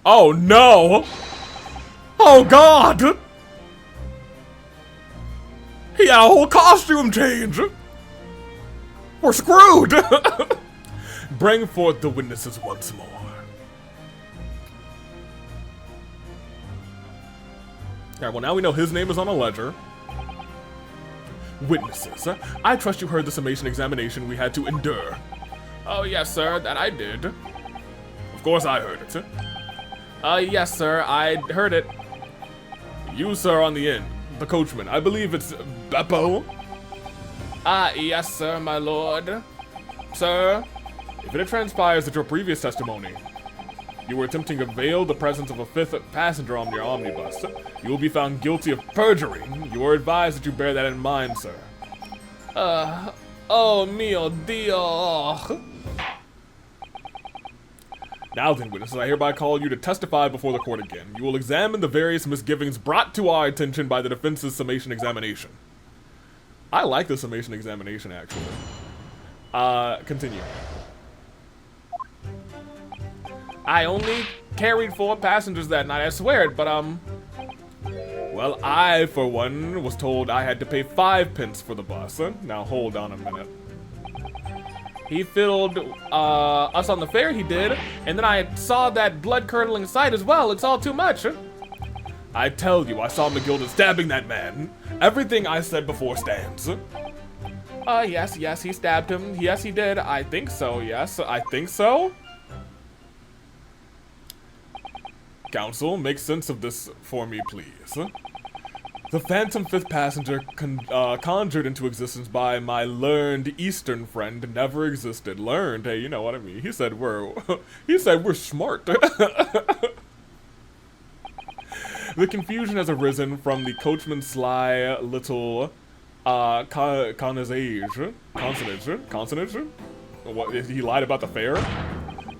Oh no! Oh god! He had a whole costume change! We're screwed! Bring forth the witnesses once more. Alright, well now we know his name is on a ledger. Witnesses, I trust you heard the summation examination we had to endure. Oh yes, sir, that I did. Of course I heard it. Yes, sir, I heard it. You, sir, on the end. The coachman. I believe it's Beppo. Yes, sir, my lord. Sir, if it transpires that your previous testimony, you were attempting to veil the presence of a 5th passenger on your omnibus, you will be found guilty of perjury. You are advised that you bear that in mind, sir. Oh mio Dio. Now then, witnesses, I hereby call you to testify before the court again. You will examine the various misgivings brought to our attention by the defense's summation examination. I like the summation examination, actually. Continue. I only carried 4 passengers that night, I swear it, but, well, I, for one, was told I had to pay 5 pence for the bus. Now, hold on a minute. He filled us on the fare, he did, and then I saw that blood-curdling sight as well. It's all too much. I tell you, I saw McGilda stabbing that man. Everything I said before stands. Yes, he stabbed him. Yes, he did. I think so, yes. I think so. Counsel, make sense of this for me, please. The phantom 5th passenger conjured into existence by my learned Eastern friend never existed. Learned, hey, you know what I mean. He said we're smart. The confusion has arisen from the coachman's sly little consonage. What, he lied about the fare?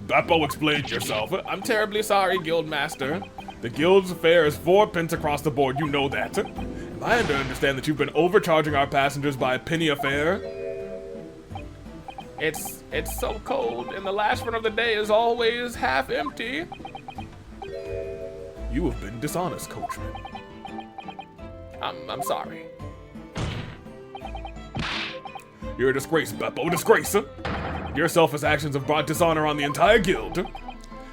Beppo, explain yourself. I'm terribly sorry, Guildmaster. The Guild's fare is 4 pence across the board, you know that. Am I to understand that you've been overcharging our passengers by a penny a fare? It's so cold, and the last one of the day is always half empty. You have been dishonest, coachman. I'm sorry. You're a disgrace, Beppo, disgrace. Your selfish actions have brought dishonor on the entire guild.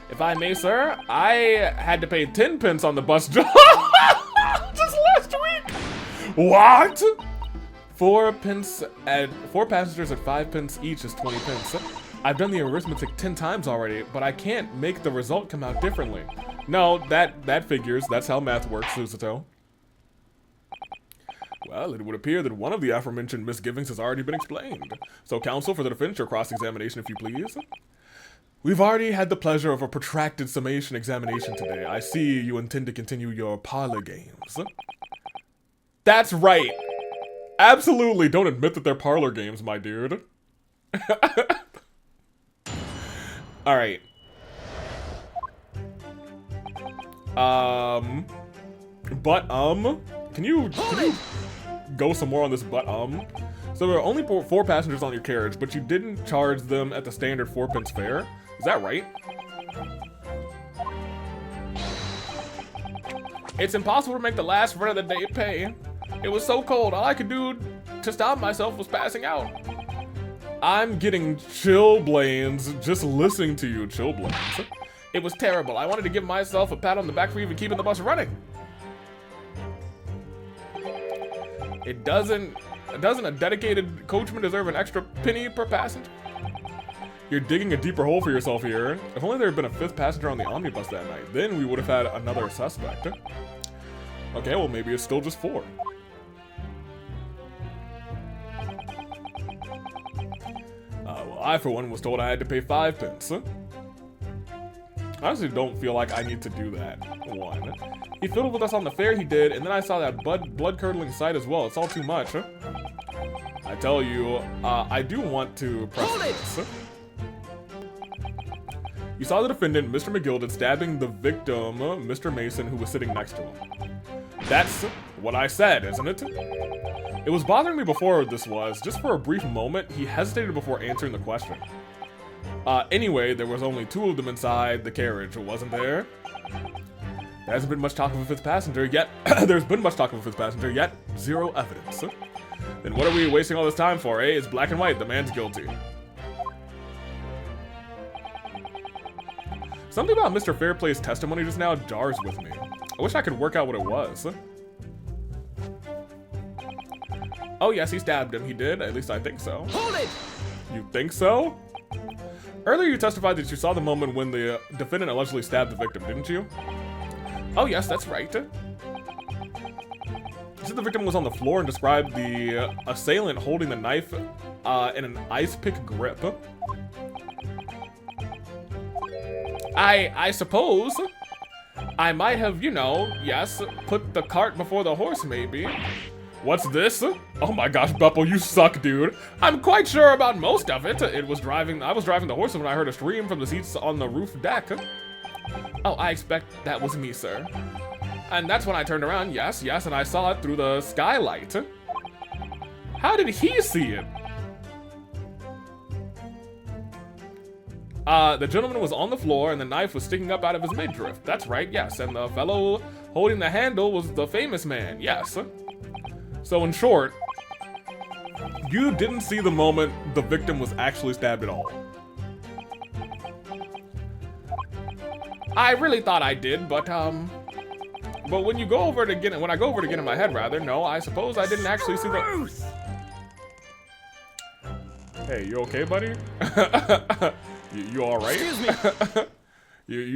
If I may, sir, I had to pay 10 pence on the bus just last week. What? 4 passengers at 5 pence each is 20 pence. I've done the arithmetic 10 times already, but I can't make the result come out differently. No, that figures. That's how math works, Susato. Well, it would appear that one of the aforementioned misgivings has already been explained. So, counsel for the defense, your cross-examination, if you please. We've already had the pleasure of a protracted summation examination today. I see you intend to continue your parlor games. That's right. Absolutely, don't admit that they're parlor games, my dude. Alright. Can you go some more on this So there are only 4 passengers on your carriage, but you didn't charge them at the standard 4 pence fare. Is that right? It's impossible to make the last run of the day pay. It was so cold, all I could do to stop myself was passing out. I'm getting chilblains just listening to you, chilblains. It was terrible. I wanted to give myself a pat on the back for even keeping the bus running. Doesn't a dedicated coachman deserve an extra penny per passenger? You're digging a deeper hole for yourself here. If only there had been a 5th passenger on the omnibus that night, then we would have had another suspect. Okay, well maybe it's still just 4. Well, I for one was told I had to pay 5 pence. I honestly don't feel like I need to do that. 1. He fiddled with us on the fare, he did, and then I saw that blood-curdling sight as well. It's all too much. I tell you, I do want to press this. You saw the defendant, Mr. McGilded, stabbing the victim, Mr. Mason, who was sitting next to him. That's what I said, isn't it? It was bothering me before this was. Just for a brief moment, he hesitated before answering the question. Anyway, there was only 2 of them inside the carriage, wasn't there? There hasn't been much talk of a 5th passenger yet. There's been much talk of a 5th passenger yet. 0 evidence. Then what are we wasting all this time for, eh? It's black and white. The man's guilty. Something about Mr. Fairplay's testimony just now jars with me. I wish I could work out what it was. Oh yes, he stabbed him. He did. At least I think so. Hold it! You think so? Earlier you testified that you saw the moment when the defendant allegedly stabbed the victim, didn't you? Oh yes, that's right. You said the victim was on the floor and described the assailant holding the knife in an ice pick grip. I suppose I might have, you know, yes, put the cart before the horse, maybe. What's this? Oh my gosh, Beppo, you suck, dude. I'm quite sure about most of it. I was driving the horse when I heard a scream from the seats on the roof deck. Oh, I expect that was me, sir. And that's when I turned around, yes, and I saw it through the skylight. How did he see it? The gentleman was on the floor and the knife was sticking up out of his midriff. That's right, yes, and the fellow holding the handle was the famous man, yes. So in short, you didn't see the moment the victim was actually stabbed at all. I really thought I did, but when you go over it again, when I go over it again in my head, rather, no, I suppose I didn't actually see the... Hey, you okay, buddy? You all right? Excuse me.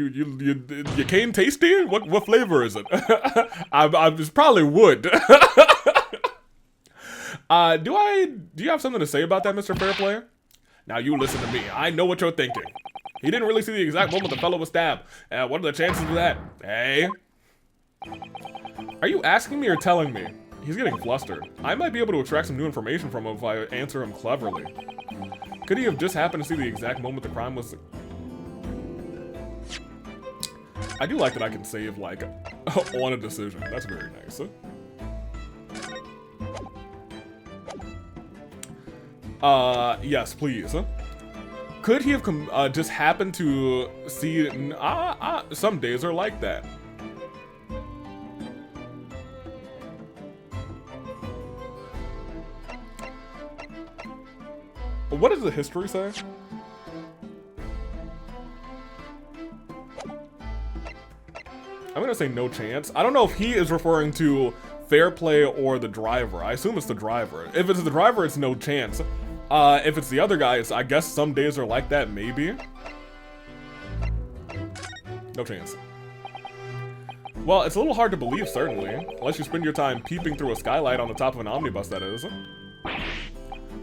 You cane tasty? What flavor is it? It's probably wood. Do you have something to say about that, Mr. Fairplay? Now you listen to me. I know what you're thinking. He didn't really see the exact moment the fellow was stabbed. What are the chances of that? Hey? Are you asking me or telling me? He's getting flustered. I might be able to extract some new information from him if I answer him cleverly. Could he have just happened to see the exact moment the crime was... I do like that I can save, like, on a decision. That's very nice. Yes, please. Could he have just happened to see... some days are like that. What does the history say? I'm gonna say no chance. I don't know if he is referring to Fair Play or the driver. I assume it's the driver. If it's the driver, it's no chance. If it's the other guy, I guess some days are like that, maybe. No chance. Well, it's a little hard to believe, certainly. Unless you spend your time peeping through a skylight on the top of an omnibus, that is.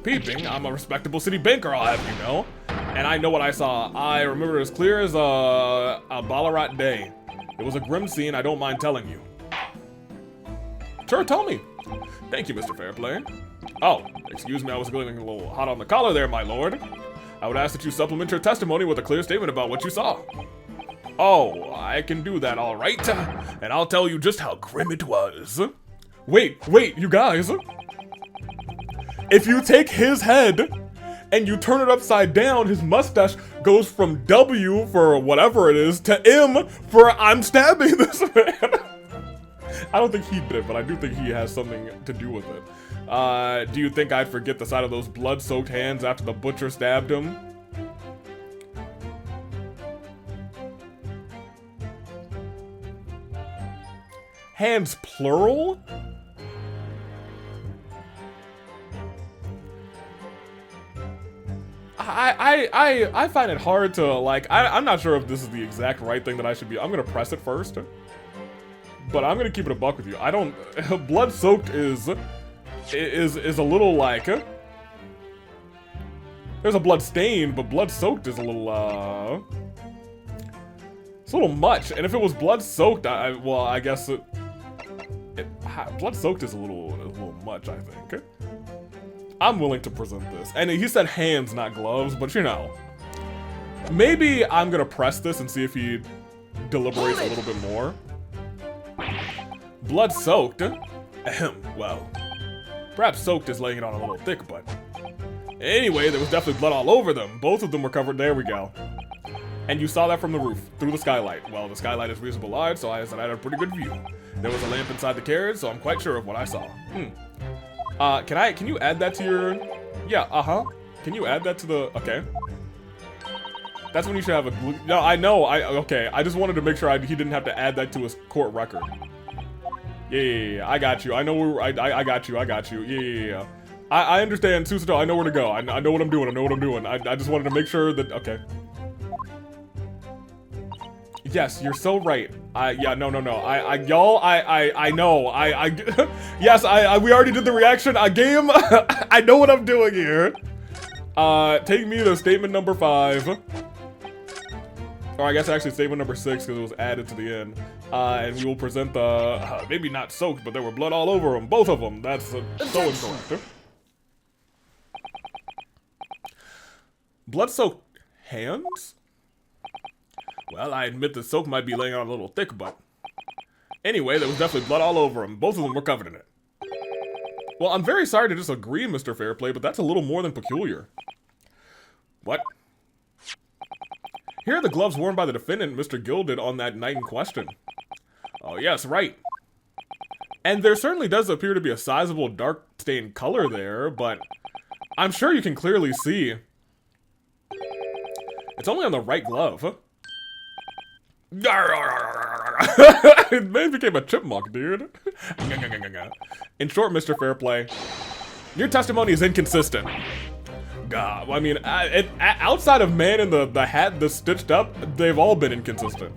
Peeping? I'm a respectable city banker, I'll have you know. And I know what I saw. I remember it as clear as a Ballarat day. It was a grim scene, I don't mind telling you. Sure, tell me. Thank you, Mr. Fairplay. Oh, excuse me, I was getting a little hot on the collar there, my lord. I would ask that you supplement your testimony with a clear statement about what you saw. Oh, I can do that, all right. And I'll tell you just how grim it was. Wait, you guys. If you take his head and you turn it upside down, his mustache goes from W for whatever it is to M for I'm stabbing this man. I don't think he did it, but I do think he has something to do with it. Do you think I'd forget the sight of those blood-soaked hands after the butcher stabbed him? Hands plural? I find it hard to, like, I'm not sure if this is the exact right thing that I should be. I'm gonna press it first. But I'm gonna keep it a buck with you. I don't, blood-soaked is a little like, there's a blood stain, but blood-soaked is a little, it's a little much. And if it was blood-soaked, well, I guess blood-soaked is a little much, I think. I'm willing to present this. And he said hands, not gloves, but you know. Maybe I'm gonna press this and see if he deliberates a little bit more. Blood-soaked? Ahem, well. Perhaps soaked is laying it on a little thick, but... Anyway, there was definitely blood all over them. Both of them were covered, there we go. And you saw that from the roof, through the skylight. Well, the skylight is reasonable large, so I said I had a pretty good view. There was a lamp inside the carriage, so I'm quite sure of what I saw. Can you add that to your... Yeah, Can you add that to the... Okay. That's when you should have a... No, I know, okay. I just wanted to make sure he didn't have to add that to his court record. Yeah, I got you. I know I got you. Yeah. I understand, Susato, I know where to go. I know what I'm doing, I just wanted to make sure that... Okay. Yes, you're so right. Yeah, no. Y'all, I know. Yes, we already did the reaction game. I know what I'm doing here. Take me to statement number 5. Or I guess actually statement number 6 because it was added to the end. And we will present the, maybe not soaked, but there were blood all over them. Both of them. That's so incorrect. Blood-soaked hands? Well, I admit the soak might be laying on a little thick, but... Anyway, there was definitely blood all over them. Both of them were covered in it. Well, I'm very sorry to disagree, Mr. Fairplay, but that's a little more than peculiar. What? Here are the gloves worn by the defendant, Mr. Gill, did on that night in question. Oh, yes, right. And there certainly does appear to be a sizable dark stained color there, but I'm sure you can clearly see. It's only on the right glove. Man became a chipmunk, dude. In short, Mr. Fairplay, your testimony is inconsistent. God, I mean, outside of man in the hat that's stitched up, they've all been inconsistent.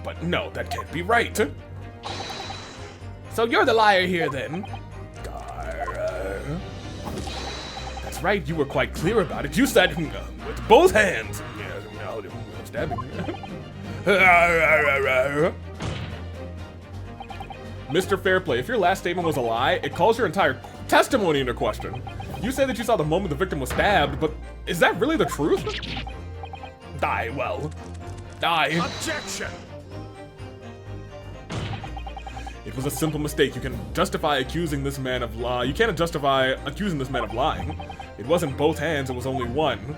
But no, that can't be right. So you're the liar here, then? That's right, you were quite clear about it. You said, with both hands. Stabbing. Mr. Fairplay, if your last statement was a lie, it calls your entire testimony into question. You say that you saw the moment the victim was stabbed, but is that really the truth? Die. Objection! It was a simple mistake. You can justify accusing this man of lie. You can't justify accusing this man of lying. It wasn't both hands, it was only one.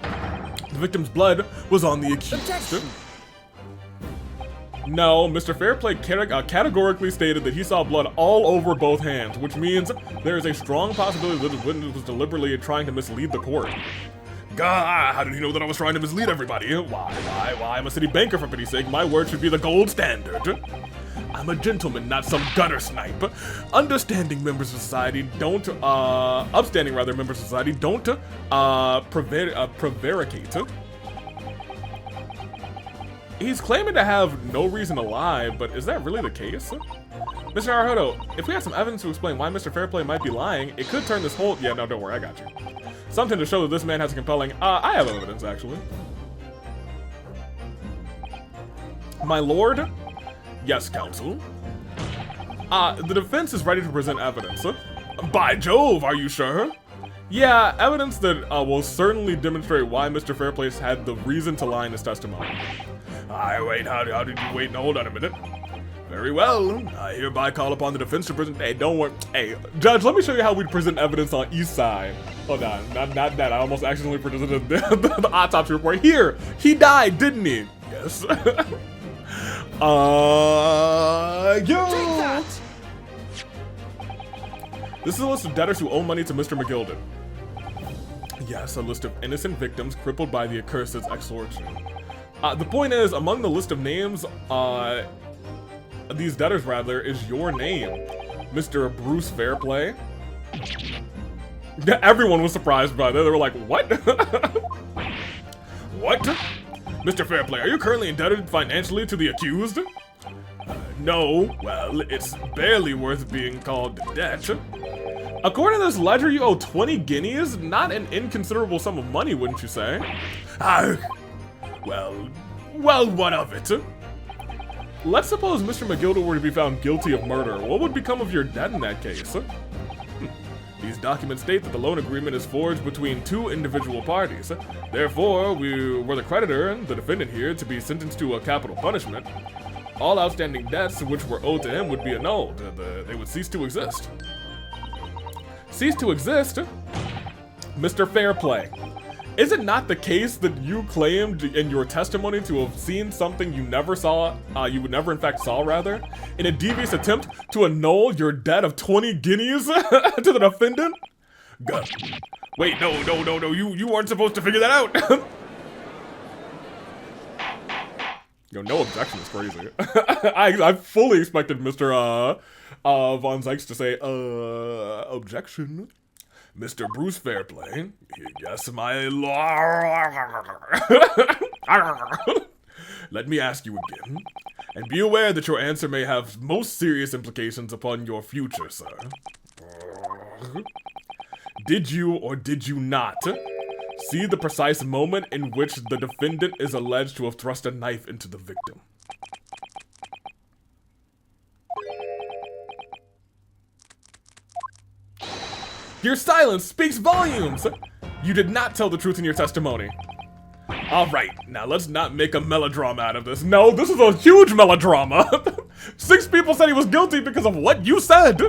The victim's blood was on the accused. Objection. No, Mr. Fairplay categorically stated that he saw blood all over both hands, which means there is a strong possibility that the witness was deliberately trying to mislead the court. God, how did he know that I was trying to mislead everybody? Why? I'm a city banker, for pity's sake. My word should be the gold standard. I'm a gentleman, not some gutter snipe. Upstanding members of society don't prevaricate. He's claiming to have no reason to lie, but is that really the case? Mr. Naruhodo, if we have some evidence to explain why Mr. Fairplay might be lying, it could turn this whole— yeah, no, don't worry, I got you. Something to show that this man has a compelling— I have evidence, actually. My lord? Yes, counsel. The defense is ready to present evidence. By Jove, are you sure? Yeah, evidence that will certainly demonstrate why Mr. Fairplace had the reason to lie in his testimony. Wait, how did you wait? No, hold on a minute. Very well, I hereby call upon the defense to present— hey, don't worry. Hey, Judge, let me show you how we present evidence on East Side. Hold on, not that. I almost accidentally presented the autopsy report. Here, he died, didn't he? Yes. Yo! This is a list of debtors who owe money to Mr. McGilden. Yes, a list of innocent victims crippled by the accursed extortion. The point is, among the list of names, these debtors rather, is your name, Mr. Bruce Fairplay. Everyone was surprised by that. They were like, what? What? Mr. Fairplay, are you currently indebted financially to the accused? No. Well, it's barely worth being called debt. According to this ledger, you owe 20 guineas? Not an inconsiderable sum of money, wouldn't you say? Well, what of it? Let's suppose Mr. McGilden were to be found guilty of murder. What would become of your debt in that case? These documents state that the loan agreement is forged between two individual parties. Therefore, we were the creditor, the defendant here, to be sentenced to a capital punishment. All outstanding debts which were owed to him would be annulled. They would cease to exist. Cease to exist? Mr. Fairplay, is it not the case that you claimed in your testimony to have seen something you never saw, in fact saw rather, in a devious attempt to annul your debt of 20 guineas to the defendant? Wait, no, you weren't supposed to figure that out. Yo, no objection is crazy. I fully expected Mr. Von Zykes to say, objection. Mr. Bruce Fairplay, yes, my lord. Let me ask you again, and be aware that your answer may have most serious implications upon your future, sir. Did you or did you not see the precise moment in which the defendant is alleged to have thrust a knife into the victim? Your silence speaks volumes! You did not tell the truth in your testimony. Alright, now let's not make a melodrama out of this. No, this is a huge melodrama! 6 people said he was guilty because of what you said!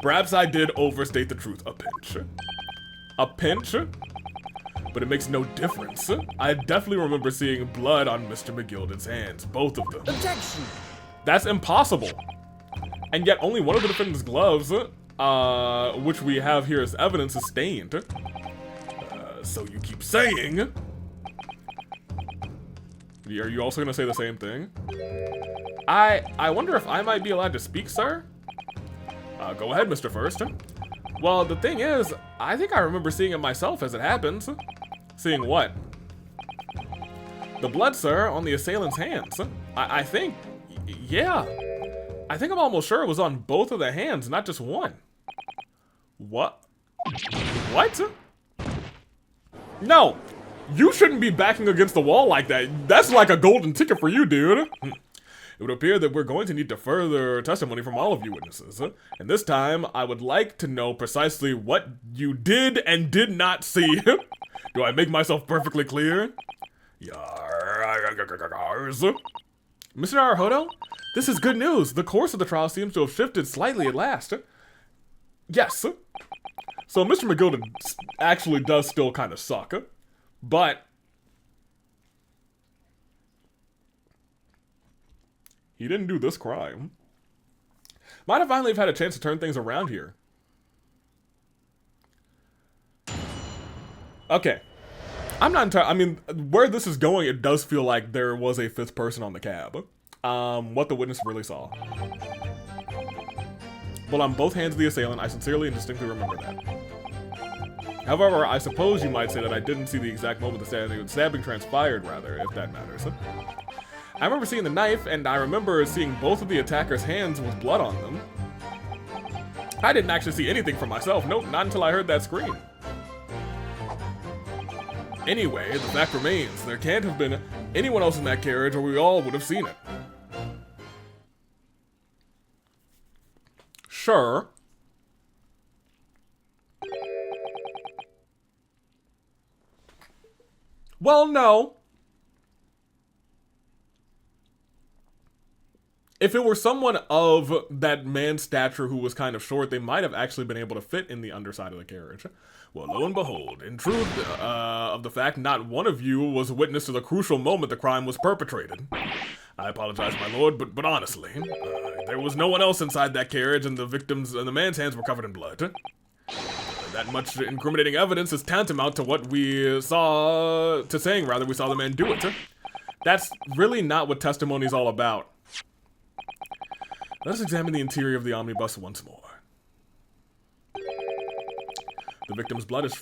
Perhaps I did overstate the truth a pinch. A pinch? But it makes no difference. I definitely remember seeing blood on Mr. McGilden's hands, both of them. Objection! That's impossible! And yet only one of the defendant's gloves, which we have here as evidence, is stained. So you keep saying... Are you also gonna say the same thing? I wonder if I might be allowed to speak, sir? Go ahead, Mr. First. Well, the thing is, I think I remember seeing it myself as it happens. Seeing what? The blood, sir, on the assailant's hands. I think... yeah. I think I'm almost sure it was on both of the hands, not just one. What? What? No! You shouldn't be backing against the wall like that. That's like a golden ticket for you, dude. It would appear that we're going to need to further testimony from all of you witnesses. And this time, I would like to know precisely what you did and did not see. Do I make myself perfectly clear? Mr. Naruhodo, this is good news. The course of the trial seems to have shifted slightly at last. Yes. So Mr. McGilden actually does still kind of suck. But he didn't do this crime. Might have finally had a chance to turn things around here. Okay. I'm not entirely... I mean, where this is going, it does feel like there was a 5th person on the cab. what the witness really saw. But on both hands of the assailant, I sincerely and distinctly remember that. However, I suppose you might say that I didn't see the exact moment the stabbing transpired, rather, if that matters. I remember seeing the knife, and I remember seeing both of the attacker's hands with blood on them. I didn't actually see anything for myself, nope, not until I heard that scream. Anyway, the fact remains, there can't have been anyone else in that carriage or we all would have seen it. Sure. Well, no. If it were someone of that man's stature who was kind of short, they might have actually been able to fit in the underside of the carriage. Well, lo and behold, in truth of the fact, not one of you was witness to the crucial moment the crime was perpetrated. I apologize, my lord, but honestly, there was no one else inside that carriage, and the man's hands were covered in blood. That much incriminating evidence is tantamount to what we saw, we saw the man do it. That's really not what testimony is all about. Let us examine the interior of the omnibus once more. The victim's blood is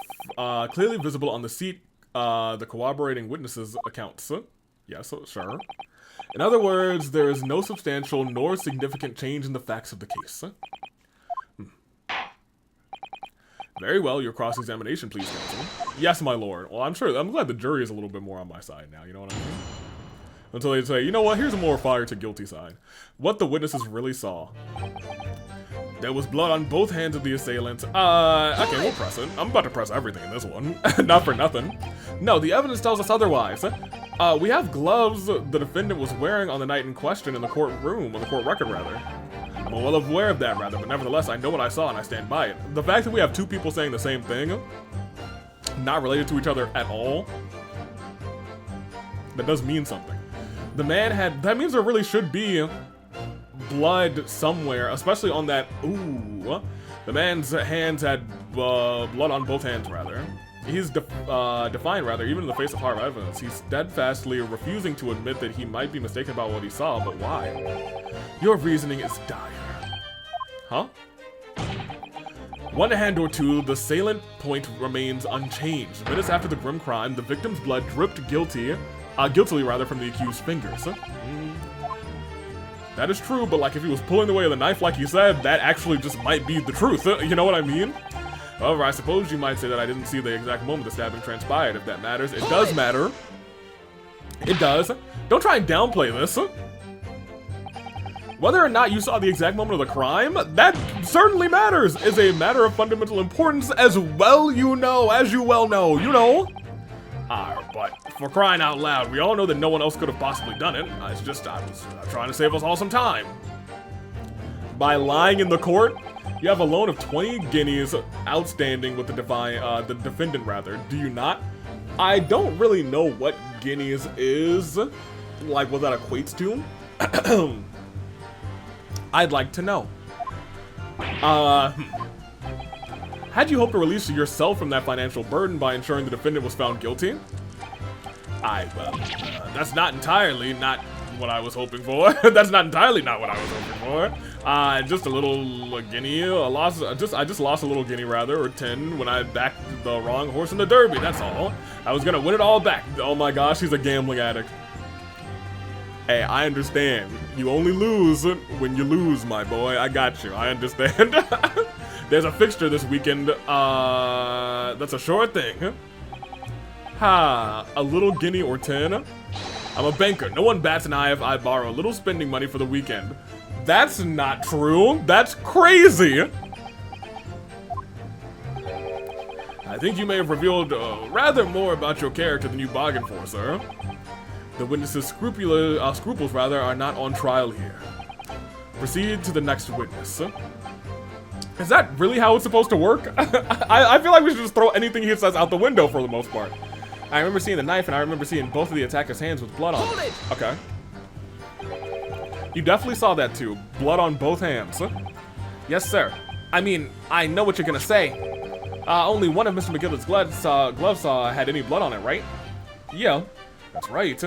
clearly visible on the seat, the corroborating witnesses' accounts. Yes, sure. In other words, there is no substantial nor significant change in the facts of the case. Very well, your cross-examination, please, counsel. Yes, my lord. Well, I'm glad the jury is a little bit more on my side now, you know what I mean? Until they say, you know what, here's a more fire to guilty side. What the witnesses really saw. There was blood on both hands of the assailant. Okay, we'll press it. I'm about to press everything in this one. Not for nothing. No, the evidence tells us otherwise. We have gloves the defendant was wearing on the night in question in the courtroom, on the court record, rather. I'm well aware of that, rather, but nevertheless, I know what I saw and I stand by it. The fact that we have two people saying the same thing, not related to each other at all, that does mean something. The man had, that means there really should be blood somewhere, especially on that, ooh, the man's hands had blood on both hands, rather. He's defiant, rather, even in the face of hard evidence. He's steadfastly refusing to admit that he might be mistaken about what he saw, but why? Your reasoning is dire. Huh? One hand or two, the salient point remains unchanged. Minutes after the grim crime, the victim's blood dripped guiltily from the accused's fingers. That is true, but like if he was pulling away the knife like he said, that actually just might be the truth, you know what I mean? However, I suppose you might say that I didn't see the exact moment the stabbing transpired, if that matters. It does matter. It does. Don't try and downplay this. Whether or not you saw the exact moment of the crime, that certainly matters. It's a matter of fundamental importance as well, you know, as you well know, you know. But for crying out loud, we all know that no one else could have possibly done it. It's just, I was trying to save us all some time. By lying in the court, you have a loan of 20 guineas outstanding with the defendant, rather. Do you not? I don't really know what guineas is, like what that equates to. I'd like to know. Had you hoped to release yourself from that financial burden by ensuring the defendant was found guilty? That's not entirely not what I was hoping for. That's not entirely not what I was hoping for. Just a little guinea, I just lost a little guinea, rather, or 10 when I backed the wrong horse in the derby, that's all. I was gonna win it all back. Oh my gosh, he's a gambling addict. Hey, I understand. You only lose when you lose, my boy. I got you, I understand. There's a fixture this weekend, that's a sure thing. Ha, a little guinea or 10? I'm a banker. No one bats an eye if I borrow a little spending money for the weekend. That's not true. That's crazy. I think you may have revealed rather more about your character than you bargained for, sir. The witness's scruples are not on trial here. Proceed to the next witness. Is that really how it's supposed to work? I feel like we should just throw anything he says out the window for the most part. I remember seeing the knife, and I remember seeing both of the attacker's hands with blood on it. Okay. You definitely saw that too. Blood on both hands. Yes, sir. I mean, I know what you're gonna say. Only one of Mr. McGillicuddy's gloves had any blood on it, right? Yeah, that's right.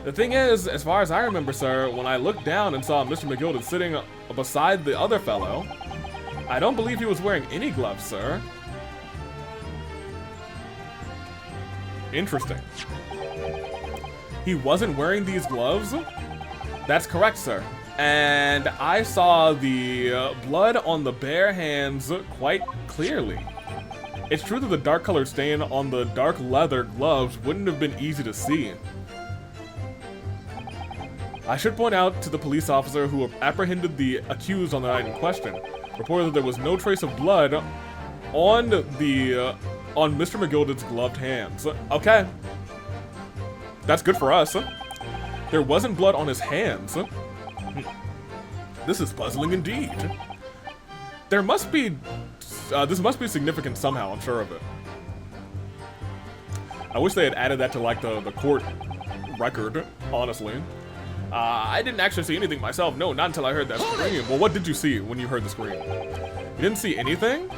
The thing is, as far as I remember, sir, when I looked down and saw Mr. McGilded sitting beside the other fellow, I don't believe he was wearing any gloves, sir. Interesting. He wasn't wearing these gloves? That's correct, sir. And I saw the blood on the bare hands quite clearly. It's true that the dark colored stain on the dark leather gloves wouldn't have been easy to see. I should point out to the police officer who apprehended the accused on the night in question, reported that there was no trace of blood on Mr. McGilded's gloved hands. Okay. That's good for us. There wasn't blood on his hands. This is puzzling indeed. There must be... this must be significant somehow, I'm sure of it. I wish they had added that to, like, the court record, honestly. I didn't actually see anything myself. No, not until I heard that scream. Well, what did you see when you heard the scream? You didn't see anything?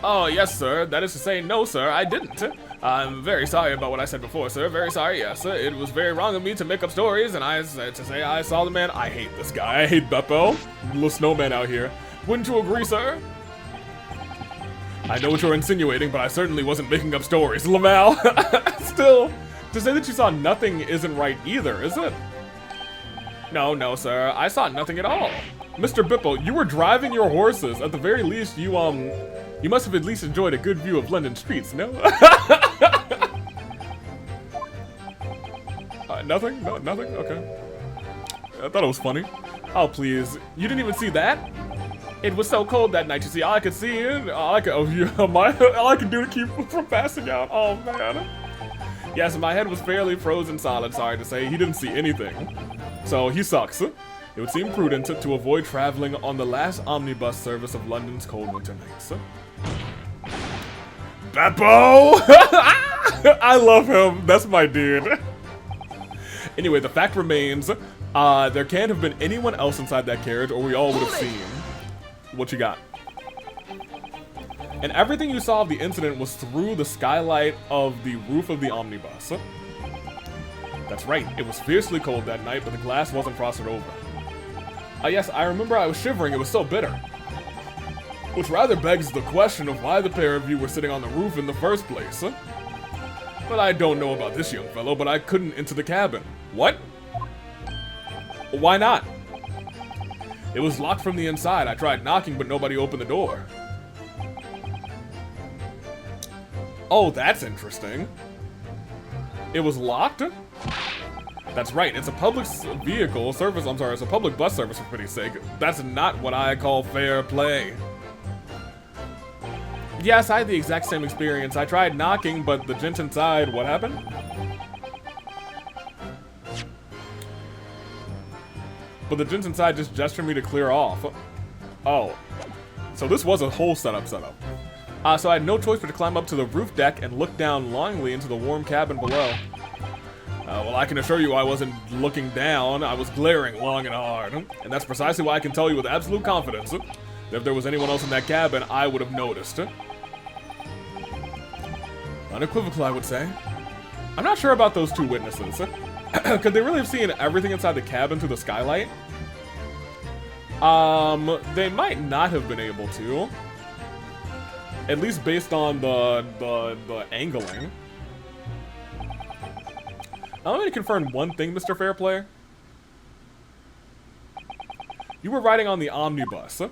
Oh, yes, sir. That is to say, no, sir, I didn't. I'm very sorry about what I said before, sir. Very sorry, yes. It was very wrong of me to make up stories, and I said to say I saw the man. I hate this guy. I hate Beppo. Little snowman out here. Wouldn't you agree, sir? I know what you're insinuating, but I certainly wasn't making up stories. Lamal. Still, to say that you saw nothing isn't right either, is it? No, no, sir. I saw nothing at all. Mr. Bippo, you were driving your horses. At the very least, you must have at least enjoyed a good view of London streets, no? Nothing? No, nothing? Okay. I thought it was funny. Oh, please. You didn't even see that? It was so cold that night, you see. All I could see is, all I could do to keep from passing out. Oh, man. Yes, my head was fairly frozen solid, sorry to say. He didn't see anything. So, he sucks. It would seem prudent to avoid traveling on the last omnibus service of London's cold winter nights. Beppo! I love him. That's my dude. Anyway, the fact remains, there can't have been anyone else inside that carriage, or we all would have seen. What you got? And everything you saw of the incident was through the skylight of the roof of the omnibus. That's right, it was fiercely cold that night, but the glass wasn't frosted over. Yes, I remember I was shivering, it was so bitter. Which rather begs the question of why the pair of you were sitting on the roof in the first place. But I don't know about this young fellow, but I couldn't enter the cabin. What? Why not? It was locked from the inside. I tried knocking, but nobody opened the door. Oh, that's interesting. It was locked? That's right, it's a public vehicle service, I'm sorry, it's a public bus service for pity's sake. That's not what I call fair play. Yes, I had the exact same experience. I tried knocking, but the gent inside, what happened? But the gent inside just gestured me to clear off. Oh. So this was a whole setup. So I had no choice but to climb up to the roof deck and look down longingly into the warm cabin below. Well, I can assure you I wasn't looking down, I was glaring long and hard. And that's precisely why I can tell you with absolute confidence that if there was anyone else in that cabin, I would have noticed. Unequivocal, I would say. I'm not sure about those two witnesses. Could they really have seen everything inside the cabin through the skylight? They might not have been able to. At least based on the angling. Now, let me confirm one thing, Mr. Fairplay. You were riding on the omnibus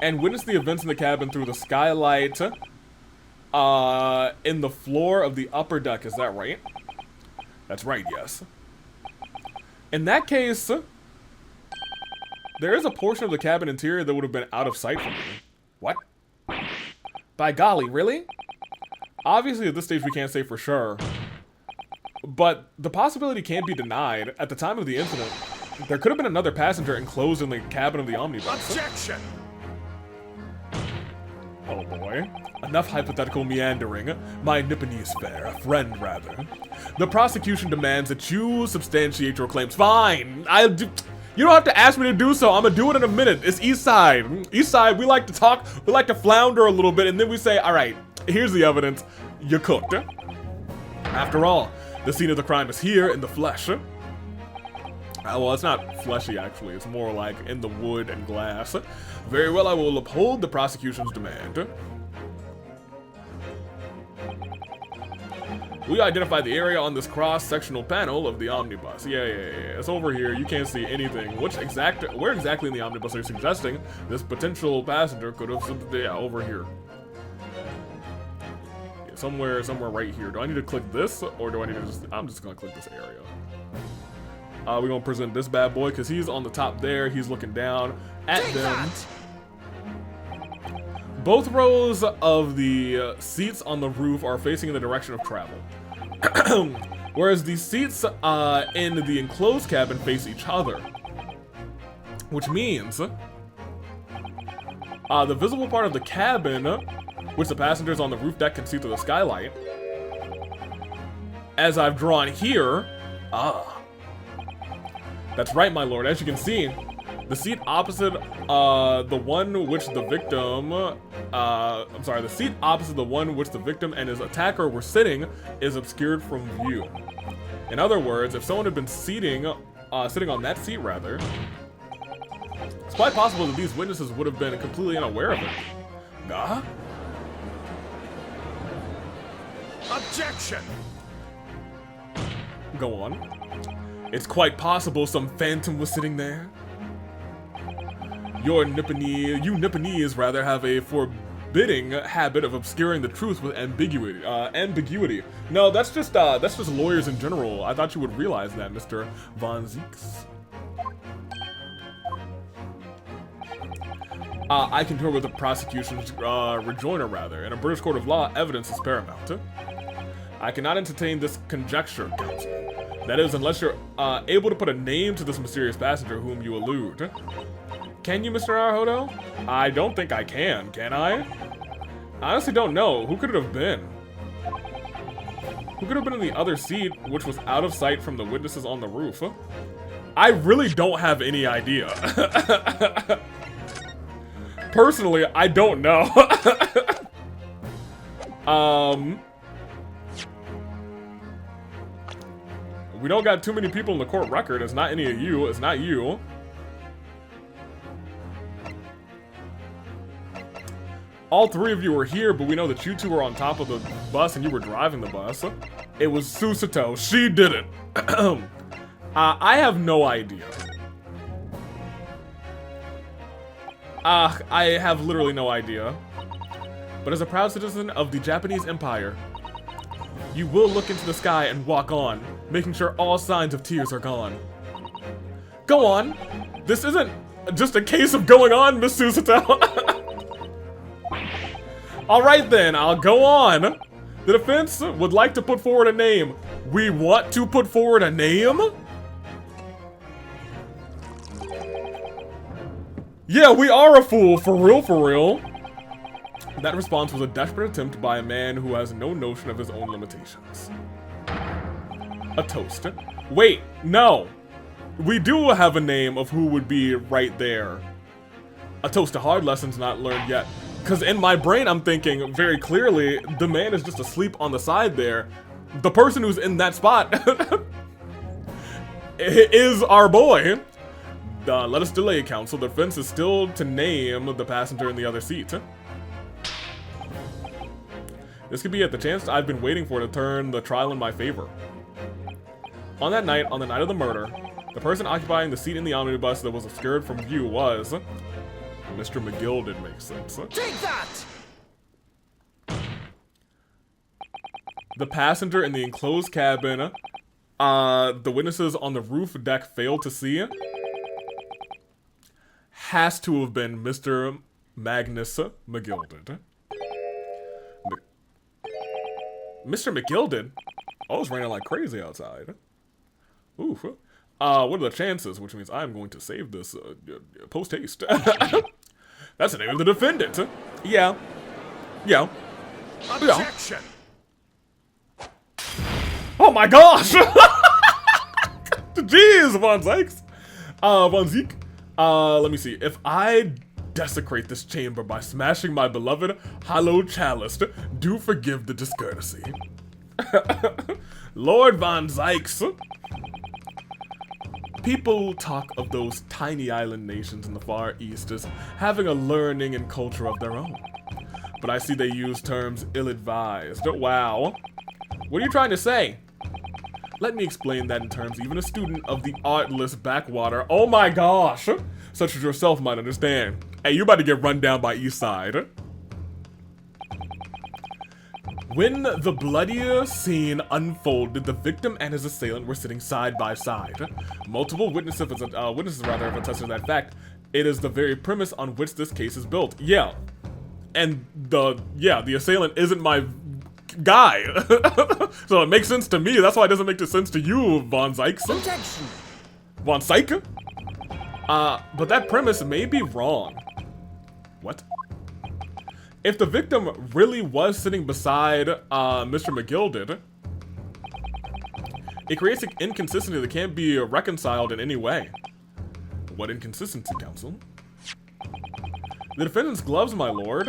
and witnessed the events in the cabin through the skylight in the floor of the upper deck, is that right? That's right, yes. In that case, there is a portion of the cabin interior that would have been out of sight from me. What? By golly, really? Obviously, at this stage, we can't say for sure. But the possibility can't be denied. At the time of the incident, there could have been another passenger enclosed in the cabin of the omnibus. Objection! Oh boy. Enough hypothetical meandering. My Nipponese fair, a friend rather. The prosecution demands that you substantiate your claims. Fine! You don't have to ask me to do so. I'm gonna do it in a minute. It's East Side. East Side, we like to talk, we like to flounder a little bit, and then we say, alright, here's the evidence. You cooked. After all, The scene of the crime is here in the flesh. Well, it's not fleshy, actually. It's more like in the wood and glass. Very well, I will uphold the prosecution's demand. We identified the area on this cross-sectional panel of the omnibus. Yeah. It's over here. You can't see anything. Where exactly in the omnibus are you suggesting this potential passenger could have... Yeah, over here. Yeah, somewhere right here. Do I need to click this, or do I need to just... I'm just gonna click this area. We're gonna present this bad boy, because he's on the top there. He's looking down at them. Both rows of the seats on the roof are facing in the direction of travel. Whereas the seats in the enclosed cabin face each other. Which means the visible part of the cabin, which the passengers on the roof deck can see through the skylight, as I've drawn here, that's right, my lord. As you can see, the seat opposite the one which the victim, the seat opposite the one which the victim and his attacker were sitting is obscured from view. In other words, if someone had been sitting on that seat, rather, it's quite possible that these witnesses would have been completely unaware of it. Objection! Go on. It's quite possible some phantom was sitting there. You Nipponese rather have a forbidding habit of obscuring the truth with ambiguity. No, that's just lawyers in general. I thought you would realize that, Mr. Von Zeeks. I concur with the prosecution's rejoinder, rather. In a British court of law, evidence is paramount. I cannot entertain this conjecture, counsel. That is, unless you're able to put a name to this mysterious passenger whom you allude. Can you, Mr. Arhodo? I don't think I can I? I honestly don't know. Who could it have been? Who could have been in the other seat, which was out of sight from the witnesses on the roof? I really don't have any idea. Personally, I don't know. We don't got too many people in the court record. It's not any of you. It's not you. All three of you were here, but we know that you two were on top of the bus and you were driving the bus. It was Susato. She did it. I have no idea. I have literally no idea. But as a proud citizen of the Japanese Empire, you will look into the sky and walk on, making sure all signs of tears are gone. Go on. This isn't just a case of going on, Miss Susato. Alright then, I'll go on. The defense would like to put forward a name. We want to put forward a name? Yeah, we are a fool, for real, for real. That response was a desperate attempt by a man who has no notion of his own limitations. A toast. Wait, no. We do have a name of who would be right there. A toast to hard lessons not learned yet. Because in my brain, I'm thinking very clearly, the man is just asleep on the side there. The person who's in that spot is our boy. Let us delay, counsel. The defense is still to name the passenger in the other seat. This could be at the chance I've been waiting for to turn the trial in my favor. On that night, on the night of the murder, the person occupying the seat in the omnibus that was obscured from view was... Mr. McGill did make sense. Take that! The passenger in the enclosed cabin, the witnesses on the roof deck failed to see, has to have been Mr. Magnus McGilded. Mr. McGilded? Oh, it's raining like crazy outside. Oof. What are the chances? Which means I'm going to save this post-haste. That's the name of the defendant. Yeah. Objection! Oh my gosh! Jeez, Von Zykes. Von Zeke. Let me see. If I desecrate this chamber by smashing my beloved hallowed chalice, do forgive the discourtesy. Lord Von Zykes. People talk of those tiny island nations in the Far East as having a learning and culture of their own. But I see they use terms ill-advised. Wow. What are you trying to say? Let me explain that in terms even a student of the artless backwater, oh my gosh, such as yourself might understand. Hey, you about to get run down by Eastside. When the bloodier scene unfolded, the victim and his assailant were sitting side by side. Multiple witnesses have attested to that fact. It is the very premise on which this case is built. Yeah. And the assailant isn't my guy. So it makes sense to me. That's why it doesn't make sense to you, Von Zykes. Objection. Von Zyke? But that premise may be wrong. What? If the victim really was sitting beside Mr. McGilded, it creates an inconsistency that can't be reconciled in any way. What inconsistency, counsel? The defendant's gloves, my lord.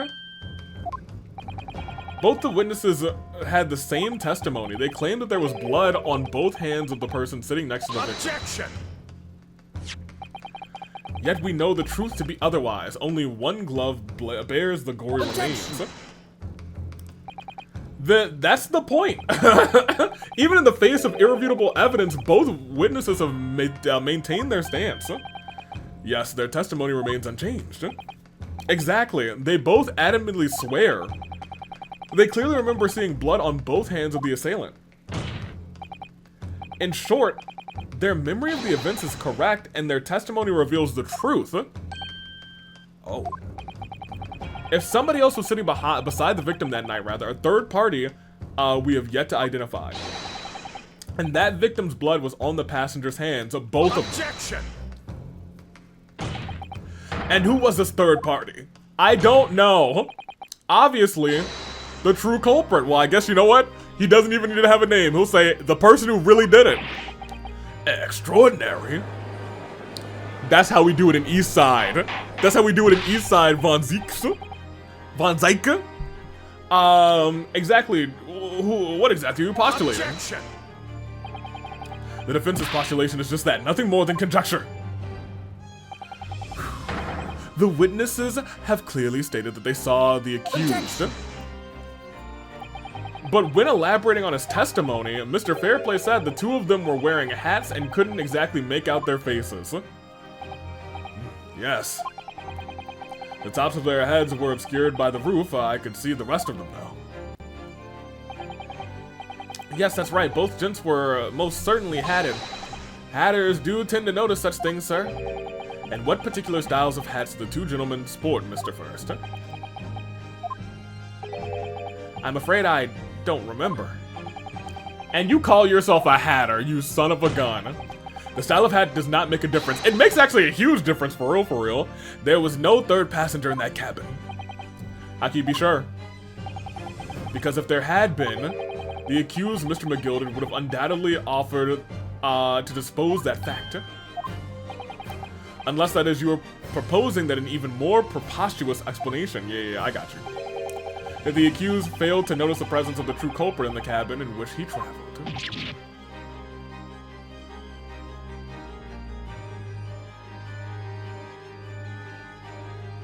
Both the witnesses had the same testimony. They claimed that there was blood on both hands of the person sitting next to the victim. Objection. Yet we know the truth to be otherwise. Only one glove bears the gory remains. That's the point. Even in the face of irrefutable evidence, both witnesses have maintained their stance. Yes, their testimony remains unchanged. Exactly. They both adamantly swear. They clearly remember seeing blood on both hands of the assailant. In short, their memory of the events is correct, and their testimony reveals the truth. Oh. If somebody else was sitting beside the victim that night, rather, a third party we have yet to identify. And that victim's blood was on the passenger's hands, both of them. Objection. And who was this third party? I don't know. Obviously, the true culprit. Well, I guess you know what? He doesn't even need to have a name. He'll say, the person who really did it. Extraordinary. That's how we do it in Eastside. That's how we do it in Eastside, Von Zykes. Von Zyke? Exactly. What exactly are you postulating? Objection. The defense's postulation is just that, nothing more than conjecture. The witnesses have clearly stated that they saw the accused. But when elaborating on his testimony, Mr. Fairplay said the two of them were wearing hats and couldn't exactly make out their faces. Yes. The tops of their heads were obscured by the roof. I could see the rest of them though. Yes, that's right. Both gents were most certainly hatted. Hatters do tend to notice such things, sir. And what particular styles of hats do the two gentlemen sport, Mr. First? I'm afraid I don't remember. And you call yourself a hatter, you son of a gun. The style of hat does not make a difference. It makes actually a huge difference, for real, for real. There was no third passenger in that cabin. How can you be sure? Because if there had been, the accused, Mr. McGilded, would have undoubtedly offered to dispose that fact. Unless that is you are proposing that an even more preposterous explanation. Yeah, I got you. That the accused failed to notice the presence of the true culprit in the cabin in which he traveled.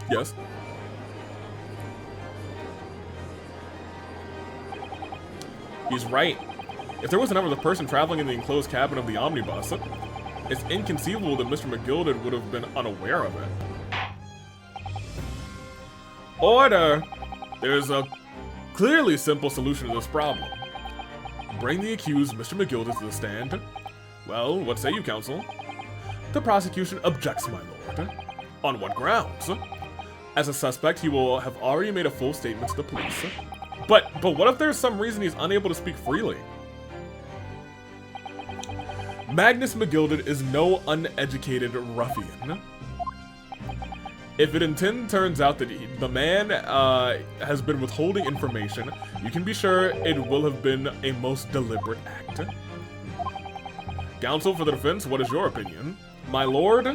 Yes. He's right. If there was another person traveling in the enclosed cabin of the omnibus, it's inconceivable that Mr. McGilded would have been unaware of it. Order! There's a clearly simple solution to this problem. Bring the accused, Mr. McGilded, to the stand. Well, what say you, counsel? The prosecution objects, my lord. On what grounds? As a suspect, he will have already made a full statement to the police. But what if there's some reason he's unable to speak freely? Magnus McGilded is no uneducated ruffian. If it indeed turns out that the man has been withholding information, you can be sure it will have been a most deliberate act. Counsel for the defense, what is your opinion? My lord,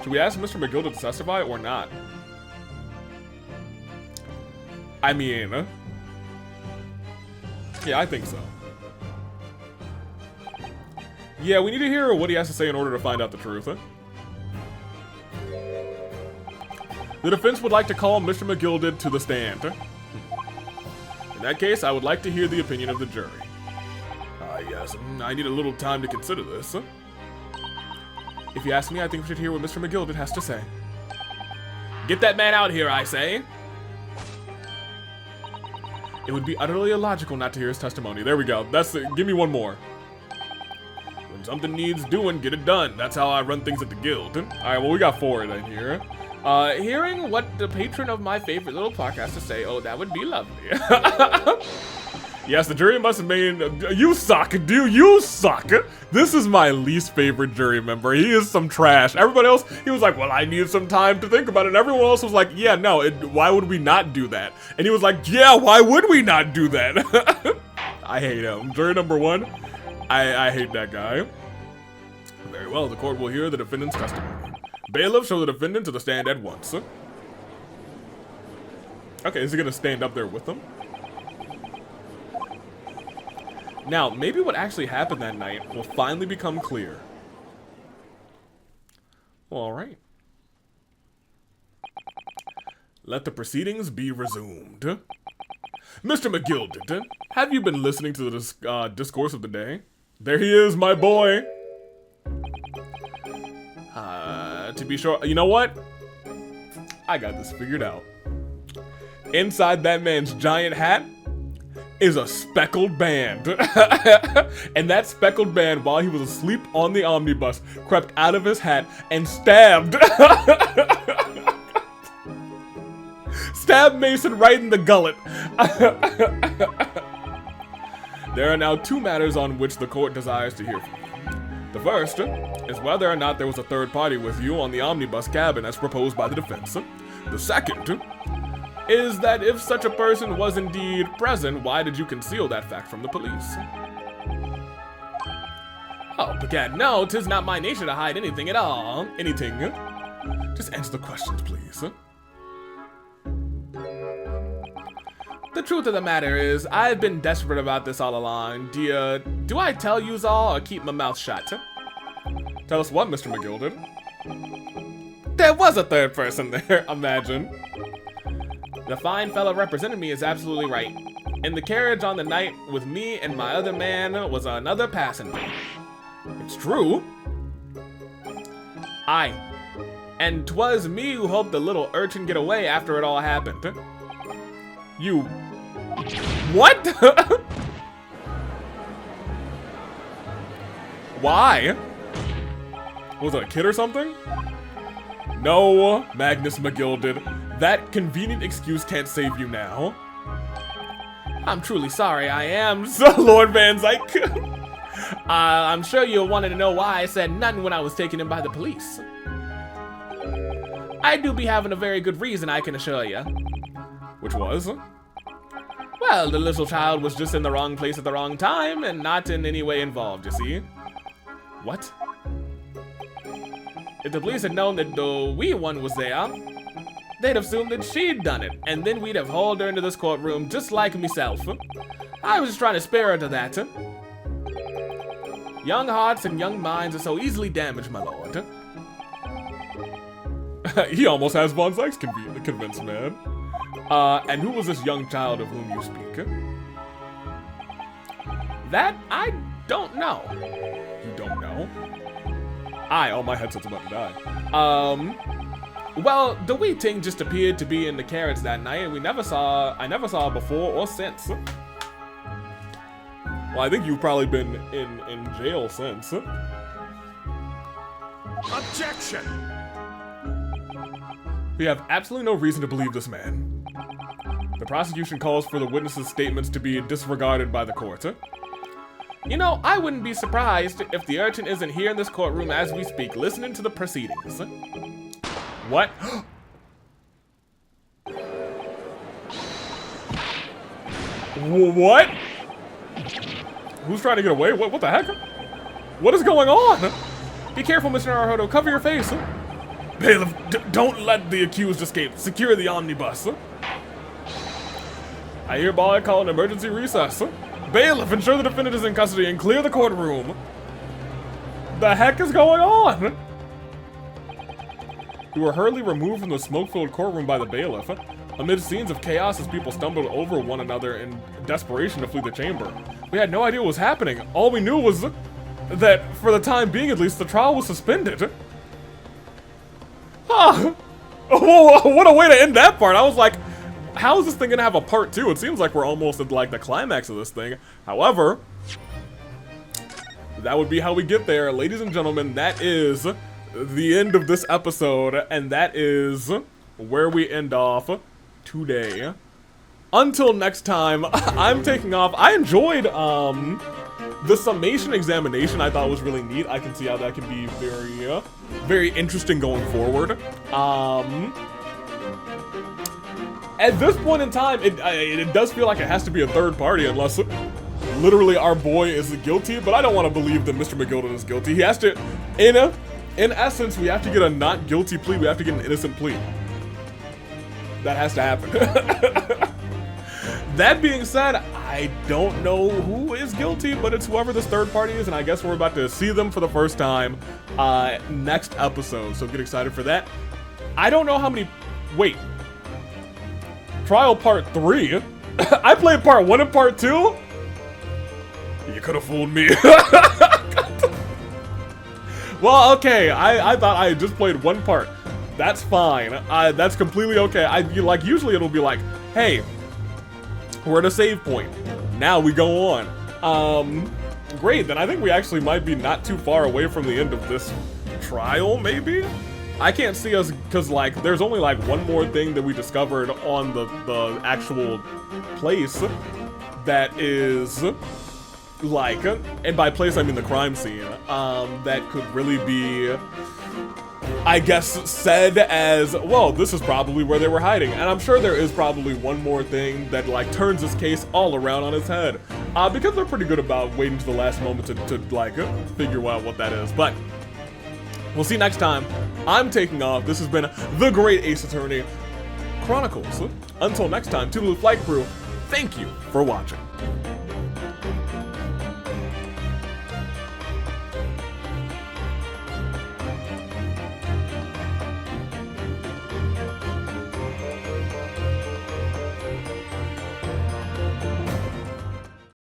should we ask Mr. McGilded to testify or not? I mean, yeah, I think so. Yeah, we need to hear what he has to say in order to find out the truth. The defense would like to call Mr. McGilded to the stand. In that case, I would like to hear the opinion of the jury. Yes, I need a little time to consider this. If you ask me, I think we should hear what Mr. McGilded has to say. Get that man out here, I say! It would be utterly illogical not to hear his testimony. There we go. That's it. Give me one more. When something needs doing, get it done. That's how I run things at the guild. Alright, well, we got 4 then here. Hearing what the patron of my favorite little park has to say, oh, that would be lovely. Yes, the jury must have made... You suck, dude, you suck! This is my least favorite jury member. He is some trash. Everybody else, he was like, well, I need some time to think about it. And everyone else was like, yeah, no, why would we not do that? And he was like, yeah, why would we not do that? I hate him. Jury number 1, I hate that guy. Very well, the court will hear the defendant's testimony. Bailiff, show the defendant to the stand at once. Okay, is he gonna stand up there with them? Now, maybe what actually happened that night will finally become clear. Well, alright. Let the proceedings be resumed. Mr. McGilded, have you been listening to the discourse of the day? There he is, my boy! To be sure, you know what? I got this figured out. Inside that man's giant hat is a speckled band. And that speckled band, while he was asleep on the omnibus, crept out of his hat and stabbed. Stabbed Mason right in the gullet. There are now 2 matters on which the court desires to hear from you. The first is whether or not there was a third party with you on the omnibus cabin as proposed by the defense. The second is that if such a person was indeed present, why did you conceal that fact from the police? Oh, begad, no, 'tis not my nature to hide anything at all. Anything. Just answer the questions, please. The truth of the matter is, I've been desperate about this all along. Do I tell yous all or keep my mouth shut? Tell us what, Mr. McGilded? There was a third person there, imagine. The fine fellow representing me is absolutely right. In the carriage on the night with me and my other man was another passenger. It's true. Aye. And 'twas me who helped the little urchin get away after it all happened. You... What? Why? Was it a kid or something? No, Magnus McGilded. That convenient excuse can't save you now. I'm truly sorry, I am, Lord Van Zyke. I'm sure you wanted to know why I said nothing when I was taken in by the police. I do be having a very good reason, I can assure you. Which was? Well, the little child was just in the wrong place at the wrong time and not in any way involved, you see. What? If the police had known that the wee one was there, they'd have assumed that she'd done it, and then we'd have hauled her into this courtroom just like myself. I was just trying to spare her to that. Young hearts and young minds are so easily damaged, my lord. He almost has Von Zyke's convinced, man. And who was this young child of whom you speak? That I don't know. You don't know? Oh, my headset's about to die. Well, the wee ting just appeared to be in the carriage that night, and I never saw her before or since. Well, I think you've probably been in jail since. Objection! We have absolutely no reason to believe this man. The prosecution calls for the witnesses' statements to be disregarded by the court. You know, I wouldn't be surprised if the urchin isn't here in this courtroom as we speak, listening to the proceedings. What? What? Who's trying to get away? What the heck? What is going on? Be careful, Mr. Naruhodo. Cover your face. Bailiff, don't let the accused escape. Secure the omnibus. I hereby call an emergency recess. Bailiff, ensure the defendant is in custody and clear the courtroom. the heck is going on? We were hurriedly removed from the smoke-filled courtroom by the bailiff. Amid scenes of chaos as people stumbled over one another in desperation to flee the chamber. We had no idea what was happening. All we knew was that, for the time being at least, the trial was suspended. Ah! Oh, what a way to end that part. I was like, how is this thing gonna have a part 2? It seems like we're almost at like the climax of this thing. However, that would be how we get there. Ladies and gentlemen, that is the end of this episode, and that is where we end off today. Until next time, I'm taking off. I enjoyed the summation examination. I thought was really neat. I can see how that can be very, very interesting going forward. At this point in time, it does feel like it has to be a third party unless literally our boy is guilty, but I don't want to believe that Mr. McGilden is guilty. He has to, in essence, we have to get a not guilty plea. We have to get an innocent plea. That has to happen. That being said, I don't know who is guilty, but it's whoever this third party is, and I guess we're about to see them for the first time next episode, so get excited for that. I don't know how many... Wait. Trial Part 3? I played Part 1 and Part 2? You could have fooled me. Well, okay, I thought I had just played one part. That's fine. That's completely okay. Like, usually it'll be like, hey, we're at a save point. Now we go on. Great, then I think we actually might be not too far away from the end of this trial, maybe? I can't see us, because, like, there's only, like, one more thing that we discovered on the actual place that is, like, and by place I mean the crime scene, that could really be, I guess, said as, well, this is probably where they were hiding. And I'm sure there is probably one more thing that, like, turns this case all around on its head. Because they're pretty good about waiting to the last moment to like, figure out what that is. But we'll see next time. I'm taking off. This has been the Great Ace Attorney Chronicles. Until next time, Toodaloo Flight Crew, thank you for watching.